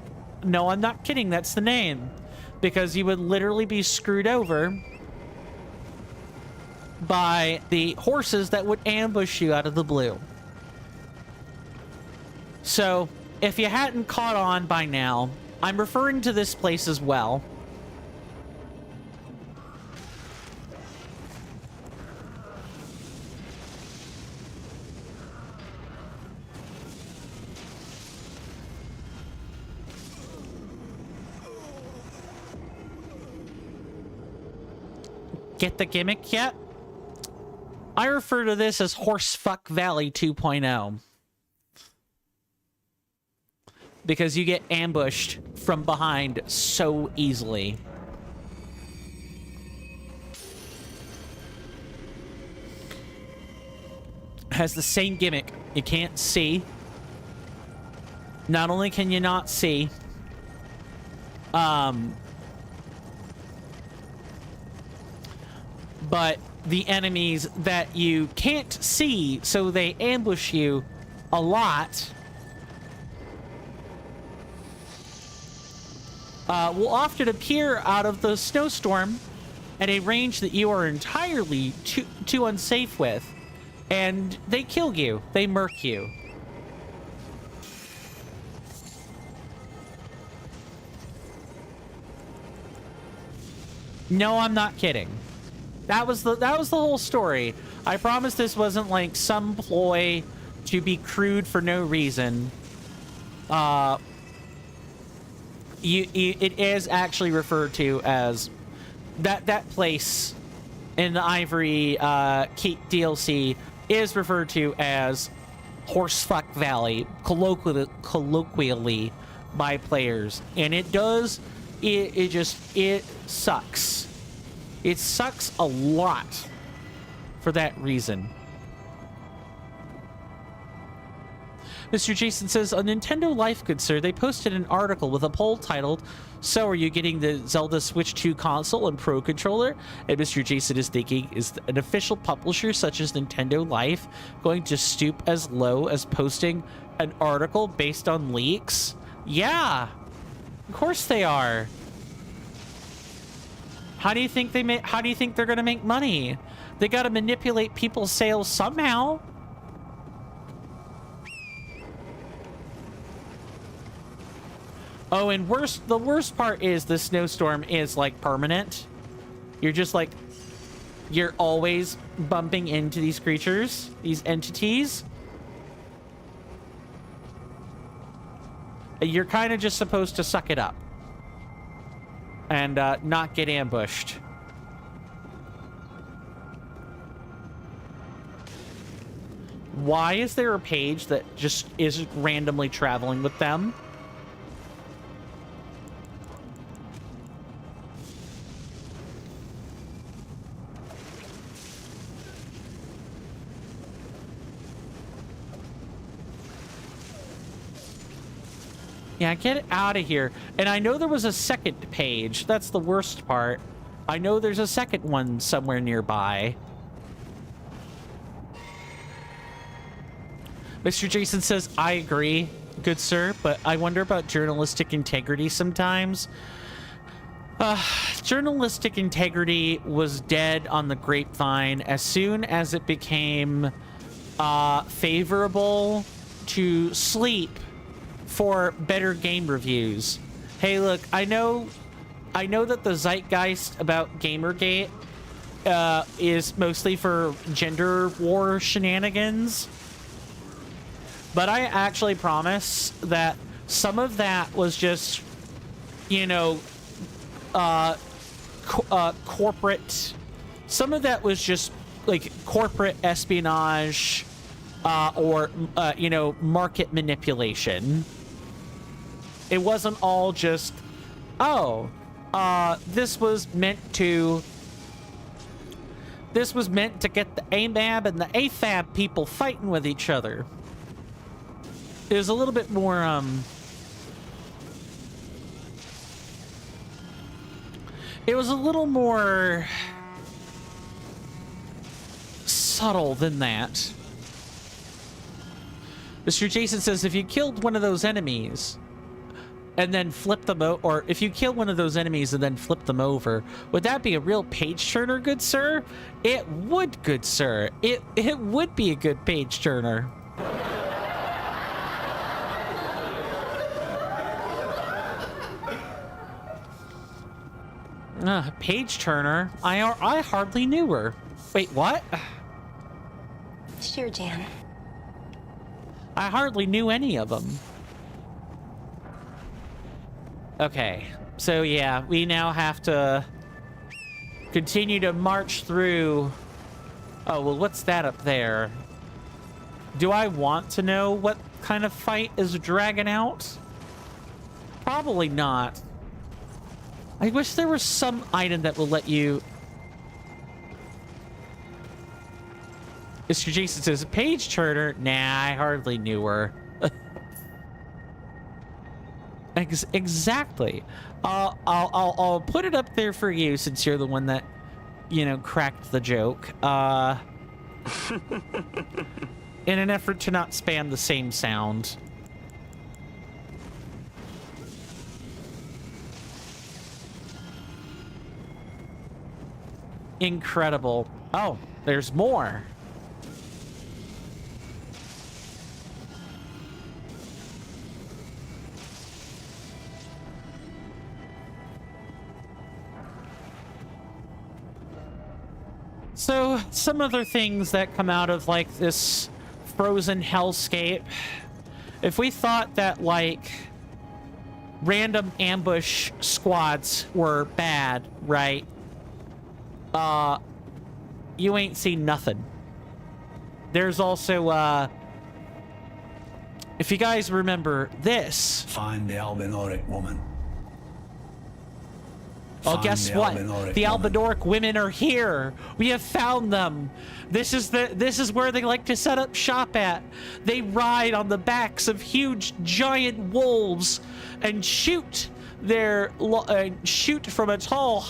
No, I'm not kidding. That's the name. Because you would literally be screwed over by the horses that would ambush you out of the blue. So, if you hadn't caught on by now, I'm referring to this place as well. Get the gimmick yet? I refer to this as Horsefuck Valley 2.0. Because you get ambushed from behind so easily. Has the same gimmick. You can't see. Not only can you not see, but the enemies that you can't see, so they ambush you a lot, will often appear out of the snowstorm at a range that you are entirely too unsafe with, and they kill you. They murk you. No, I'm not kidding. That was the whole story. I promise this wasn't like some ploy to be crude for no reason. It is actually referred to as that place in the Ivory Keep DLC is referred to as Horsefuck Valley colloquially by players, and it sucks. It sucks a lot for that reason. Mr. Jason says, on Nintendo Life, good sir, they posted an article with a poll titled, "So are you getting the Zelda Switch 2 console and Pro Controller?" And Mr. Jason is thinking, is an official publisher such as Nintendo Life going to stoop as low as posting an article based on leaks? Yeah, of course they are. How do you think how do you think they're going to make money? They got to manipulate people's sales somehow. Oh, and the worst part is the snowstorm is like permanent. You're just like, you're always bumping into these creatures, these entities. You're kind of just supposed to suck it up and not get ambushed. Why is there a page that just is randomly traveling with them? Yeah, get out of here. And I know there was a second page. That's the worst part. I know there's a second one somewhere nearby. Mr. Jason says, I agree, good sir, but I wonder about journalistic integrity sometimes. Journalistic integrity was dead on the grapevine as soon as it became favorable to sleep for better game reviews. Hey, look, I know that the zeitgeist about Gamergate is mostly for gender war shenanigans, but I actually promise that some of that was just, you know, corporate. Some of that was just like corporate espionage or you know, market manipulation. It wasn't all just, oh, this was meant to get the AMAB and the AFAB people fighting with each other. It was a little bit more, it was a little more subtle than that. Mr. Jason says, if you killed one of those enemies and then flip them over, or if you kill one of those enemies and then flip them over, would that be a real page turner, good sir? It would, good sir. It would be a good page turner. Page turner? I hardly knew her. Wait, what? Sure, Jan. I hardly knew any of them. Okay, so yeah, we now have to continue to march through. Oh, well, what's that up there? Do I want to know what kind of fight is dragging out? Probably not. I wish there was some item that will let you... Mr. Jason says, page turner? Nah, I hardly knew her. Exactly. I'll put it up there for you since you're the one that, you know, cracked the joke. In an effort to not spam the same sound. Incredible. Oh, there's more. So, some other things that come out of, like, this frozen hellscape. If we thought that, like, random ambush squads were bad, right? You ain't seen nothing. There's also, if you guys remember this. Find the albinoric woman. Oh, Find guess the what? Albinoric The woman. Albinoric women are here. We have found them. This is where they like to set up shop at. They ride on the backs of huge giant wolves and shoot shoot from a top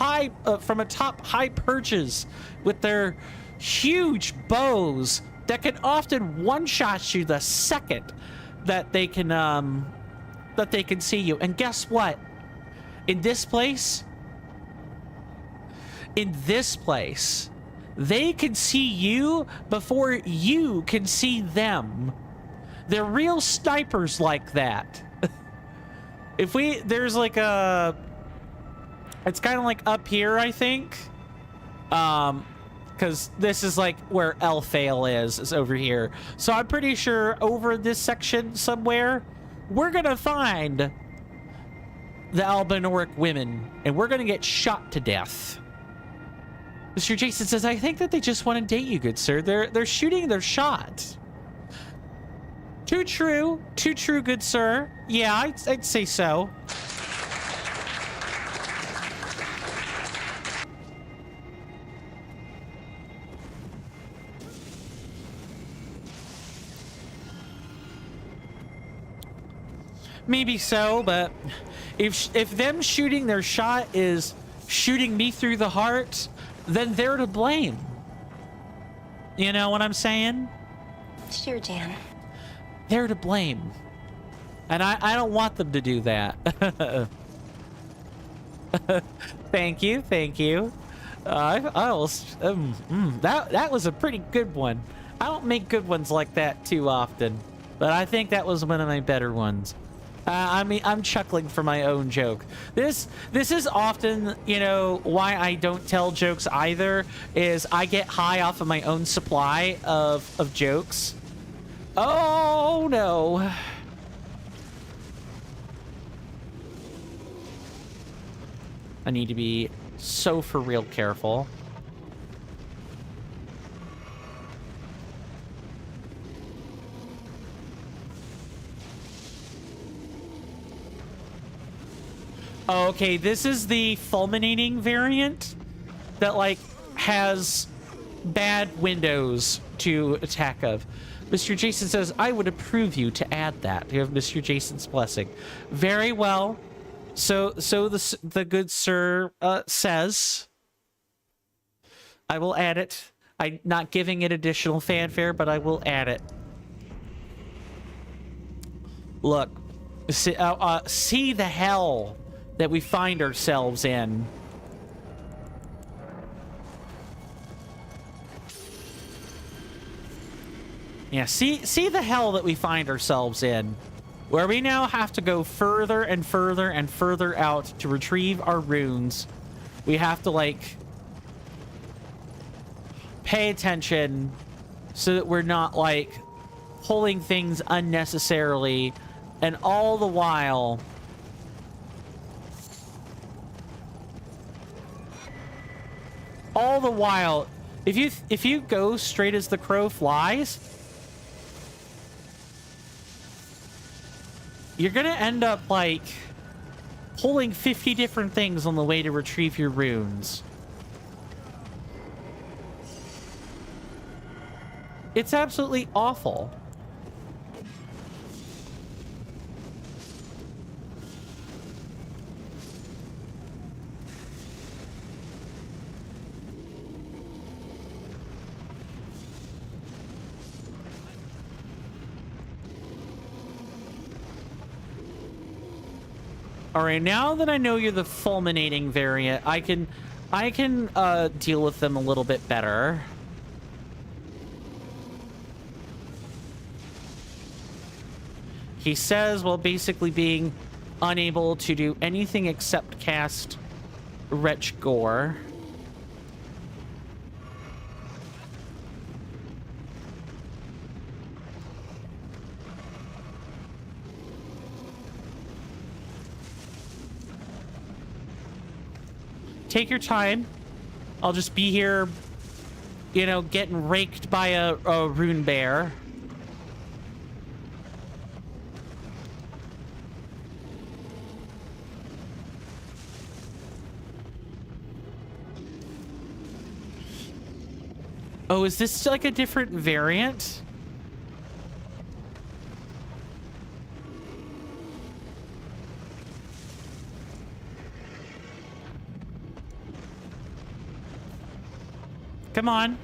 high perches with their huge bows that can often one-shot you the second that they can see you. And guess what? In this place, they can see you before you can see them. They're real snipers like that. There's like it's kind of like up here, I think. Because this is like where Elfail is over here. So I'm pretty sure over this section somewhere, we're gonna find the Albinoric women, and we're gonna get shot to death. Mr. Jason says, I think that they just want to date you, good sir. They're shooting their shot. Too true, good sir. Yeah, I'd say so. Maybe so, but if them shooting their shot is shooting me through the heart, then they're to blame. You know what I'm saying? Sure, Jan. They're to blame. And I don't want them to do that. Thank you. That was a pretty good one. I don't make good ones like that too often, but I think that was one of my better ones. I mean, I'm chuckling for my own joke. This is often, you know, why I don't tell jokes either, is I get high off of my own supply of jokes. Oh, no. I need to be so for real careful. Okay, this is the fulminating variant that, like, has bad windows to attack of. Mr. Jason says, I would approve you to add that. You have Mr. Jason's blessing. Very well. So the good sir says, I will add it. I'm not giving it additional fanfare, but I will add it. Look, see the hell that we find ourselves in. Yeah, see the hell that we find ourselves in, where we now have to go further and further and further out to retrieve our runes. We have to, like, pay attention so that we're not, like, pulling things unnecessarily, and all the while if you go straight as the crow flies, you're gonna end up, like, pulling 50 different things on the way to retrieve your runes. It's absolutely awful. All right, now that I know you're the fulminating variant, I can deal with them a little bit better. He says, while basically being unable to do anything except cast Wretch Gore. Take your time. I'll just be here, you know, getting raked by a rune bear. Oh, is this like a different variant? Come on.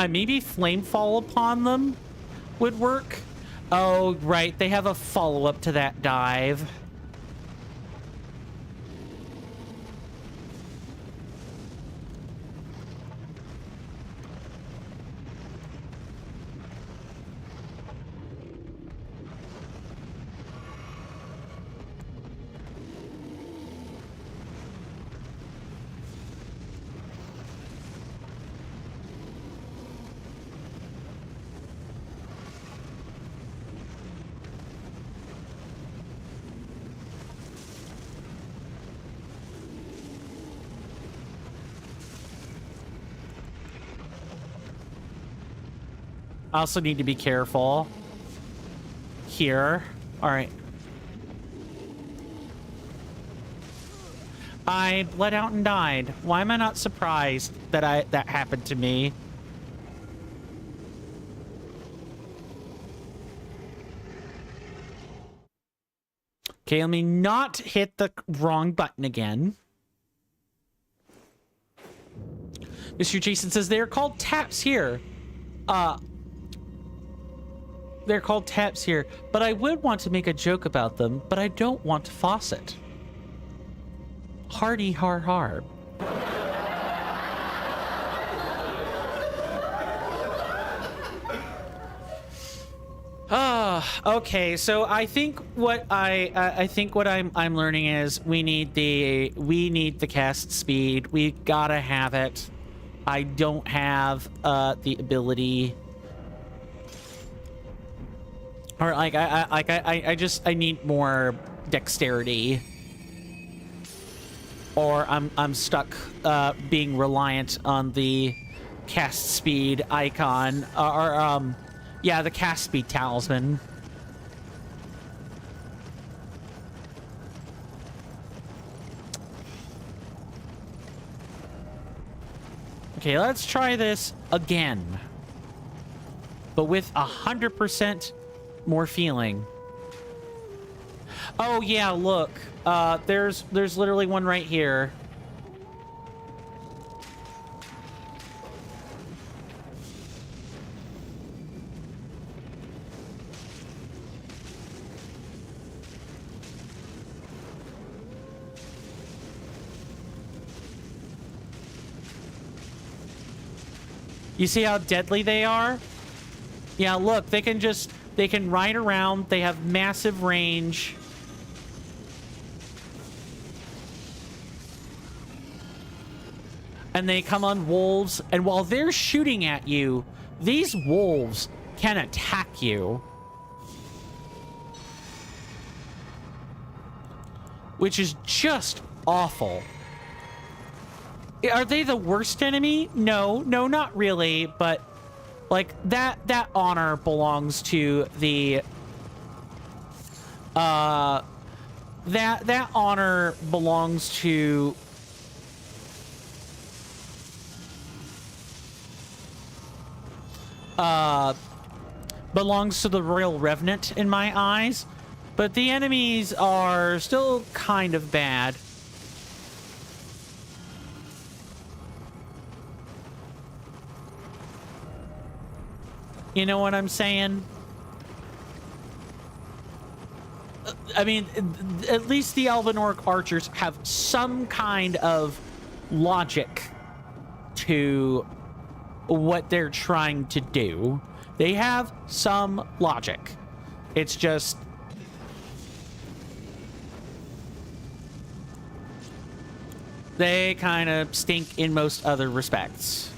Maybe flame fall upon them would work. Oh, right. They have a follow-up to that dive. I also need to be careful here. All right. I bled out and died. Why am I not surprised that that happened to me? Okay, let me not hit the wrong button again. Mr. Jason says they're called taps here. They're called taps here, but I would want to make a joke about them, but I don't want to faucet. Hardy har har. Okay, so I think what I'm learning is we need the cast speed. We gotta have it. I don't have the ability. Or like I need more dexterity, or I'm stuck being reliant on the cast speed icon, or yeah, the cast speed talisman. Okay, let's try this again, but with 100% more feeling. Oh yeah, look. There's literally one right here. You see how deadly they are? Yeah, look, they can ride around. They have massive range. And they come on wolves. And while they're shooting at you, these wolves can attack you. Which is just awful. Are they the worst enemy? No, not really. But like that honor belongs to the that honor belongs to belongs to the Royal Revenant in my eyes, but the enemies are still kind of bad. You know what I'm saying? I mean, at least the Elven Orc archers have some kind of logic to what they're trying to do. They have some logic. It's just they kind of stink in most other respects.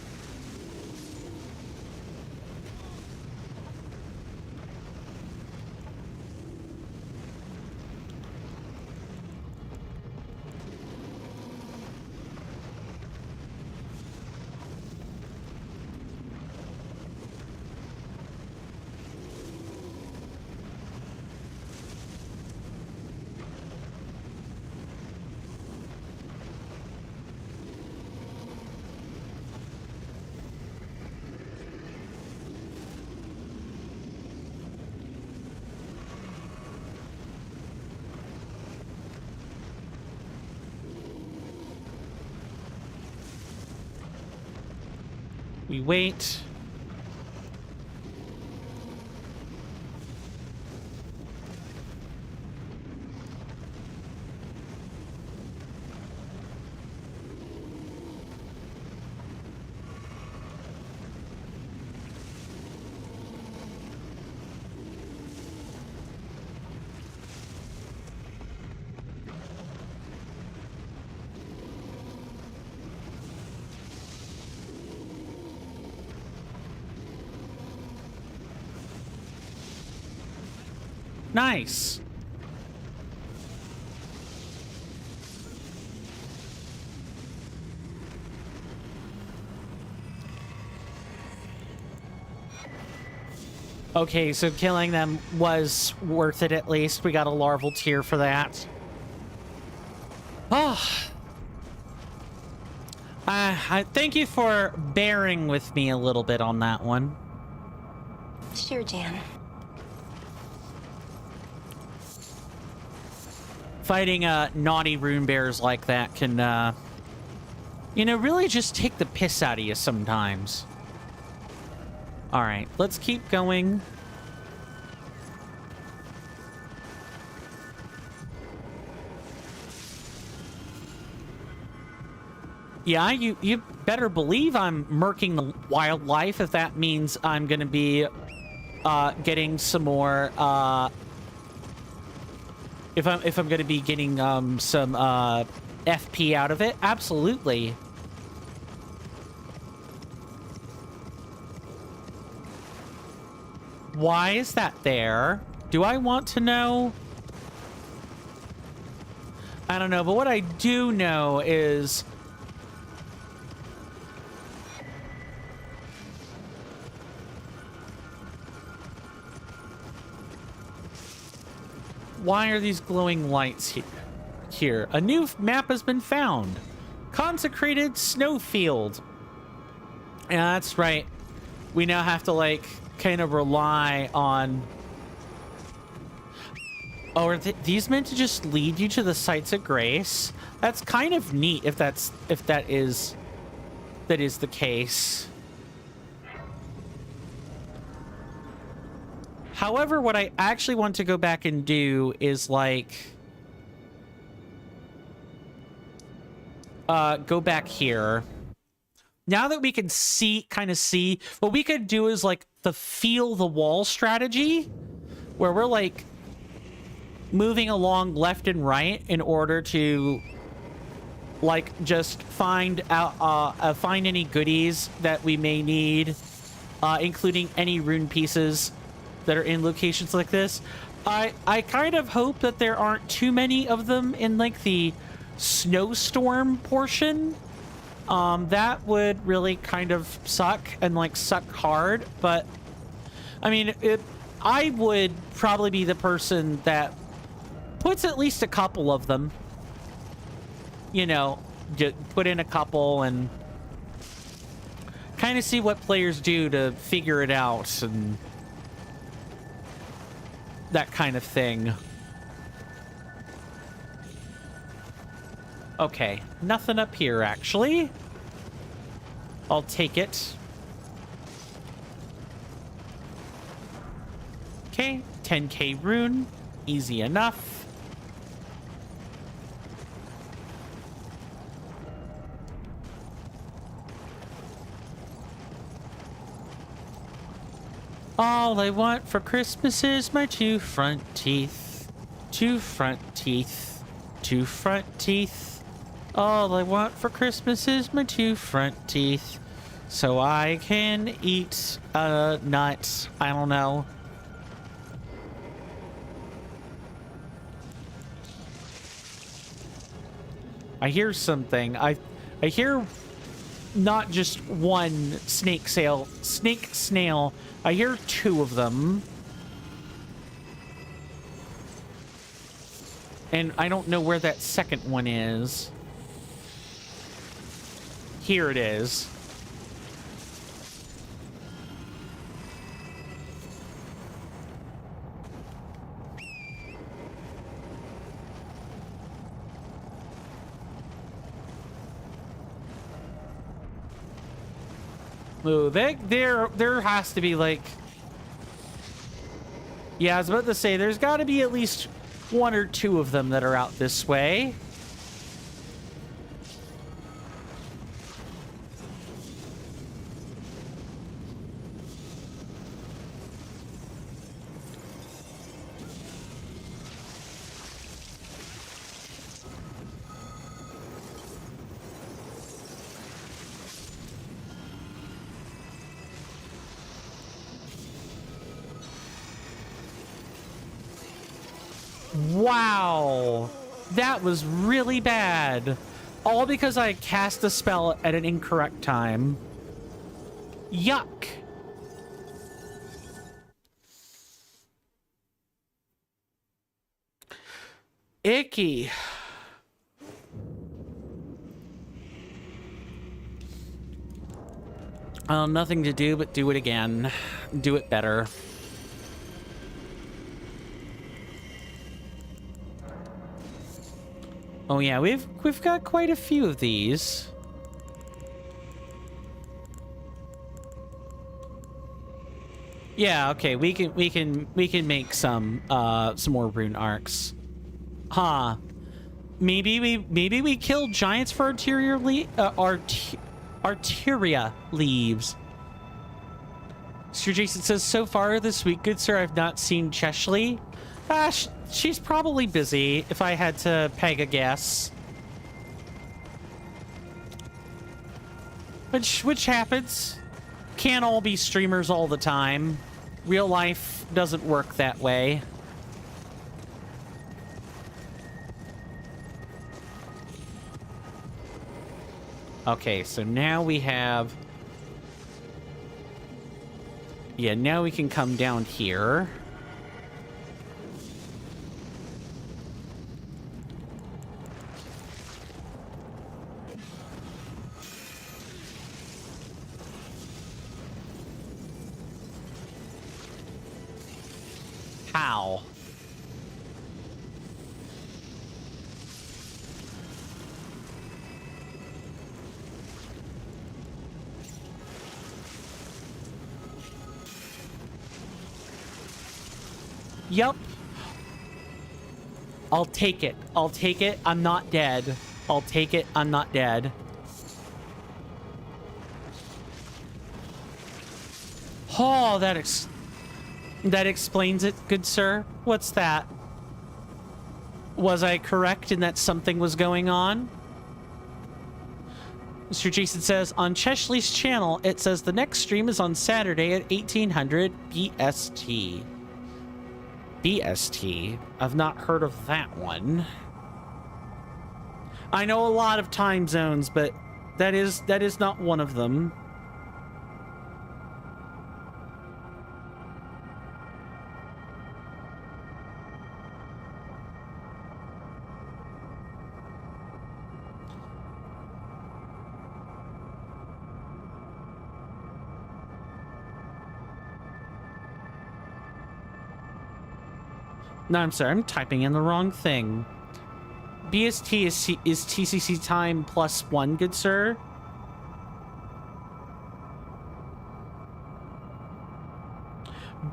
We wait. Nice. Okay, so killing them was worth it at least. We got a larval tear for that. Oh. I thank you for bearing with me a little bit on that one. Sure, Jan. Fighting naughty rune bears like that can, you know, really just take the piss out of you sometimes. All right, let's keep going. Yeah, you better believe I'm murking the wildlife if that means I'm gonna be getting some more if I'm gonna be getting some FP out of it. Absolutely. Why is that there? Do I want to know? I don't know, but what I do know is why are these glowing lights here? A new map has been found. Consecrated snowfield. Yeah, that's right. We now have to, like, kind of rely on... Oh, are these meant to just lead you to the sites of grace? That's kind of neat if that is the case. However, what I actually want to go back and do is, like, go back here. Now that we can kind of see, what we could do is, like, the feel the wall strategy, where we're, like, moving along left and right in order to, like, just find any goodies that we may need, including any rune pieces that are in locations like this. I kind of hope that there aren't too many of them in, like, the snowstorm portion. That would really kind of suck and, like, suck hard, but I mean, I would probably be the person that puts at least a couple of them, you know, put in a couple and kind of see what players do to figure it out and that kind of thing. Okay, nothing up here, actually. I'll take it. Okay, 10k rune. Easy enough. All I want for Christmas is my 2 front teeth. 2 front teeth. 2 front teeth. All I want for Christmas is my 2 front teeth. So I can eat a nut. I don't know. I hear something. I hear not just one snake snail. I hear 2 of them. And I don't know where that second one is. Here it is. Oh, there has to be like... Yeah, I was about to say, there's got to be at least one or two of them that are out this way. Wow, that was really bad. All because I cast a spell at an incorrect time. Yuck. Icky. Nothing to do but do it again. Do it better. Oh yeah, we've got quite a few of these. Yeah, okay, we can make some more rune arcs. Huh. Maybe we kill giants for Arteria leaves. Sir Jason says, so far this week, good sir, I've not seen Cheshley. She's probably busy, if I had to peg a guess. Which happens. Can't all be streamers all the time. Real life doesn't work that way. Okay, so now we have... Yeah, now we can come down here. How? Yup. I'll take it. I'll take it. I'm not dead. I'll take it. I'm not dead. Oh, that explains it, good sir. What's that? Was I correct in that something was going on? Mr. Jason says, on Cheshley's channel, it says the next stream is on Saturday at 1800 BST. BST? I've not heard of that one. I know a lot of time zones, but that is not one of them. No, I'm sorry. I'm typing in the wrong thing. BST is TCC time +1, good sir.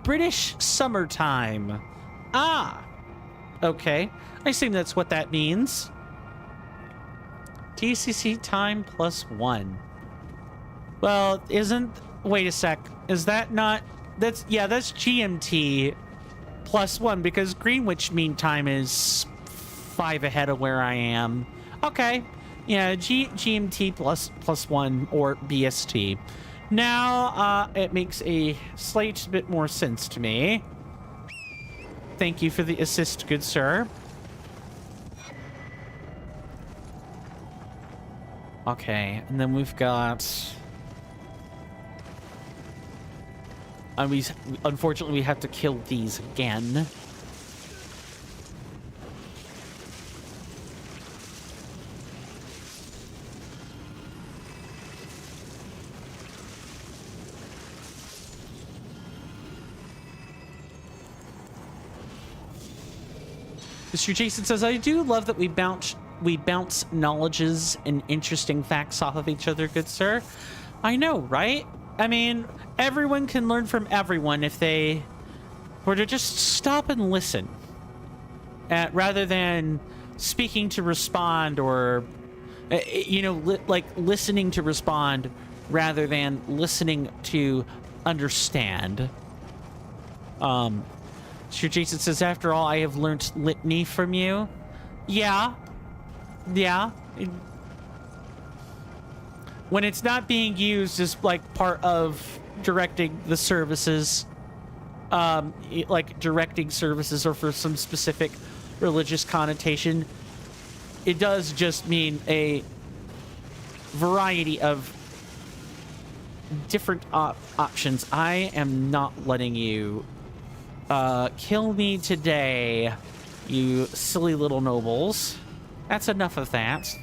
British summertime. Ah. Okay. I assume that's what that means. TCC time +1. Well, isn't... Wait a sec. Is that not... That's... Yeah, that's GMT +1 because Greenwich Mean Time is 5 ahead of where I am. Okay. Yeah, GMT +1 or BST. Now, it makes a slight bit more sense to me. Thank you for the assist, good sir. Okay, and then we've got... Unfortunately, we have to kill these again. Mr. Jason says, I do love that we bounce knowledges and interesting facts off of each other, good sir. I know, right? I mean, everyone can learn from everyone if they were to just stop and listen, rather than speaking to respond, or you know, like listening to respond rather than listening to understand. Sir Jason says, after all, I have learned litany from you. Yeah. When it's not being used as like part of directing the services, like directing services or for some specific religious connotation, it does just mean a variety of different options. I am not letting you kill me today, you silly little nobles. That's enough of that.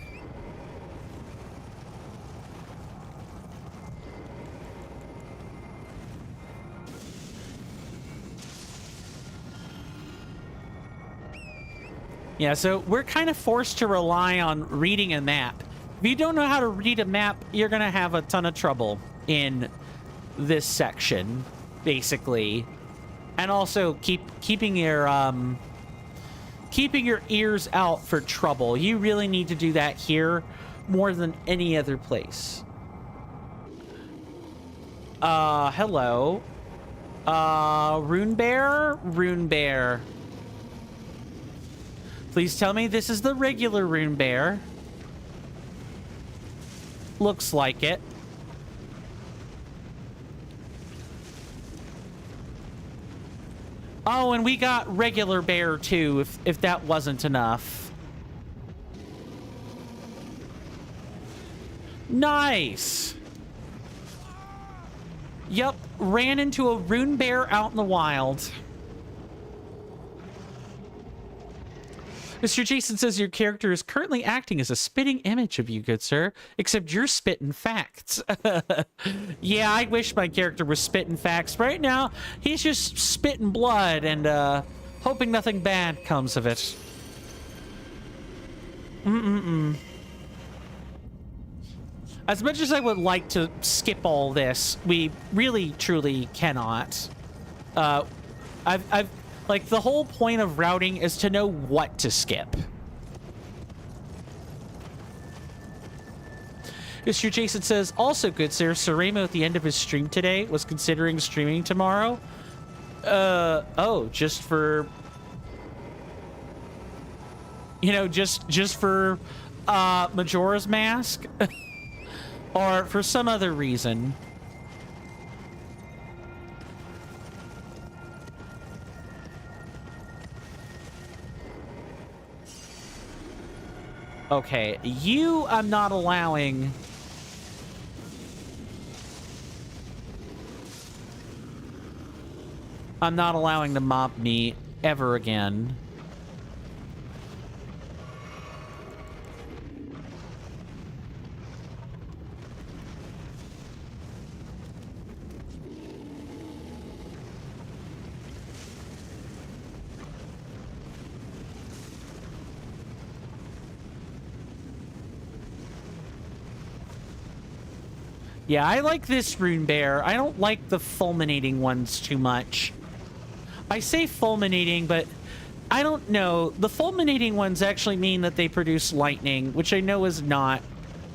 Yeah, so we're kind of forced to rely on reading a map. If you don't know how to read a map, you're gonna have a ton of trouble in this section, basically. And also keeping your ears out for trouble. You really need to do that here more than any other place. Hello. Rune Bear. Please tell me this is the regular Rune Bear. Looks like it. Oh, and we got regular bear too, if that wasn't enough. Nice. Yep, ran into a rune bear out in the wild. Mr. Jason says your character is currently acting as a spitting image of you, good sir, except you're spitting facts. Yeah, I wish my character was spitting facts. Right now, he's just spitting blood and hoping nothing bad comes of it. As much as I would like to skip all this, we really, truly cannot. Like, the whole point of routing is to know what to skip. Mr. Jason says, also good sir, Sir Ramo at the end of his stream today was considering streaming tomorrow. Oh, just for... You know, just for Majora's Mask? Or for some other reason. Okay, you I'm not allowing. I'm not allowing to mob me ever again. Yeah, I like this rune bear. I don't like the fulminating ones too much. I say fulminating, but I don't know. The fulminating ones actually mean that they produce lightning, which I know is not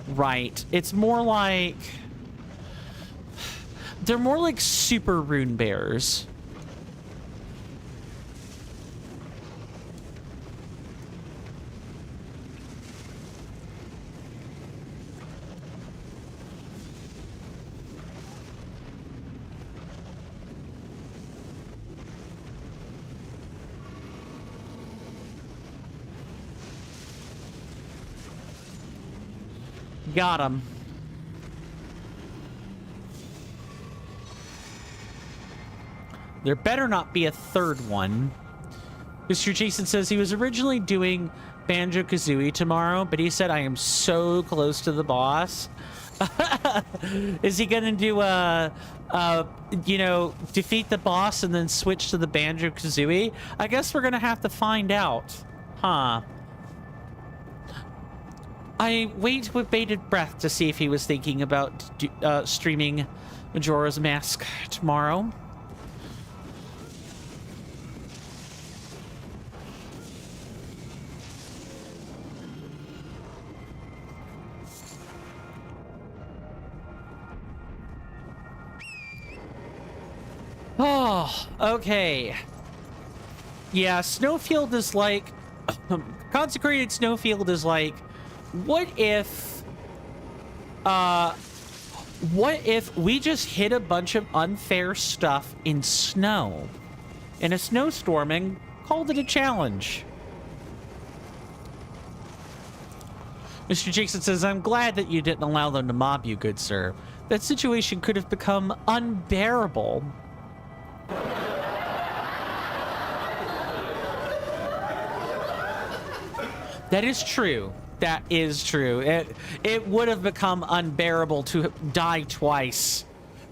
right. It's more like... They're more like super rune bears. Got him. There better not be a third one. Mr. Jason says he was originally doing Banjo-Kazooie tomorrow, but he said, I am so close to the boss. Is he gonna do you know, defeat the boss and then switch to the Banjo-Kazooie? I guess we're gonna have to find out. Huh. I wait with bated breath to see if he was thinking about streaming Majora's Mask tomorrow. Oh, okay. Yeah, Snowfield is like... Consecrated Snowfield is like... What if we just hit a bunch of unfair stuff in snow? In a snowstorm and called it a challenge? Mr. Jackson says, I'm glad that you didn't allow them to mob you, good sir. That situation could have become unbearable. That is true. That is true. It would have become unbearable to die twice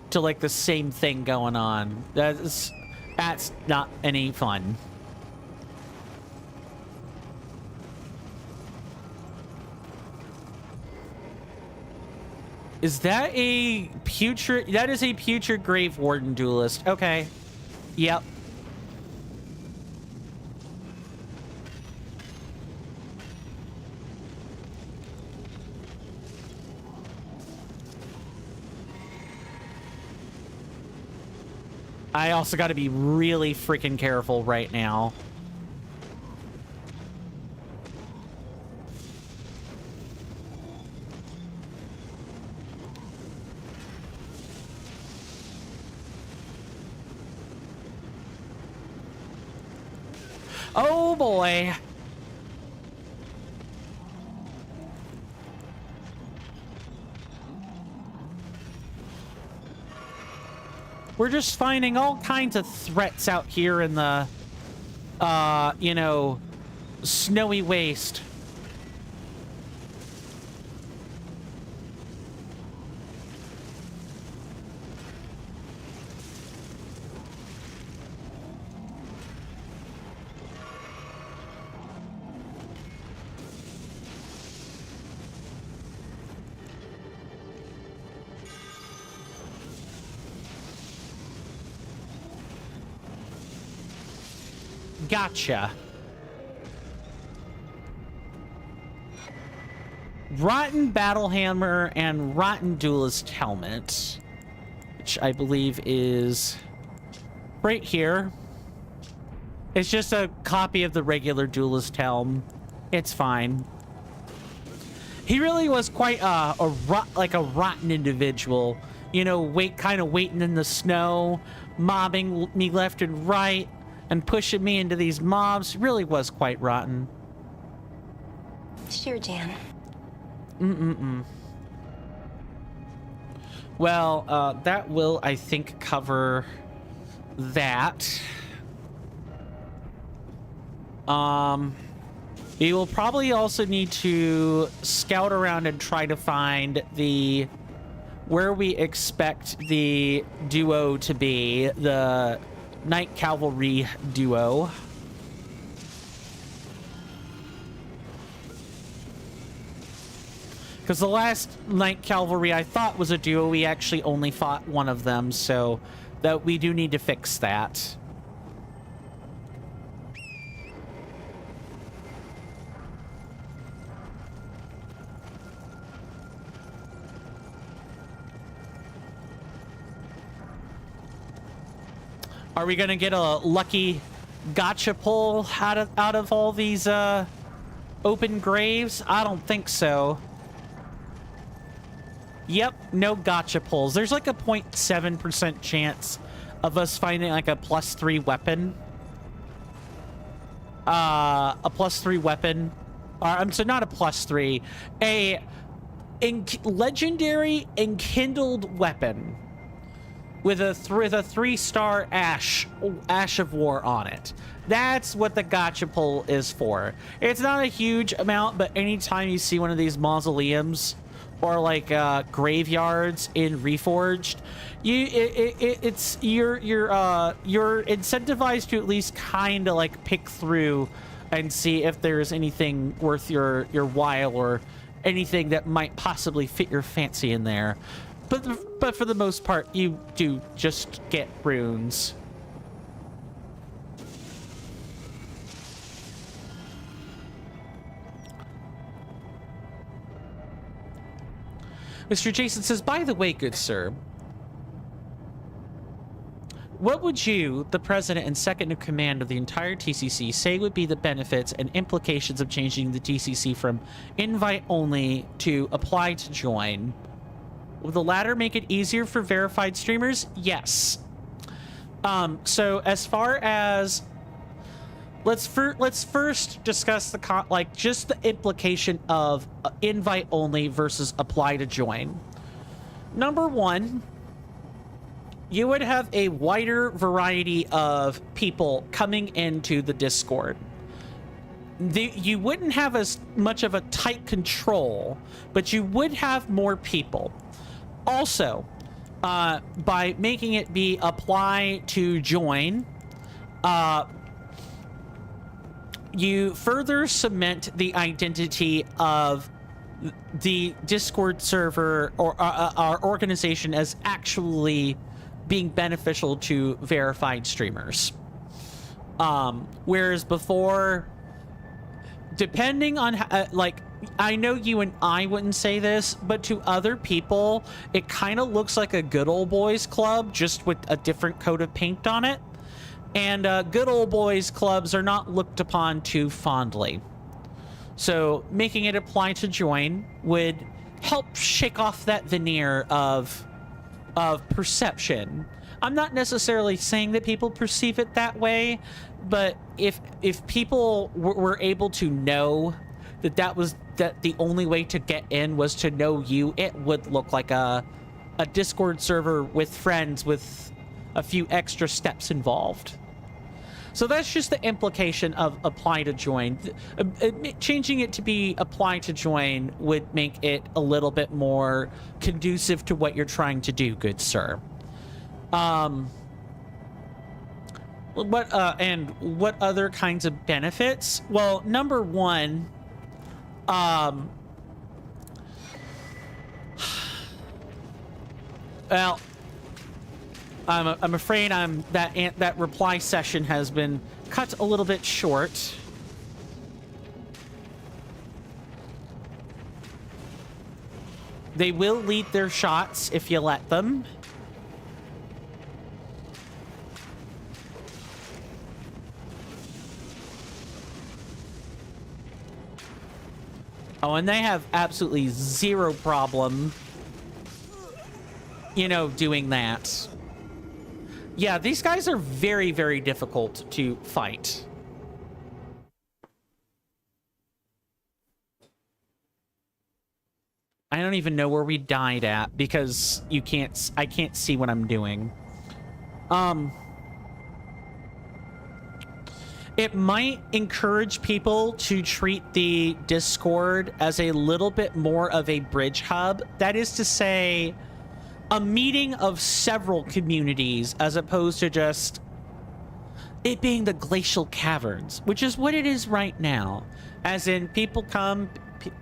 to like the same thing going on. That's not any fun. Is that a putrid? That is a putrid Grave Warden duelist. Okay. Yep. I also got to be really freaking careful right now. Oh boy. We're just finding all kinds of threats out here in the, you know, snowy waste. Gotcha. Rotten Battle Hammer and Rotten Duelist Helmet, which I believe is right here. It's just a copy of the regular Duelist Helm. It's fine. He really was quite a rotten individual. You know, kind of waiting in the snow, mobbing me left and right, and pushing me into these mobs. Really was quite rotten. Sure, Jan. Well, that will, I think, cover that. We will probably also need to scout around and try to find where we expect the duo to be, the Knight Cavalry duo. Because the last Knight Cavalry I thought was a duo, we actually only fought one of them, so that we do need to fix that. Are we gonna get a lucky gotcha pull out of all these open graves? I don't think so. Yep, no gotcha pulls. There's like a 0.7% chance of us finding like a +3 weapon. A +3 weapon. So not a +3. A legendary enkindled weapon with a 3-star ash of war on it. That's what the gotcha pull is for. It's not a huge amount, but anytime you see one of these mausoleums or like graveyards in Reforged, you're incentivized to at least kind of like pick through and see if there's anything worth your while or anything that might possibly fit your fancy in there. but for the most part, you do just get runes. Mr. Jason says, by the way, good sir, what would you, the president and second in command of the entire TCC, say would be the benefits and implications of changing the TCC from invite only to apply to join? Will the latter make it easier for verified streamers? Yes. So as far as let's first discuss the just the implication of invite only versus apply to join. Number one, you would have a wider variety of people coming into the Discord. You wouldn't have as much of a tight control, but you would have more people. Also, by making it be apply to join, you further cement the identity of the Discord server or our organization as actually being beneficial to verified streamers. Whereas before, depending on how, I know you and I wouldn't say this, but to other people, it kind of looks like a good old boys club, just with a different coat of paint on it. And good old boys clubs are not looked upon too fondly. So making it apply to join would help shake off that veneer of perception. I'm not necessarily saying that people perceive it that way, but if people were able to know that the only way to get in was to know you, it would look like a Discord server with friends with a few extra steps involved. So that's just the implication of apply to join. Changing it to be apply to join would make it a little bit more conducive to what you're trying to do, good sir. What other kinds of benefits? Well, number one, well, I'm afraid that reply session has been cut a little bit short. They will lead their shots if you let them. Oh, and they have absolutely zero problem, doing that. Yeah, these guys are very, very difficult to fight. I don't even know where we died at because I can't see what I'm doing. It might encourage people to treat the Discord as a little bit more of a bridge hub. That is to say, a meeting of several communities as opposed to just it being the glacial caverns, which is what it is right now. As in, people come,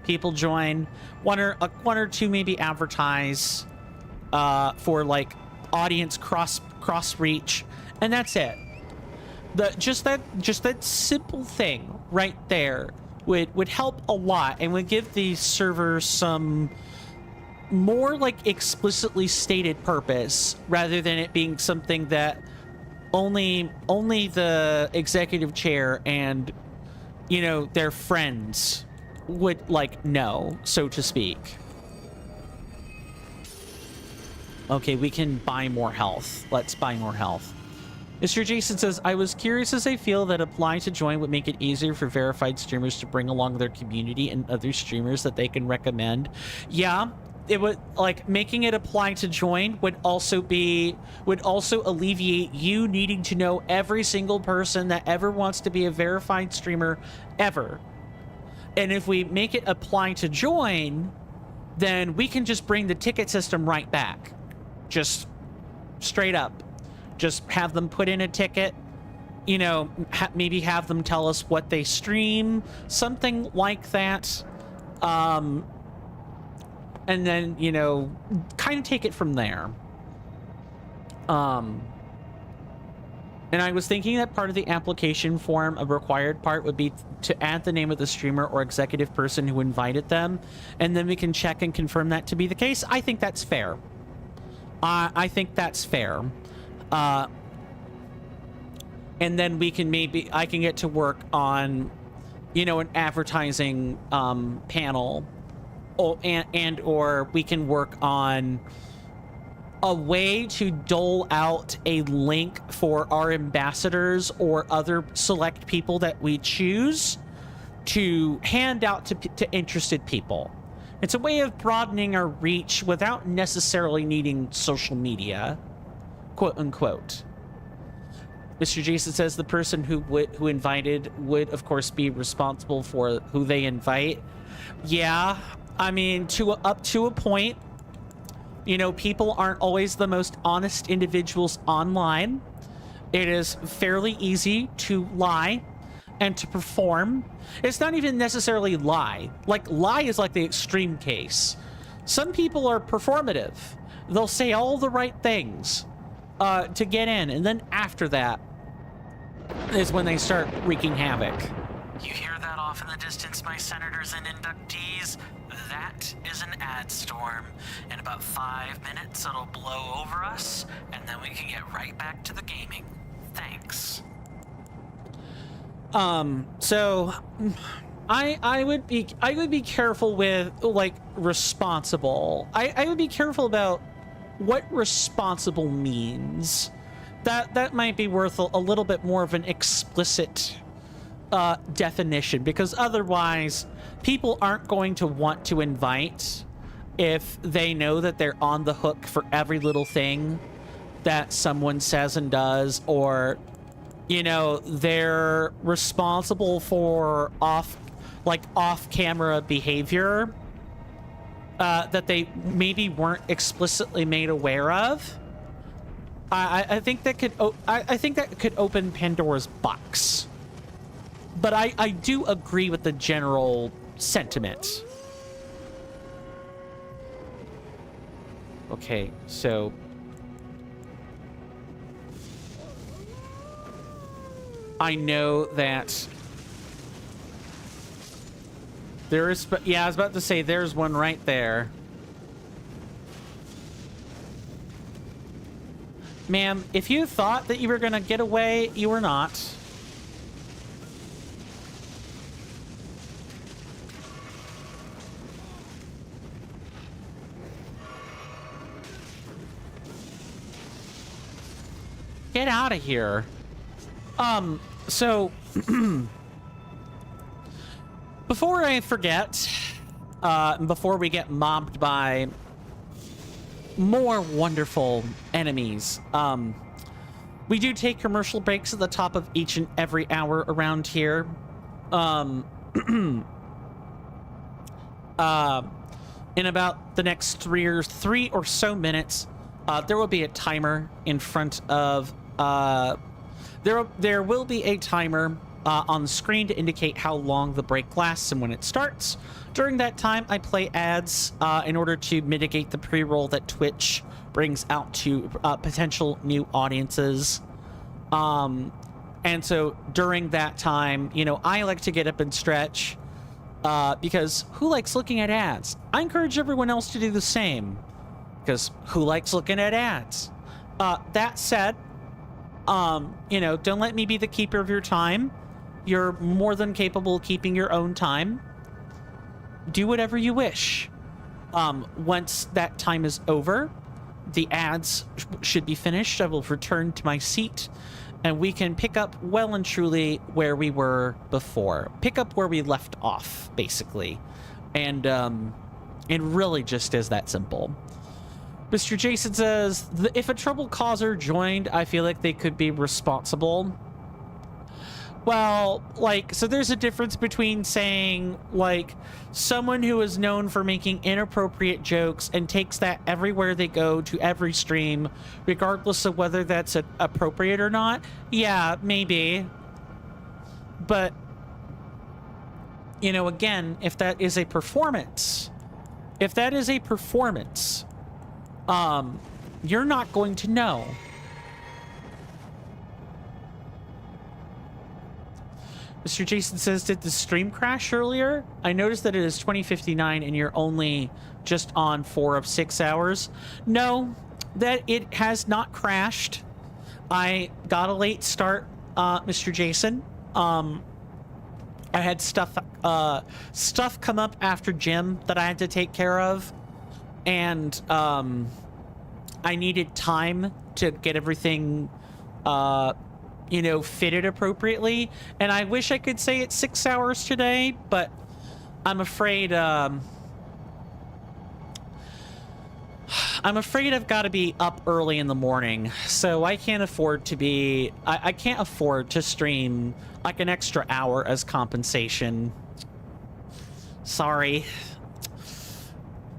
people join, one or two maybe advertise for audience cross reach, and that's it. Just that simple thing right there would help a lot and would give the server some more explicitly stated purpose rather than it being something that only the executive chair and their friends would know, so to speak. Okay, we can buy more health. Let's buy more health. Mr. Jason says, I was curious as I feel that apply to join would make it easier for verified streamers to bring along their community and other streamers that they can recommend. Yeah, it would, making it apply to join would also alleviate you needing to know every single person that ever wants to be a verified streamer ever. And if we make it apply to join, then we can just bring the ticket system right back. Just straight up. Just have them put in a ticket, maybe have them tell us what they stream, something like that. and then, you know, kind of take it from there. And I was thinking that part of the application form, a required part, would be to add the name of the streamer or executive person who invited them, and then we can check and confirm that to be the case. I think that's fair. I think that's fair. And then we can I can get to work on, you know, an advertising panel, or we can work on a way to dole out a link for our ambassadors or other select people that we choose to hand out to interested people. It's a way of broadening our reach without necessarily needing social media, quote unquote. Mr. Jason says the person who invited would, of course, be responsible for who they invite. Yeah, I mean, up to a point. You know, people aren't always the most honest individuals online. It is fairly easy to lie and to perform. It's not even necessarily lie. Like, lie is like the extreme case. Some people are performative. They'll say all the right things to get in, and then after that is when they start wreaking havoc. You hear that off in the distance, my senators and inductees? That is an ad storm. In about 5 minutes, it'll blow over us, and then we can get right back to the gaming. Thanks. So I would be careful with, like, responsible. I would be careful about what responsible means. That might be worth a little bit more of an explicit definition, because otherwise people aren't going to want to invite if they know that they're on the hook for every little thing that someone says and does, or, you know, they're responsible for off-camera behavior that they maybe weren't explicitly made aware of. I think that could open Pandora's box. But I do agree with the general sentiment. Okay, so I know that there is, yeah, I was about to say there's one right there. Ma'am, if you thought that you were gonna get away, you were not. Get out of here. So before I forget, before we get mobbed by more wonderful enemies, we do take commercial breaks at the top of each and every hour around here. In about the next three or so minutes, there will be a timer in front of there will be a timer on the screen to indicate how long the break lasts and when it starts. During that time, I play ads in order to mitigate the pre-roll that Twitch brings out to potential new audiences. And so during that time, you know, I like to get up and stretch because who likes looking at ads? I encourage everyone else to do the same, because who likes looking at ads? That said, you know, don't let me be the keeper of your time. You're more than capable of keeping your own time. Do whatever you wish. Once that time is over, the ads should be finished. I will return to my seat, and we can pick up well and truly where we were before. Pick up where we left off, basically. And it really just is that simple. Mr. Jason says, if a trouble causer joined, I feel like they could be responsible. Well, like, so there's a difference between saying, like, someone who is known for making inappropriate jokes and takes that everywhere they go to every stream, regardless of whether that's appropriate or not. Yeah, maybe. But, you know, again, if that is a performance, If that is a performance, you're not going to know. Mr. Jason says, did the stream crash earlier? I noticed that it is 20:59 and you're only just on 4 of 6 hours. No, that it has not crashed. I got a late start, Mr. Jason. I had stuff come up after gym that I had to take care of, and I needed time to get everything you know, fitted appropriately. And I wish I could say it's 6 hours today, but I'm afraid I've got to be up early in the morning, so I can't afford to be... I can't afford to stream like an extra hour as compensation. Sorry.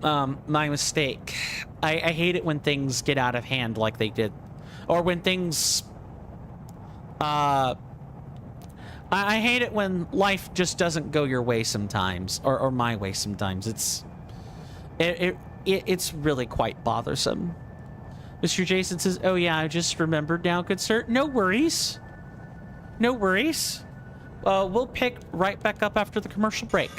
My mistake. I hate it when things get out of hand like they did. Or when things... I hate it when life just doesn't go your way sometimes, or my way sometimes. It's really quite bothersome. Mr. Jason says, oh yeah, I just remembered now, good sir. No worries. No worries. We'll pick right back up after the commercial break.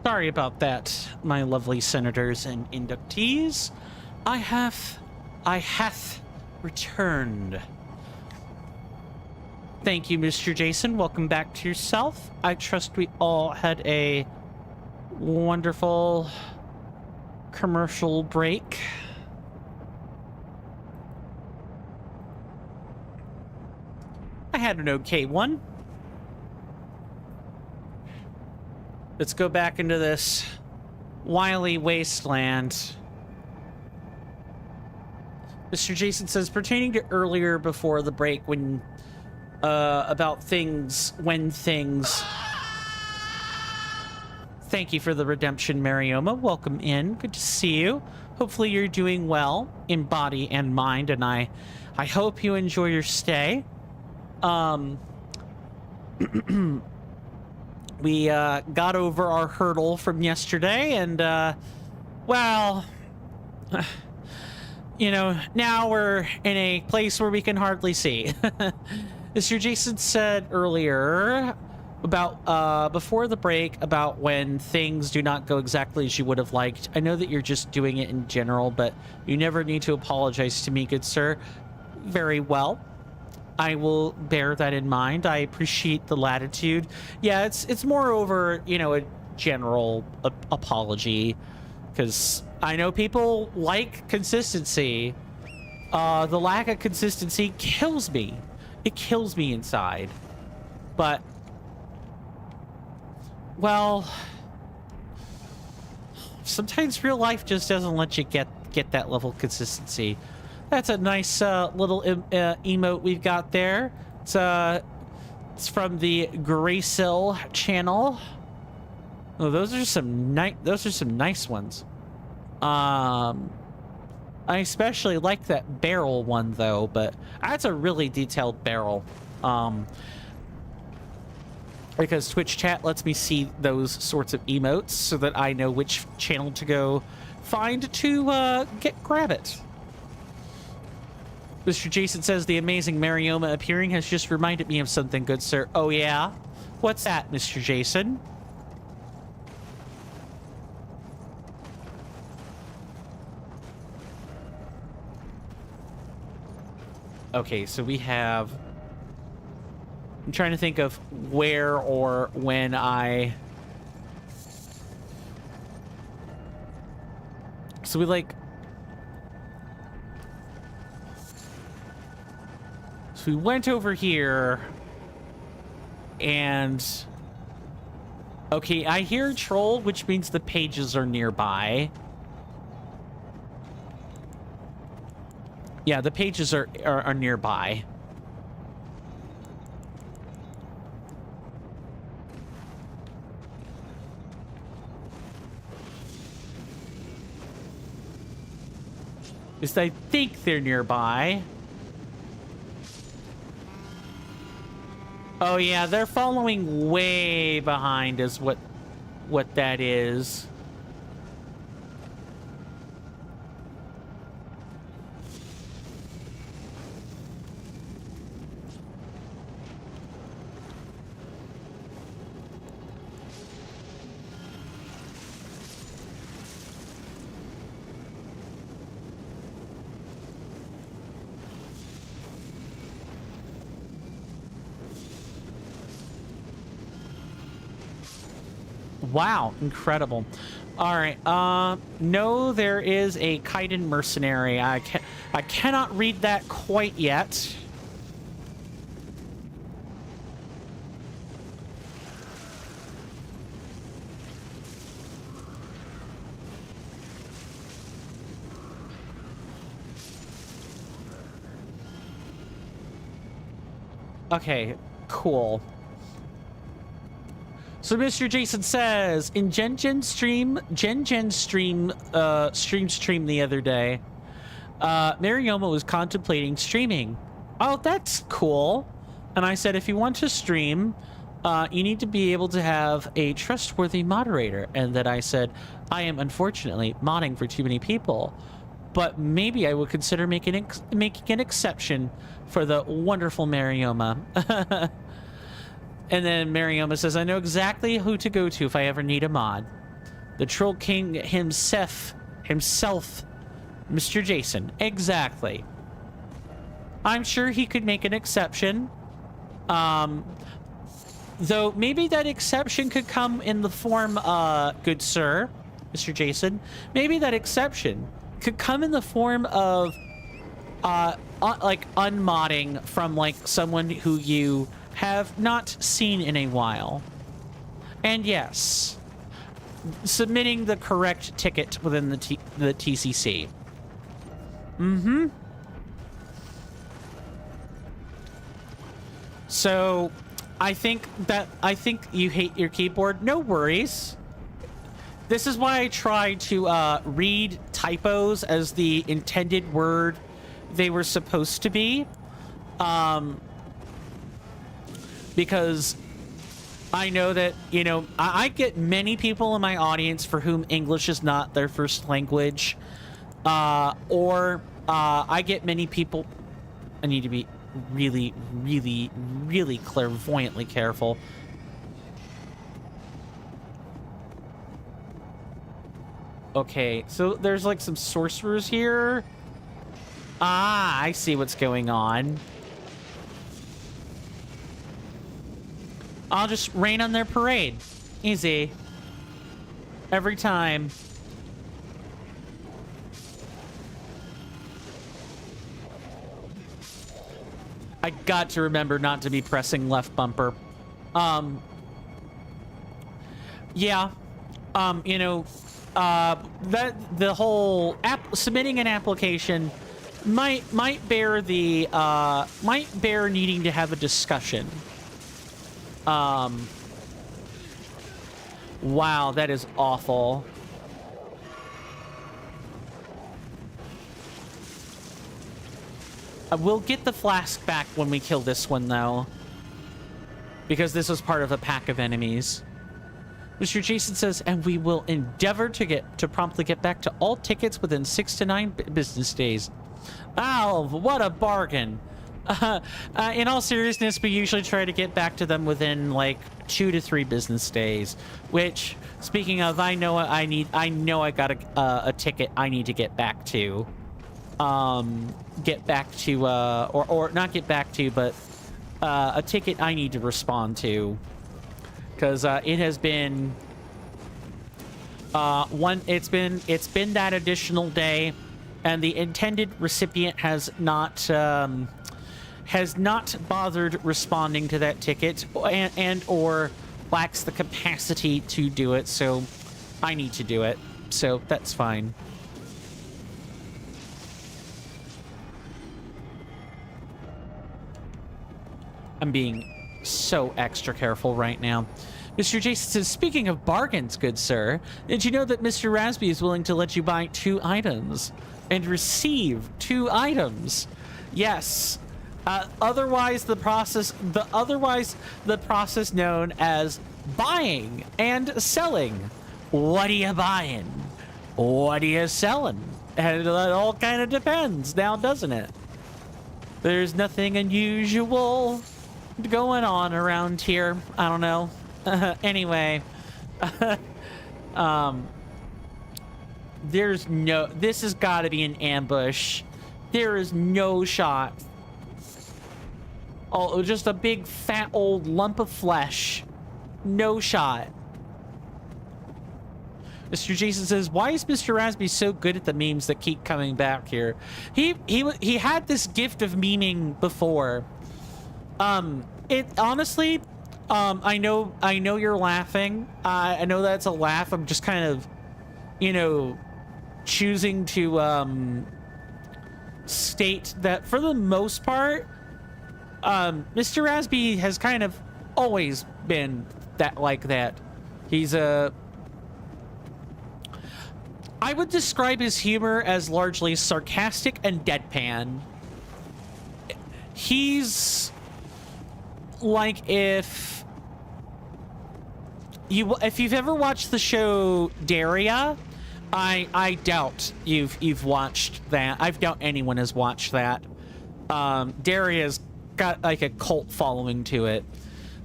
Sorry about that, my lovely senators and inductees. I hath returned. Thank you, Mr. Jason. Welcome back to yourself. I trust we all had a wonderful commercial break. I had an okay one. Let's go back into this wily wasteland. Mr. Jason says, pertaining to earlier before the break when about things, when things. Thank you for the redemption, Marioma. Welcome in. Good to see you. Hopefully you're doing well in body and mind, and I hope you enjoy your stay. We got over our hurdle from yesterday, and well, you know, now we're in a place where we can hardly see. Mr. Jason said earlier about before the break about when things do not go exactly as you would have liked. I know that you're just doing it in general, but you never need to apologize to me, good sir. Very well. I will bear that in mind. I appreciate the latitude. Yeah, it's more over, you know, a general apology, because I know people like consistency. The lack of consistency kills me. It kills me inside. But, well, sometimes real life just doesn't let you get that level of consistency. That's a nice little emote we've got there. It's from the Graysill channel. Oh, those are some nice ones. I especially like that barrel one though, but that's a really detailed barrel. Because Twitch chat lets me see those sorts of emotes so that I know which channel to go find to grab it. Mr. Jason says the amazing Marioma appearing has just reminded me of something, good sir. Oh yeah? What's that, Mr. Jason? Okay, so we have... I'm trying to think of where or when I... So we like... So we went over here, and okay, I hear a troll, which means the pages are nearby. Yeah, the pages are nearby. At least I think they're nearby. Oh yeah, they're following way behind is what that is. Wow, incredible. All right, no, there is a Kaiden mercenary. I cannot read that quite yet. Okay, cool. So Mr. Jason says, in Gen stream the other day, Marioma was contemplating streaming. Oh, that's cool. And I said, if you want to stream, you need to be able to have a trustworthy moderator. And then I said, I am unfortunately modding for too many people, but maybe I would consider making an exception for the wonderful Marioma. And then Marioma says, I know exactly who to go to if I ever need a mod. The Troll King himself, Mr. Jason. Exactly. I'm sure he could make an exception. Though maybe that exception could come in the form, good sir, Mr. Jason, maybe that exception could come in the form of, like unmodding from like someone who you have not seen in a while. And yes, submitting the correct ticket within the TCC. Mm-hmm. So I think you hate your keyboard. No worries. This is why I try to read typos as the intended word they were supposed to be. Because I know that, you know, I get many people in my audience for whom English is not their first language. Or I get many people... I need to be really, really, really clairvoyantly careful. Okay, so there's like some sorcerers here. Ah, I see what's going on. I'll just rain on their parade. Easy. Every time. I got to remember not to be pressing left bumper. Yeah. You know, that the whole submitting an application might bear needing to have a discussion. Wow, that is awful. We'll get the flask back when we kill this one, though. Because this was part of a pack of enemies. Mr. Jason says, and we will endeavor to promptly get back to all tickets within 6 to 9 business days. Oh, what a bargain. In all seriousness, we usually try to get back to them within like 2 to 3 business days. Which, speaking of, I know I got a ticket I need to get back to. Get back to, or not get back to, but a ticket I need to respond to. Because it has been it's been that additional day, and the intended recipient has not bothered responding to that ticket, and or lacks the capacity to do it. So I need to do it. So that's fine. I'm being so extra careful right now. Mr. Jason says, speaking of bargains, good sir, did you know that Mr. Rasby is willing to let you buy 2 items and receive 2 items? Yes. Otherwise the process known as buying and selling. What are you buying? What are you selling? And it all kind of depends now, doesn't it? There's nothing unusual going on around here. I don't know. Anyway. This has got to be an ambush. There is no shot. Oh, just a big fat old lump of flesh. No shot. Mr. Jason says, why is Mr. Rasby so good at the memes that keep coming back here? He had this gift of memeing before. It honestly, I know you're laughing. I know that's a laugh. I'm just kind of, you know, choosing to state that for the most part, Mr. Rasby has kind of always been like that. He's I would describe his humor as largely sarcastic and deadpan. He's like if you've ever watched the show Daria, I doubt you've watched that. I doubt anyone has watched that. Daria's got like a cult following to it.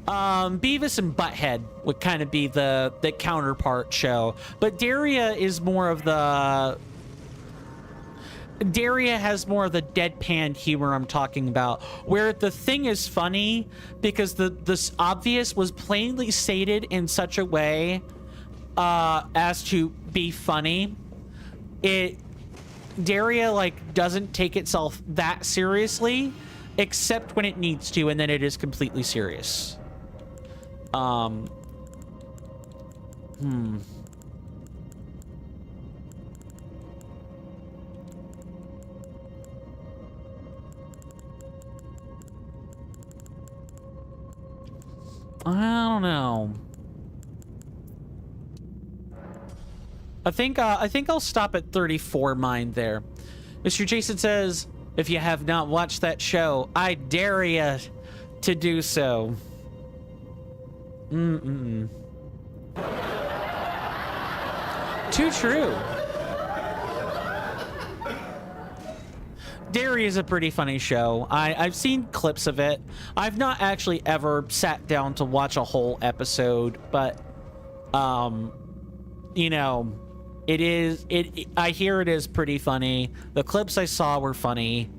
Beavis and Butthead would kind of be the counterpart show, but Daria is more of the... Daria has more of the deadpan humor I'm talking about, where the thing is funny because this obvious was plainly stated in such a way as to be funny. Daria like doesn't take itself that seriously, except when it needs to, and then it is completely serious. I don't know. I think I'll stop at 34 mine there. Mr. Jason says, if you have not watched that show, I dare you to do so. Too true. Dairy is a pretty funny show. I've seen clips of it. I've not actually ever sat down to watch a whole episode, but you know, I hear it is pretty funny. The clips I saw were funny.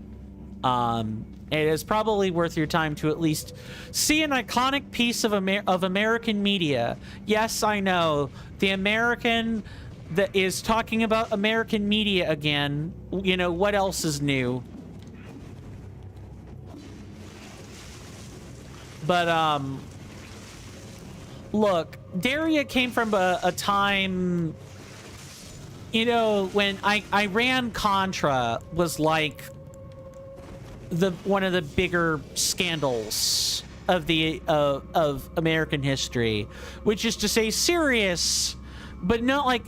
It is probably worth your time to at least see an iconic piece of American media. Yes, I know. The American that is talking about American media again. You know, what else is new? But, look, Daria came from a time, you know, when Iran-Contra was like one of the bigger scandals of of American history, which is to say serious, but not like,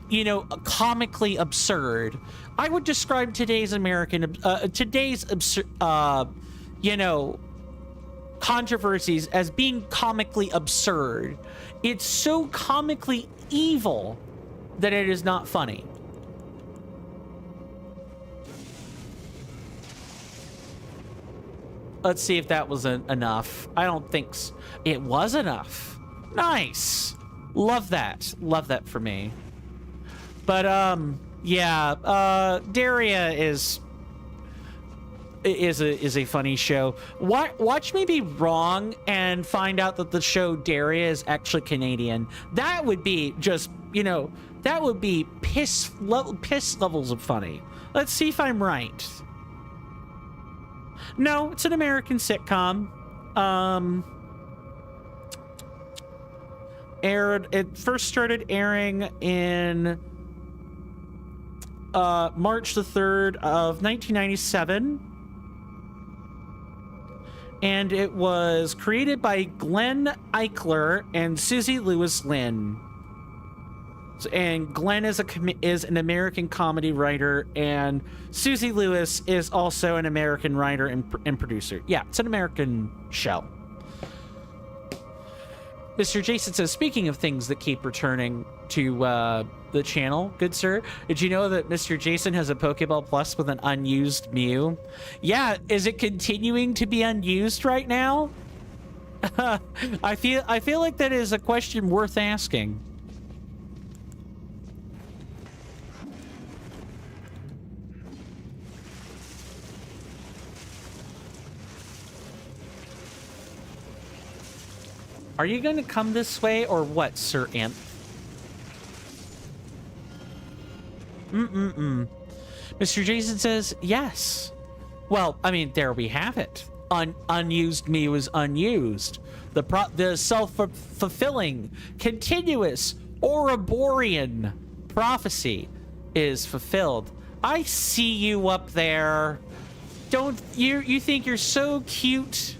you know, comically absurd. I would describe today's you know, controversies as being comically absurd. It's so comically evil that it is not funny. Let's see if that was enough. I don't think it was enough. Nice. Love that. Love that for me. But, yeah, Daria is a funny show. Watch me be wrong and find out that the show Daria is actually Canadian. That would be just, you know, that would be piss levels of funny. Let's see if I'm right. No, it's an American sitcom. It first started airing in March the 3rd of 1997. And it was created by Glenn Eichler and Susie Lewis Lynn. And Glenn is an American comedy writer, and Susie Lewis is also an American writer and producer. Yeah, it's an American show. Mr. Jason says, speaking of things that keep returning to the channel, good sir, did you know that Mr. Jason has a Pokeball Plus with an unused Mew? Yeah, is it continuing to be unused right now? I feel like that is a question worth asking. Are you going to come this way or what, Sir Imp? Mr. Jason says, yes. Well, I mean, there we have it. Unused Mew is unused. The self-fulfilling, continuous, Ouroborean prophecy is fulfilled. I see you up there. Don't you think you're so cute,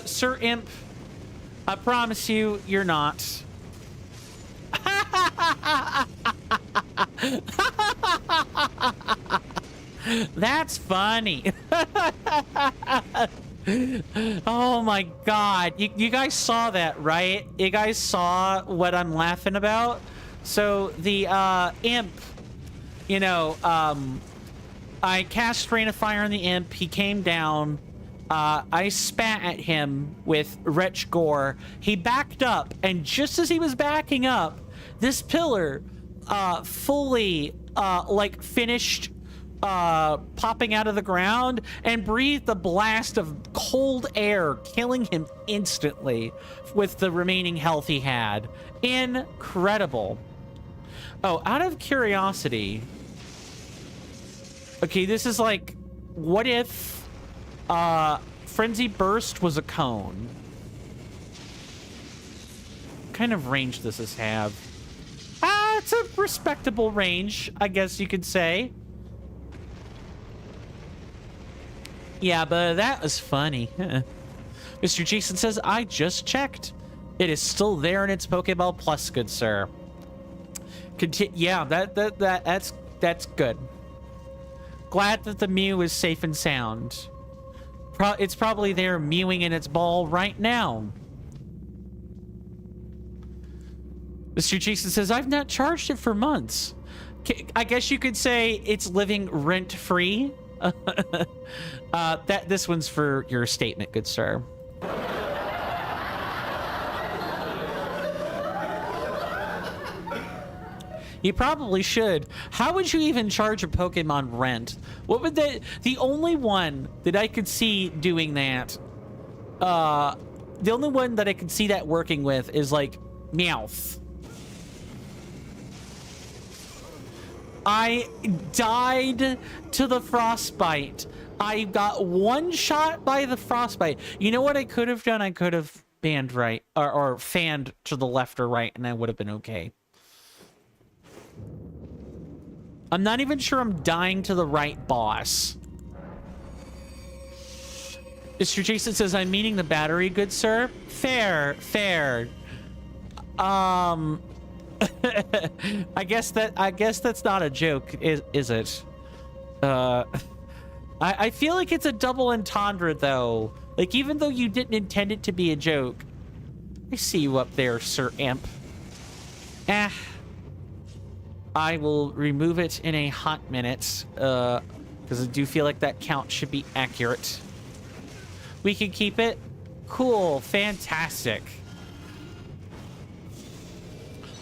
Sir Imp? I promise you, you're not. That's funny. Oh my god. You guys saw that, right? You guys saw what I'm laughing about? So the imp, you know, I cast Rain of Fire on the imp. He came down I spat at him with Wretch Gore. He backed up, and just as he was backing up, this pillar fully like finished popping out of the ground and breathed a blast of cold air, killing him instantly with the remaining health he had. Incredible. Oh, out of curiosity, okay, this is like, what if Frenzy Burst was a cone? What kind of range does this have? It's a respectable range, I guess you could say. Yeah, but that was funny. Mr. Jason says, I just checked. It is still there in its Pokeball Plus, good sir. Yeah, that's good. Glad that the Mew is safe and sound. It's probably there mewing in its ball right now. Mr. Jason says, I've not charged it for months. I guess you could say it's living rent-free. This one's for your statement, good sir. You probably should. How would you even charge a Pokemon rent? What would the only one that I could see doing that, the only one that I could see that working with is like Meowth. I died to the frostbite. I got one shot by the frostbite. You know what I could have done? I could have banned right or fanned to the left or right, and I would have been okay. I'm not even sure I'm dying to the right boss. Mr. Jason says, I'm meaning the battery, good sir. Fair. I guess that's not a joke, is it? I feel like it's a double entendre though. Like, even though you didn't intend it to be a joke. I see you up there, Sir Imp. I will remove it in a hot minute, because I do feel like that count should be accurate. We can keep it? Cool, fantastic.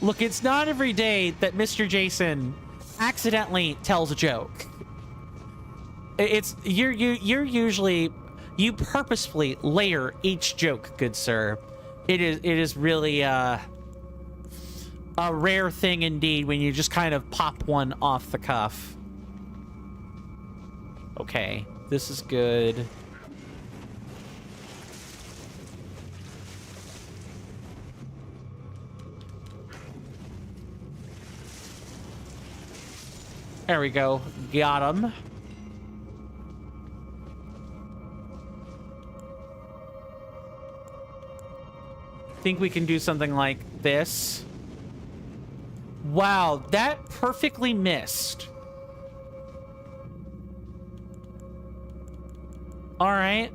Look, it's not every day that Mr. Jason accidentally tells a joke. You're usually, you purposefully layer each joke, good sir. It is really a rare thing indeed when you just kind of pop one off the cuff. Okay, this is good. There we go. Got him. Think we can do something like this. Wow, that perfectly missed. All right.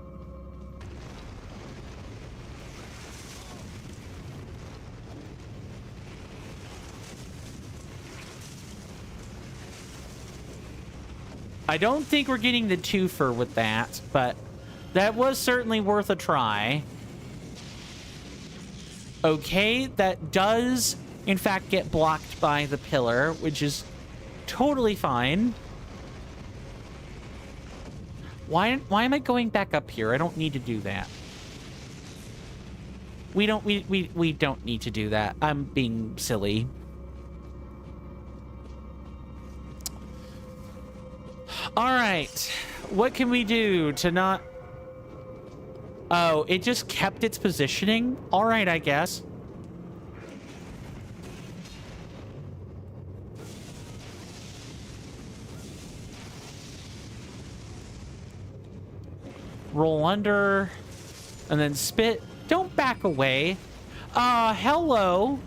I don't think we're getting the twofer with that, but that was certainly worth a try. Okay, that does, in fact, get blocked by the pillar, which is totally fine. Why am I going back up here? I don't need to do that. We don't need to do that. I'm being silly. All right. What can we do to not... Oh, it just kept its positioning? All right, I guess. Roll under, and then spit. Don't back away. Hello.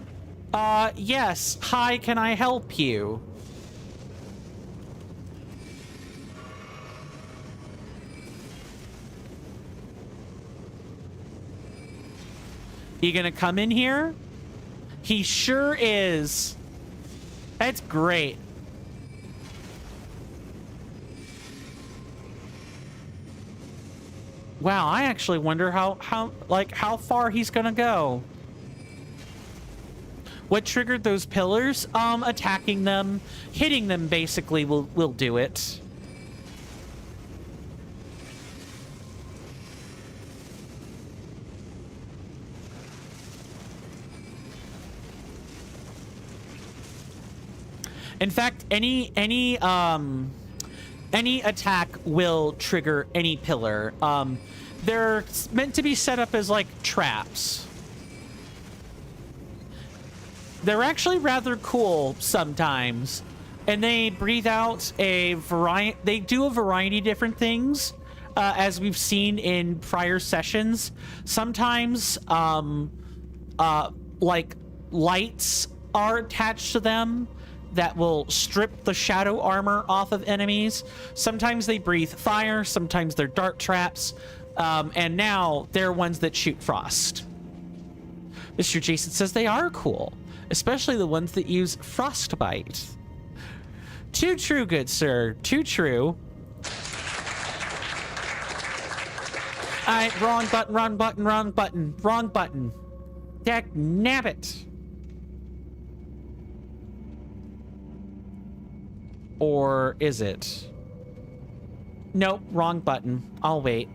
Yes. Hi, can I help you? You gonna come in here? He sure is. That's great. Wow, I actually wonder how far he's gonna go. What triggered those pillars? Attacking them, hitting them basically will do it. In fact, any attack will trigger any pillar. They're meant to be set up as like traps. They're actually rather cool sometimes, and they breathe out a variety. They do a variety of different things, as we've seen in prior sessions. Sometimes, like lights are attached to them that will strip the shadow armor off of enemies. Sometimes they breathe fire, sometimes they're dart traps, and now they're ones that shoot frost. Mr. Jason says they are cool, especially the ones that use frostbite. Too true, good sir, too true. Alright, wrong button, wrong button, wrong button, wrong button. Dag nabbit. Or is it? Nope, wrong button. I'll wait.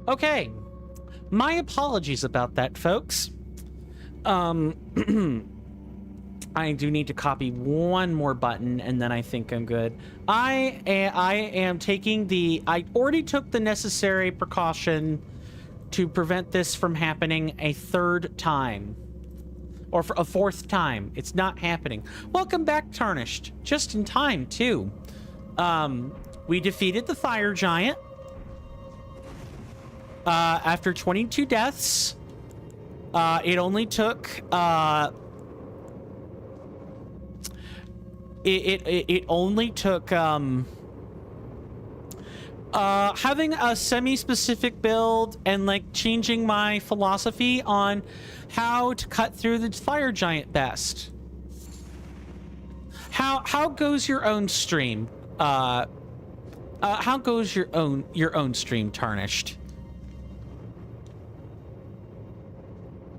Okay, my apologies about that, folks. I do need to copy one more button, and then I think I'm good. I am taking I already took the necessary precaution to prevent this from happening a third time. Or for a fourth time. It's not happening. Welcome back, Tarnished. Just in time, too. We defeated the fire giant. After 22 deaths, it only took, it only took, having a semi-specific build and, like, changing my philosophy on how to cut through the fire giant best. How goes your own stream? How goes your own stream, Tarnished?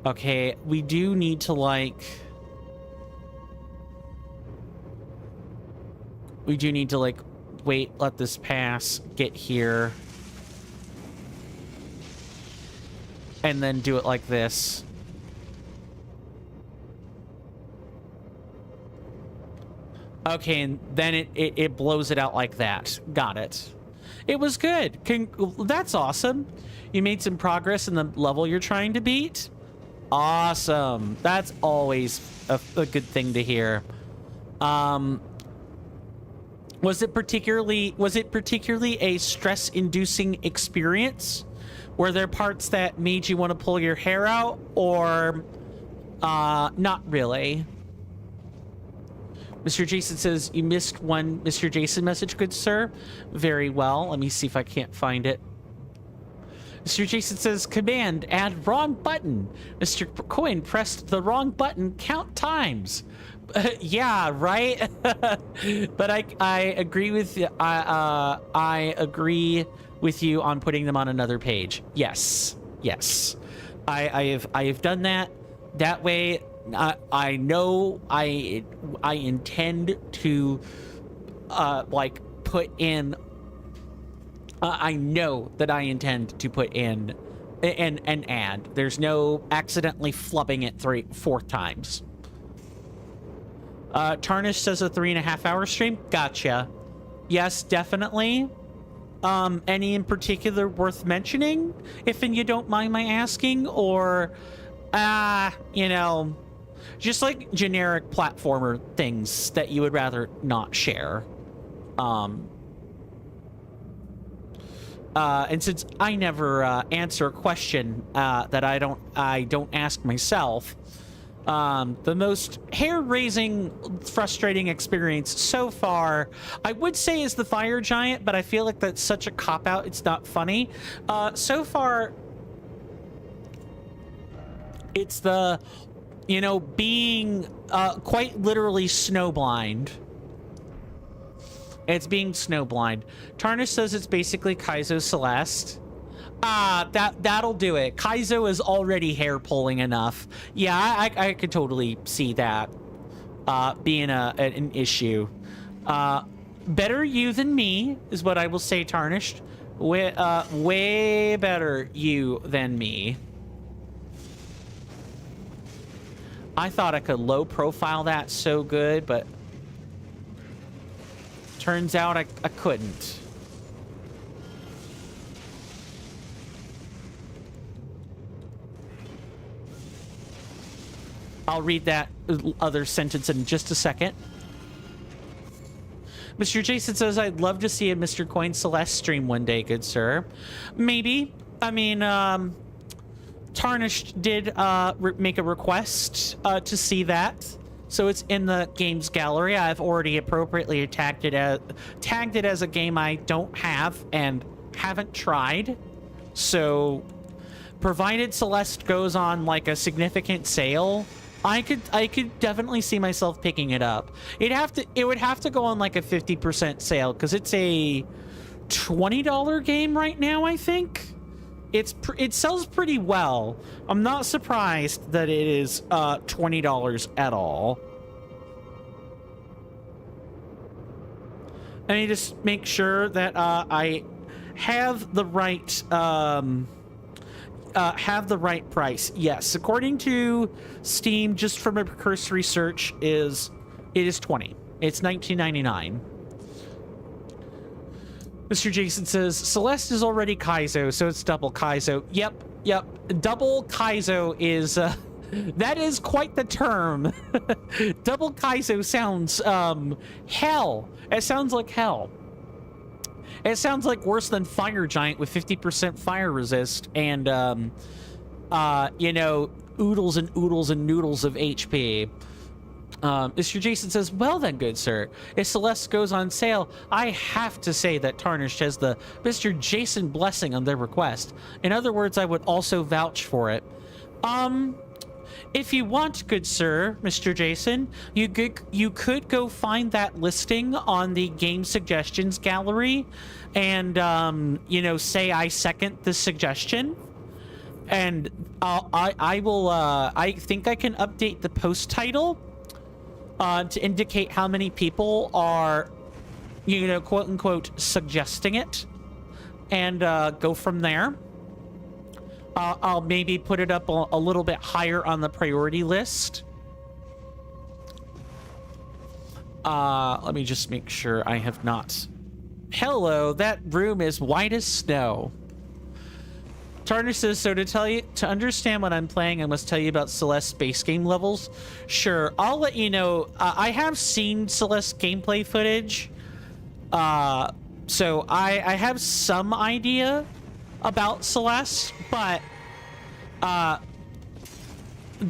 Okay, we do need to, like... We do need to, like, wait, let this pass, get here. And then do it like this. Okay, and then it blows it out like that. Got it. It was good. That's awesome. You made some progress in the level you're trying to beat. Awesome. That's always a good thing to hear. Was it particularly a stress-inducing experience? Were there parts that made you want to pull your hair out, or not really? Mr. Jason says, you missed one Mr. Jason message, good sir. Very well. Let me see if I can't find it. Mr. Jason says, command, add wrong button. Mr. Coin pressed the wrong button count times. Yeah, right? But I agree with you. I agree with you on putting them on another page. Yes. Yes. I have done that. That way, I know I intend to like put in. I know that I intend to put in an ad. There's no accidentally flubbing it 4 times. Tarnish says a 3.5 hour stream. Gotcha. Yes, definitely. Any in particular worth mentioning, if you don't mind my asking, or you know, just like generic platformer things that you would rather not share. And since I never answer a question that I don't ask myself, the most hair-raising, frustrating experience so far, I would say, is the fire giant, but I feel like that's such a cop-out, it's not funny. So far, it's the, you know, being quite literally snowblind. It's being snowblind. Tarnish says it's basically Kaizo Celeste. That'll do it. Kaizo is already hair pulling enough. Yeah, I could totally see that being an issue. Better you than me is what I will say, Tarnished. Way better you than me. I thought I could low profile that so good, but turns out I couldn't. I'll read that other sentence in just a second. Mr. Jason says, I'd love to see a Mr. Coin Celeste stream one day, good sir. Maybe. I mean, Tarnished did make a request to see that. So it's in the games gallery. I've already appropriately tagged it as a game I don't have and haven't tried. So provided Celeste goes on like a significant sale, I could definitely see myself picking it up. It would have to go on like a 50% sale because it's a $20 game right now, I think. It sells pretty well. I'm not surprised that it is $20 at all. Let me just make sure that I have the right price. Yes, according to Steam, just from a cursory search, it is 20. It's $19.99. Mr. Jason says, Celeste is already Kaizo, so it's double Kaizo. Yep. Double Kaizo is, that is quite the term. Double Kaizo sounds, hell. It sounds like hell. It sounds like worse than Fire Giant with 50% fire resist and, you know, oodles and oodles and noodles of HP. Mr. Jason says, well then, good sir, if Celeste goes on sale, I have to say that Tarnished has the Mr. Jason blessing on their request. In other words, I would also vouch for it. If you want, good sir, Mr. Jason, you could go find that listing on the game suggestions gallery and, you know, say I second the suggestion. And I will, I think I can update the post title to indicate how many people are, you know, quote unquote, suggesting it, and go from there. I'll maybe put it up a little bit higher on the priority list. Let me just make sure I have not. Hello, that room is white as snow. Tarnish says, so to understand what I'm playing, I must tell you about Celeste base game levels. Sure, I'll let you know. I have seen Celeste gameplay footage. So I have some idea about Celeste, but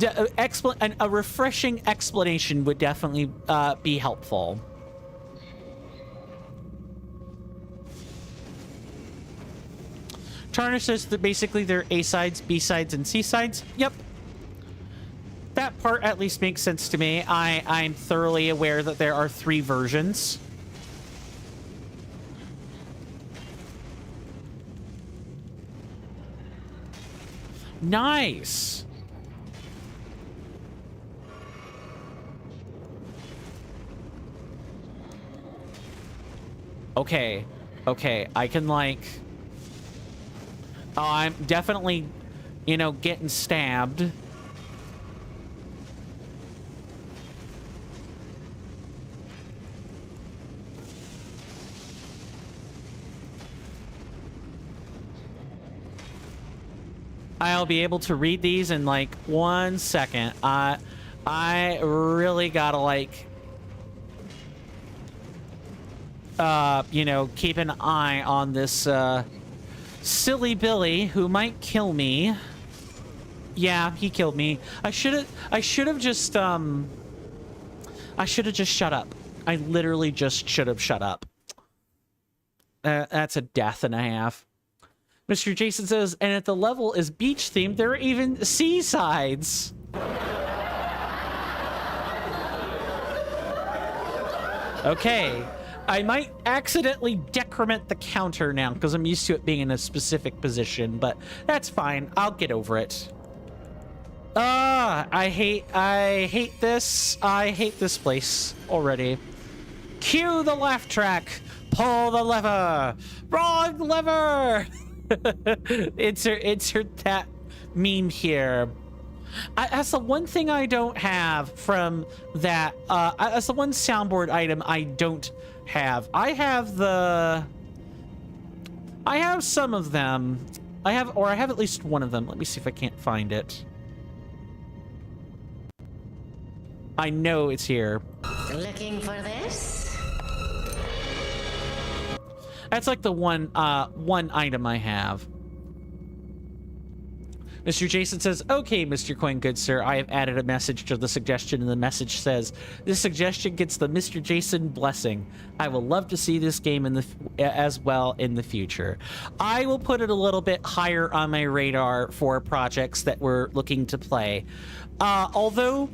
a refreshing explanation would definitely be helpful. Turner says that basically they're A-sides, B-sides, and C-sides. Yep. That part at least makes sense to me. I'm thoroughly aware that there are 3 versions. Nice. Okay. Okay, I can, like... Oh, I'm definitely, you know, getting stabbed. I'll be able to read these in, like, 1 second. I really gotta, like... you know, keep an eye on this, silly Billy who might kill me. Yeah, he killed me. I should have just shut up. I literally just should have shut up. That's a death and a half. Mr. Jason says, and if the level is beach themed, there are even seasides. Okay. I might accidentally decrement the counter now because I'm used to it being in a specific position, but that's fine. I'll get over it. I hate this. I hate this place already. Cue the laugh track. Pull the lever. Wrong lever. Insert that meme here. That's the one thing I don't have from that. That's the one soundboard item I don't have. I have some of them. I have at least one of them. Let me see if I can't find it. I know it's here. Looking for this? That's like the one item I have. Mr. Jason says, okay, Mr. Coin Good Sir, I have added a message to the suggestion, and the message says, this suggestion gets the Mr. Jason blessing. I will love to see this game as well in the future. I will put it a little bit higher on my radar for projects that we're looking to play. Although,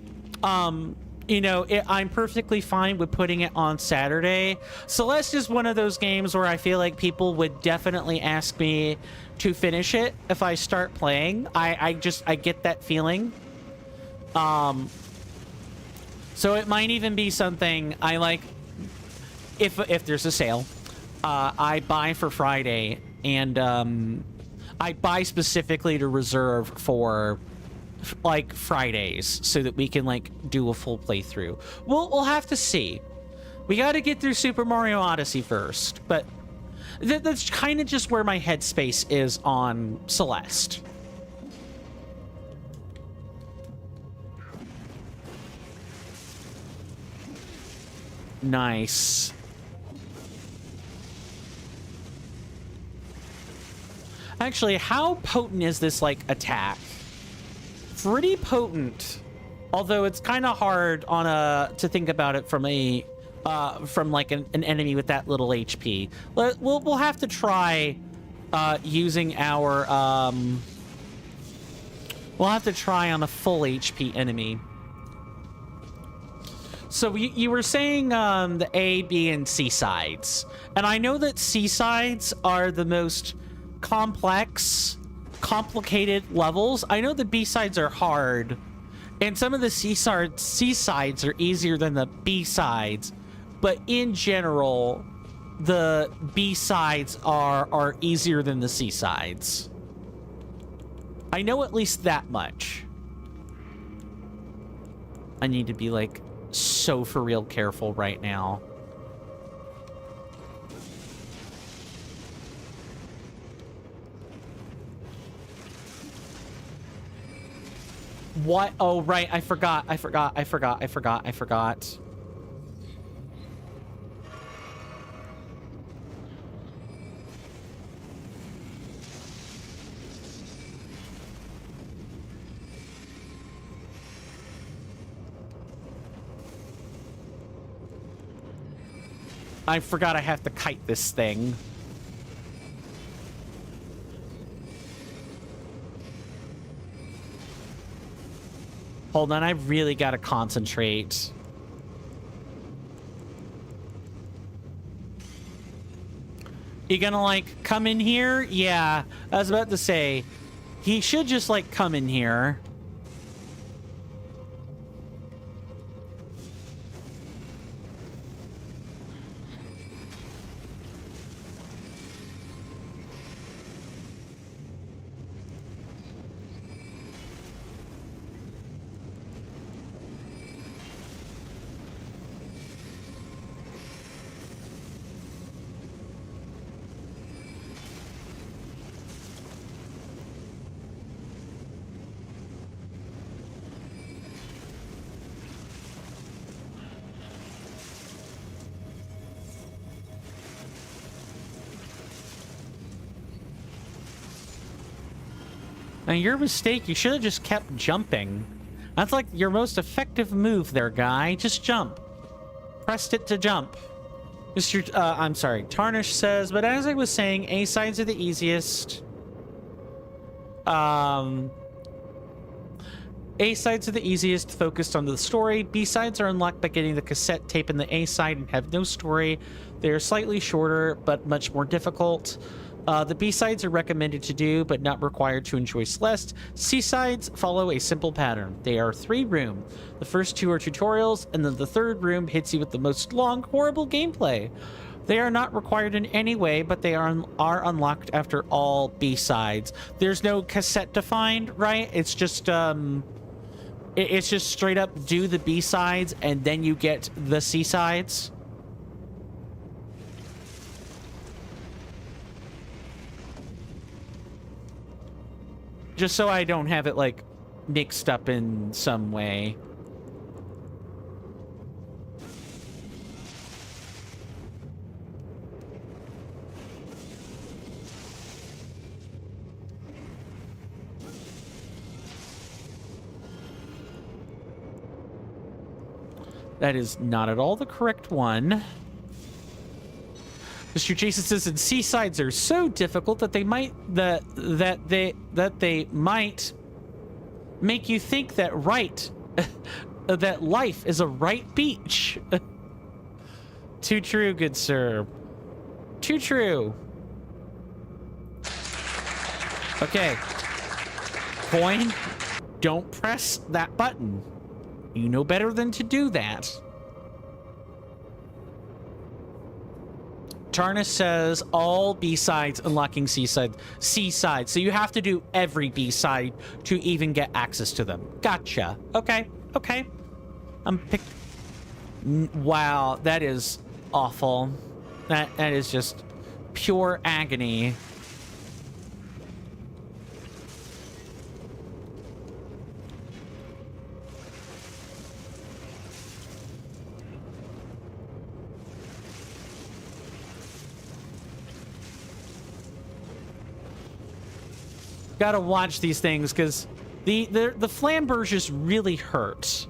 you know, I'm perfectly fine with putting it on Saturday. Celeste is one of those games where I feel like people would definitely ask me to finish it if I start playing. I get that feeling. So it might even be something I like if there's a sale. I buy for Friday, and I buy specifically to reserve for like Fridays so that we can like do a full playthrough. We'll have to see. We got to get through Super Mario Odyssey first, but that's kind of just where my headspace is on Celeste. Nice. Actually, how potent is this like attack? Pretty potent, although it's kind of hard on to think about it from a from like an enemy with that little HP. We'll have to try using our we'll have to try on a full HP enemy. So you were saying the A, B, and C sides, and I know that C sides are the most complicated levels. I know the B-sides are hard, and some of the C-sides are easier than the B-sides, but in general, the B-sides are easier than the C-sides. I know at least that much. I need to be, like, so for real careful right now. What? Oh, right. I forgot. I forgot I have to kite this thing. Hold on, I really gotta concentrate. You gonna, like, come in here? Yeah, I was about to say, he should just, like, come in here. Now, your mistake, you should have just kept jumping. That's like your most effective move there, guy. Just jump. Pressed it to jump. I'm sorry. Tarnish says, but as I was saying, A-sides are the easiest. A-sides are the easiest, focused on the story. B-sides are unlocked by getting the cassette tape in the A-side and have no story. They are slightly shorter, but much more difficult. The B-sides are recommended to do, but not required to enjoy Celeste. C-sides follow a simple pattern. They are 3-room. The first 2 are tutorials, and then the 3rd room hits you with the most long, horrible gameplay. They are not required in any way, but they are unlocked after all B-sides. There's no cassette defined, right? It's just straight up do the B-sides, and then you get the C-sides. Just so I don't have it, like, mixed up in some way. That is not at all the correct one. Mr. Jason says, and C-sides are so difficult that they might they might make you think that that life is a right beach. Too true, good sir. Too true. Okay. Coin, don't press that button. You know better than to do that. Tarnish says all B-sides unlocking C-side. So you have to do every B-side to even get access to them. Gotcha. Okay. Okay. Wow, that is awful. That is just pure agony. Gotta watch these things because the flamberge just really hurt.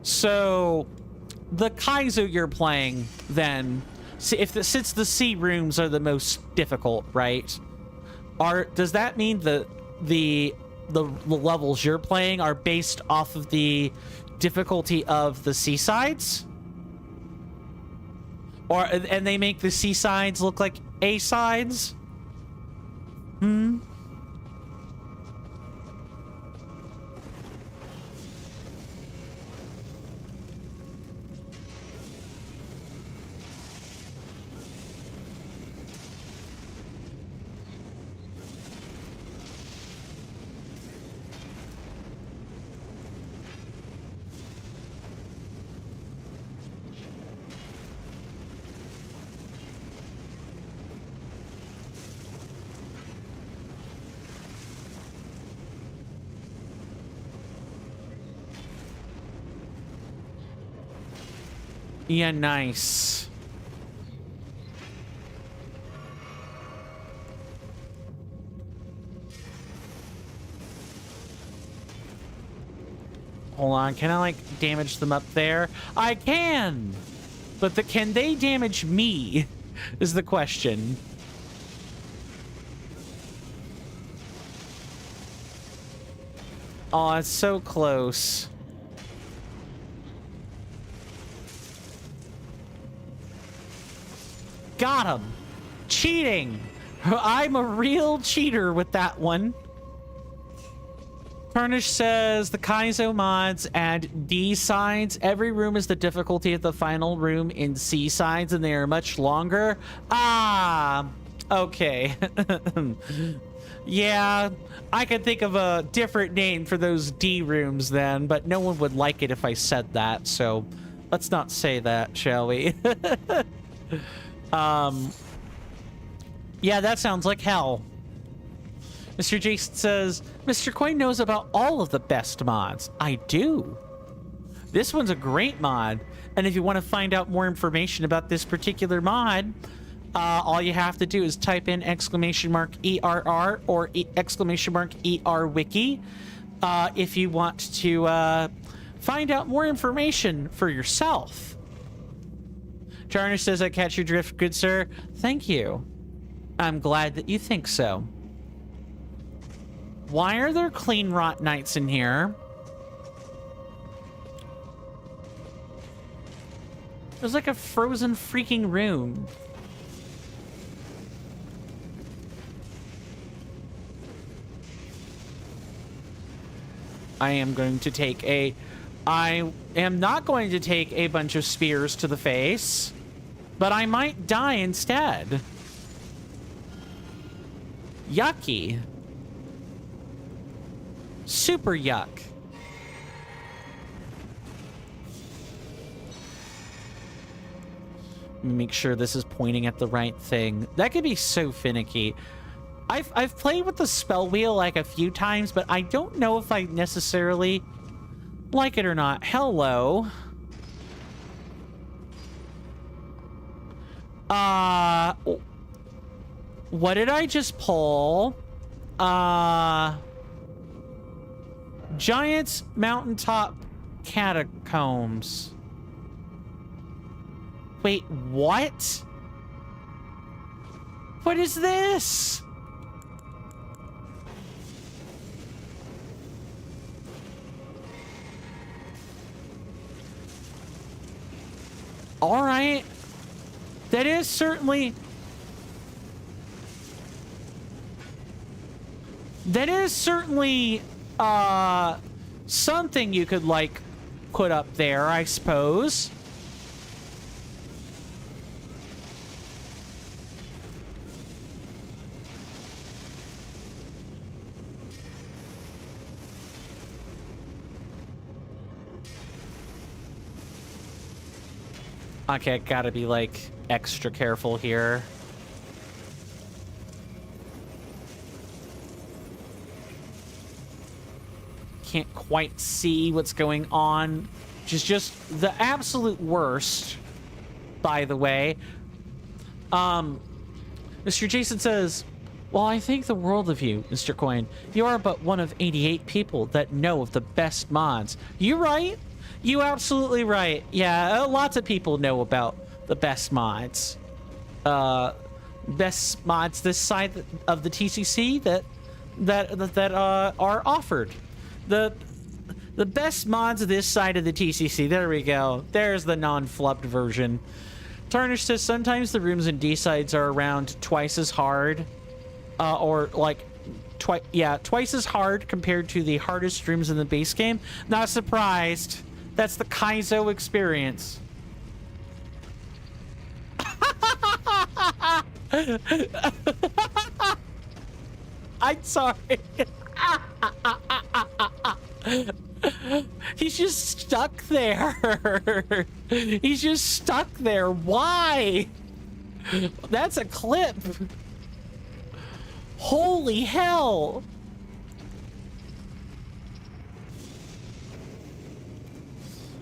So the Kaizo you're playing then, since the C rooms are the most difficult, right? Does that mean the levels you're playing are based off of the difficulty of the C-sides? And they make the C-sides look like A-sides? Hmm? Yeah, nice. Hold on, can I like damage them up there? I can! But can they damage me? Is the question. Oh, it's so close. Got him! Cheating! I'm a real cheater with that one. Tarnish says the Kaizo mods add D sides. Every room is the difficulty of the final room in C sides, and they are much longer. Ah, okay. Yeah, I could think of a different name for those D rooms then, but no one would like it if I said that, so let's not say that, shall we? Yeah, that sounds like hell. Mr. Jason says, Mr. Coin knows about all of the best mods. I do. This one's a great mod. And if you want to find out more information about this particular mod, all you have to do is type in !ERR or !ERWiki if you want to find out more information for yourself. Tarnish says, I catch your drift, good sir. Thank you. I'm glad that you think so. Why are there clean rot knights in here? There's like a frozen freaking room. I am not going to take a bunch of spears to the face, but I might die instead. Yucky. Super yuck. Make sure this is pointing at the right thing. That could be so finicky. I've played with the spell wheel like a few times, but I don't know if I necessarily like it or not. Hello. What did I just pull? Giant's Mountaintop Catacombs. Wait, what? What is this? All right. That is certainly... something you could, like, put up there, I suppose. Okay, I gotta be, like, extra careful here. Can't quite see what's going on, which is just the absolute worst, by the way. Mr. Jason says, well, I think the world of you, Mr. Coin. You are but one of 88 people that know of the best mods. You right? You absolutely right. Yeah, lots of people know about the best mods. Best mods this side of the TCC that are offered. The best mods of this side of the TCC. There we go. There's the non-flubbed version. Tarnish says sometimes the rooms in D-sides are around twice as hard. Or like twice as hard compared to the hardest rooms in the base game. Not surprised. That's the Kaizo experience. I'm sorry. He's just stuck there. He's just stuck there. Why? That's a clip. Holy hell.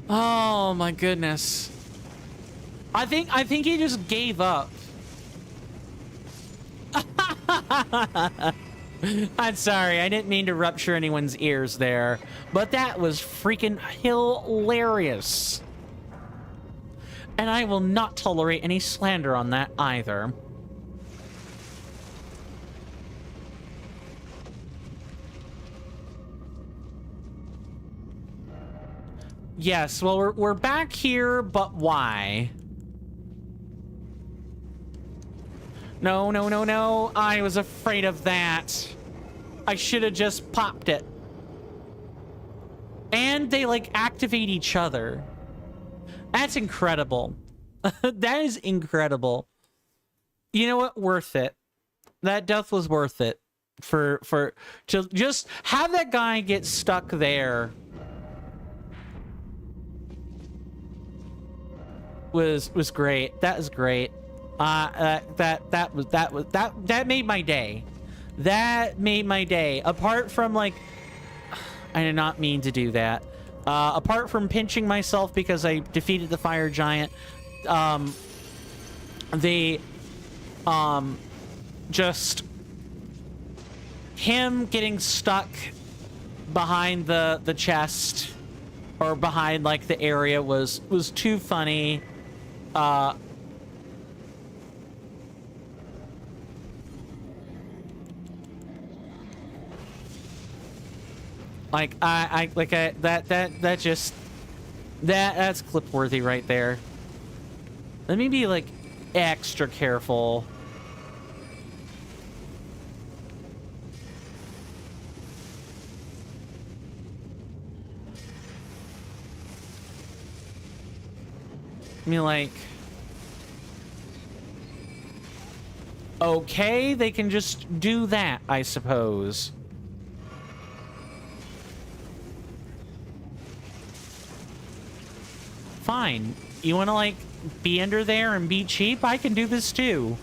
Oh my goodness. I think he just gave up. I'm sorry, I didn't mean to rupture anyone's ears there, but that was freaking hilarious. And I will not tolerate any slander on that either. Yes, well, we're back here, but why? No, no, no, no. I was afraid of that. I should have just popped it. And they, like, activate each other. That's incredible. That is incredible. You know what? Worth it. That death was worth it. To just have that guy get stuck there was great. That was great. That made my day. That made my day. Apart from, like, I did not mean to do that. Apart from pinching myself because I defeated the fire giant, just him getting stuck behind the chest or behind, like, the area was too funny. That's clip worthy right there. Let me be, like, extra careful. I mean, like, okay, they can just do that, I suppose. Fine. You want to, like, be under there and be cheap? I can do this too.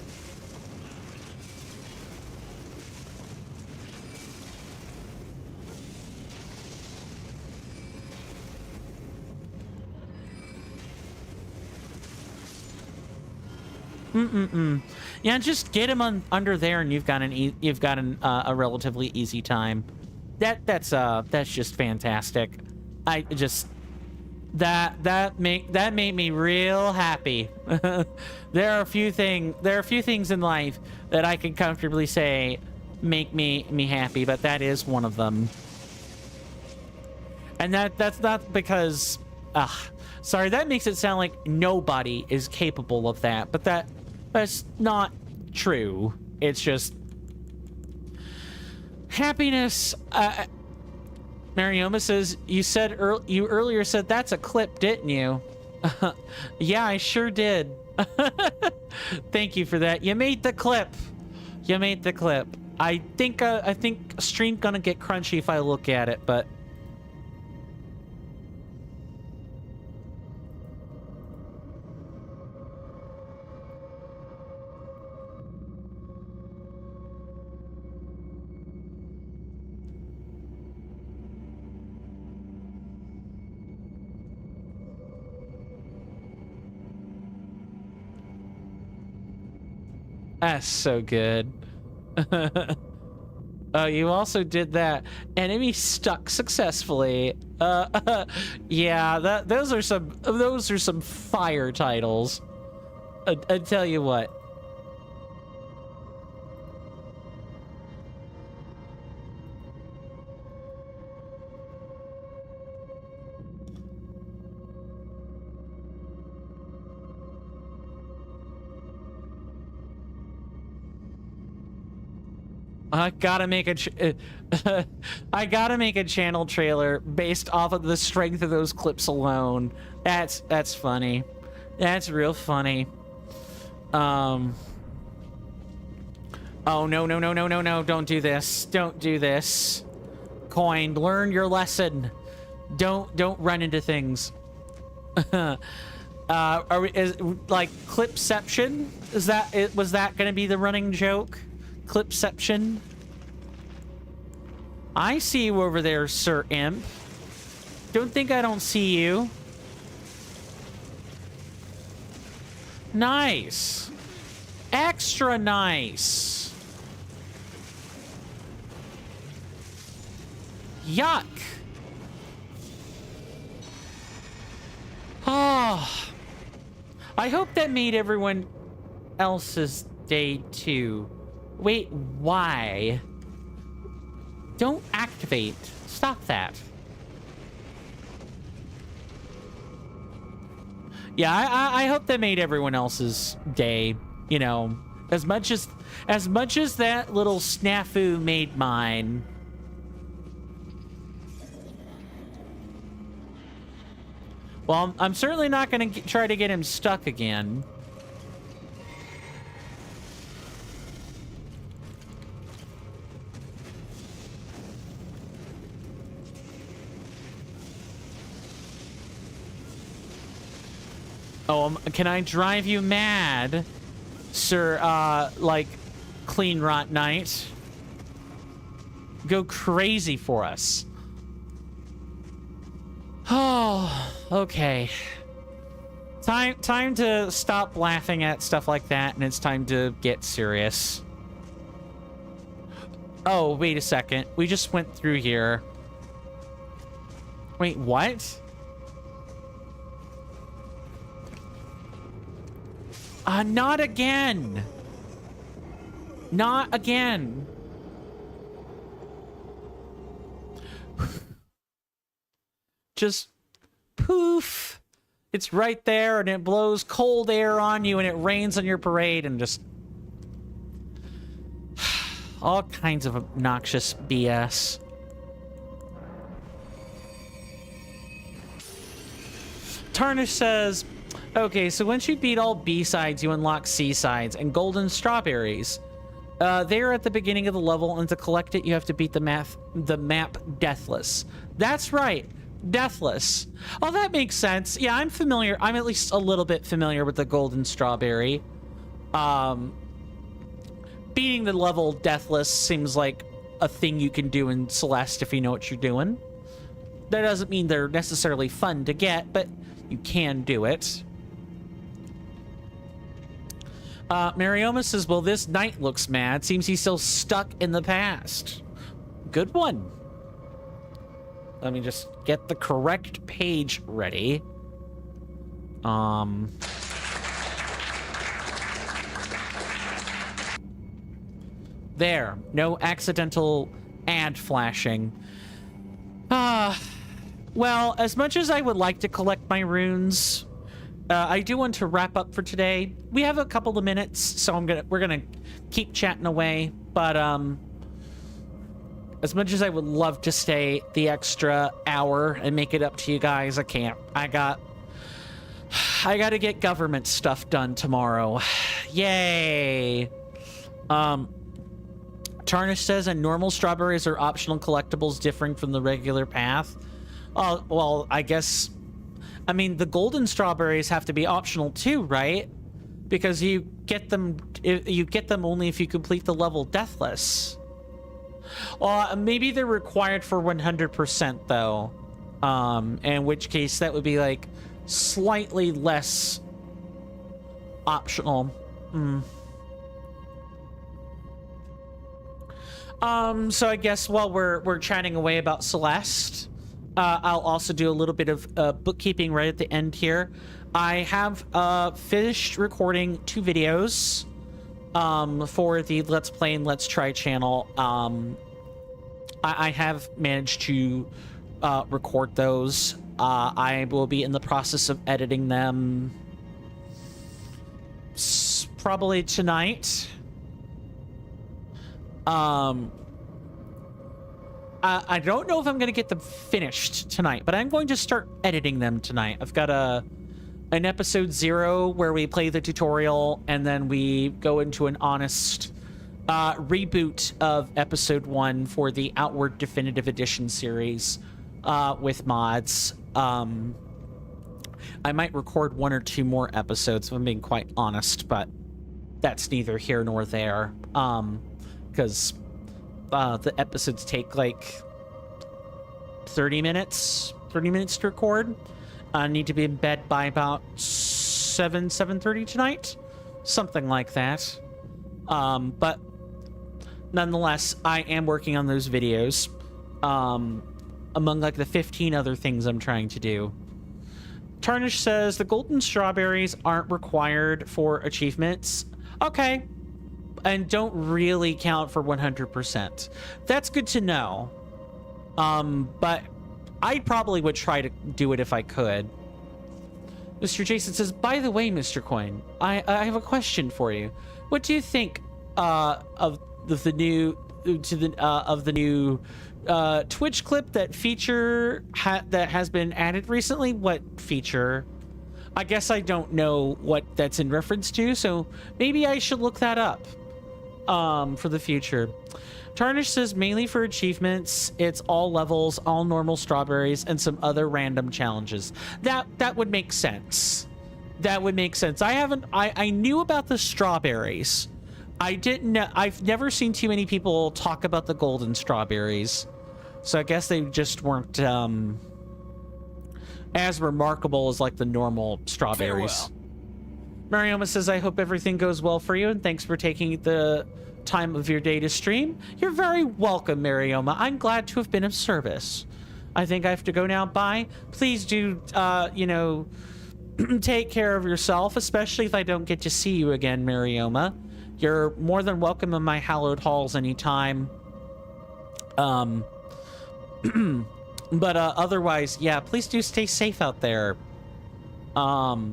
Yeah, just get him under there, and you've got a relatively easy time. That's just fantastic. That made me real happy. There are a few things in life that I can comfortably say make me happy, but that is one of them. And that's not because sorry, that makes it sound like nobody is capable of that, but that's not true. It's just happiness. Marioma says, you earlier said that's a clip, didn't you? Yeah, I sure did. Thank you for that. You made the clip. You made the clip. I think stream gonna get crunchy if I look at it, but that's so good. Oh, you also did that. Enemy stuck successfully. Yeah, those are some fire titles. I tell you what. I gotta make a channel trailer based off of the strength of those clips alone. That's funny. That's real funny. Oh no, don't do this. Don't do this. Coin, learn your lesson. Don't run into things. Like clipception? Was that gonna be the running joke? Clipception. I see you over there, Sir Imp. Don't think I don't see you. Nice. Extra nice. Yuck. Oh. I hope that made everyone else's day too. Wait, why? Don't activate. Stop that. Yeah, I hope that made everyone else's day. You know, as much as that little snafu made mine. Well, I'm certainly not going to try to get him stuck again. Oh, can I drive you mad, sir? Like, Clean Rot Knight? Go crazy for us. Oh, okay. Time to stop laughing at stuff like that, and it's time to get serious. Oh, wait a second. We just went through here. Wait, what? Not again. Not again. Just poof. It's right there, and it blows cold air on you, and it rains on your parade, and just all kinds of obnoxious BS. Tarnish says, okay, so once you beat all B-sides, you unlock C-sides and golden strawberries. They're at the beginning of the level, and to collect it, you have to beat the map Deathless. That's right, Deathless. Oh, that makes sense. Yeah, I'm familiar. I'm at least a little bit familiar with the golden strawberry. Beating the level Deathless seems like a thing you can do in Celeste if you know what you're doing. That doesn't mean they're necessarily fun to get, but you can do it. Marioma says, well, this knight looks mad. Seems he's still stuck in the past. Good one. Let me just get the correct page ready. There. No accidental ad flashing. Well, as much as I would like to collect my runes, I do want to wrap up for today. We have a couple of minutes, so we're gonna keep chatting away. But as much as I would love to stay the extra hour and make it up to you guys, I can't. I got to get government stuff done tomorrow. Yay! Tarnish says, and normal strawberries are optional collectibles differing from the regular path. Oh, well, I guess. I mean, the golden strawberries have to be optional too, right? Because you get them only if you complete the level Deathless. Maybe they're required for 100% though. In which case that would be like slightly less optional. So I guess while we're chatting away about Celeste, I'll also do a little bit of bookkeeping right at the end here. I have finished recording 2 videos for the Let's Play and Let's Try channel. I have managed to record those. I will be in the process of editing them probably tonight. I don't know if I'm going to get them finished tonight, but I'm going to start editing them tonight. I've got an episode 0 where we play the tutorial, and then we go into an honest reboot of episode 1 for the Outward Definitive Edition series with mods. I might record 1 or 2 more episodes, if I'm being quite honest, but that's neither here nor there. Because the episodes take like 30 minutes to record. I need to be in bed by about 7:30 tonight, something like that. But nonetheless, I am working on those videos. among like the 15 other things I'm trying to do. Tarnish says the golden strawberries aren't required for achievements. Okay. And don't really count for 100%. That's good to know. But I probably would try to do it if I could. Mr. Jason says, by the way, Mr. Coin, I have a question for you. What do you think of the new Twitch clip that that has been added recently? What feature? I guess I don't know what that's in reference to, so maybe I should look that up for the future. Tarnish says mainly for achievements. It's all levels, all normal strawberries, and some other random challenges. That would make sense. That would make sense. I knew about the strawberries. I've never seen too many people talk about the golden strawberries. So I guess they just weren't as remarkable as like the normal strawberries. Marioma says, I hope everything goes well for you, and thanks for taking the time of your day to stream. You're very welcome, Marioma. I'm glad to have been of service. I think I have to go now. Bye. Please do, take care of yourself, especially if I don't get to see you again, Marioma. You're more than welcome in my hallowed halls anytime. But otherwise, yeah, please do stay safe out there. The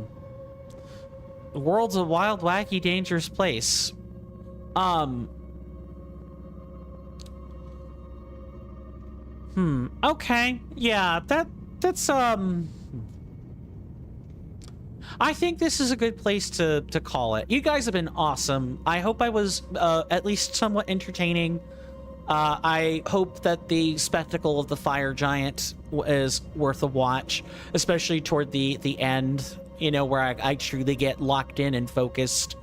world's a wild, wacky, dangerous place. Okay. Yeah, that's I think this is a good place to call it. You guys have been awesome. I hope I was at least somewhat entertaining. I hope that the spectacle of the fire giant is worth a watch, especially toward the end, you know, where I truly get locked in and focused.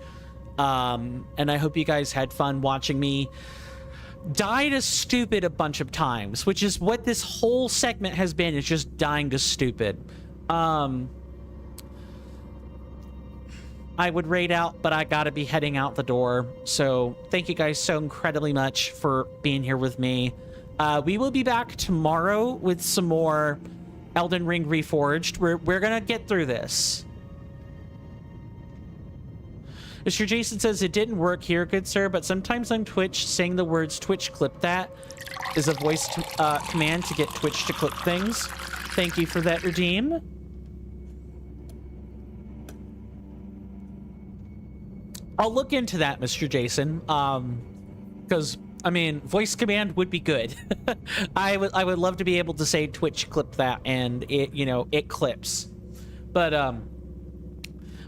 And I hope you guys had fun watching me die to stupid a bunch of times, which is what this whole segment has been, is just dying to stupid. I would raid out, but I gotta be heading out the door. So thank you guys so incredibly much for being here with me. We will be back tomorrow with some more Elden Ring Reforged. We're gonna get through this. Mr. Jason says, it didn't work here, good sir, but sometimes on Twitch, saying the words Twitch clip that is a voice command to get Twitch to clip things. Thank you for that, Redeem. I'll look into that, Mr. Jason, because, I mean, voice command would be good. I would love to be able to say Twitch clip that, and it, you know, it clips. But,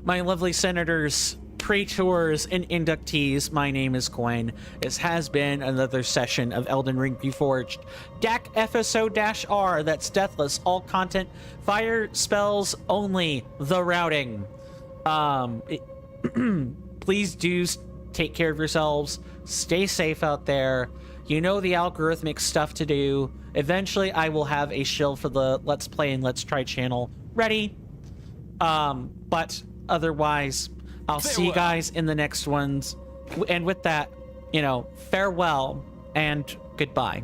my lovely senators, praetors, and inductees, my name is Coin. This has been another session of Elden Ring Reforged. DAC FSO-R, that's Deathless, all content, fire spells only, the routing. Please do take care of yourselves. Stay safe out there. You know the algorithmic stuff to do. Eventually, I will have a shill for the Let's Play and Let's Try channel ready. But otherwise, I'll see you guys in the next ones. And with that, you know, farewell and goodbye.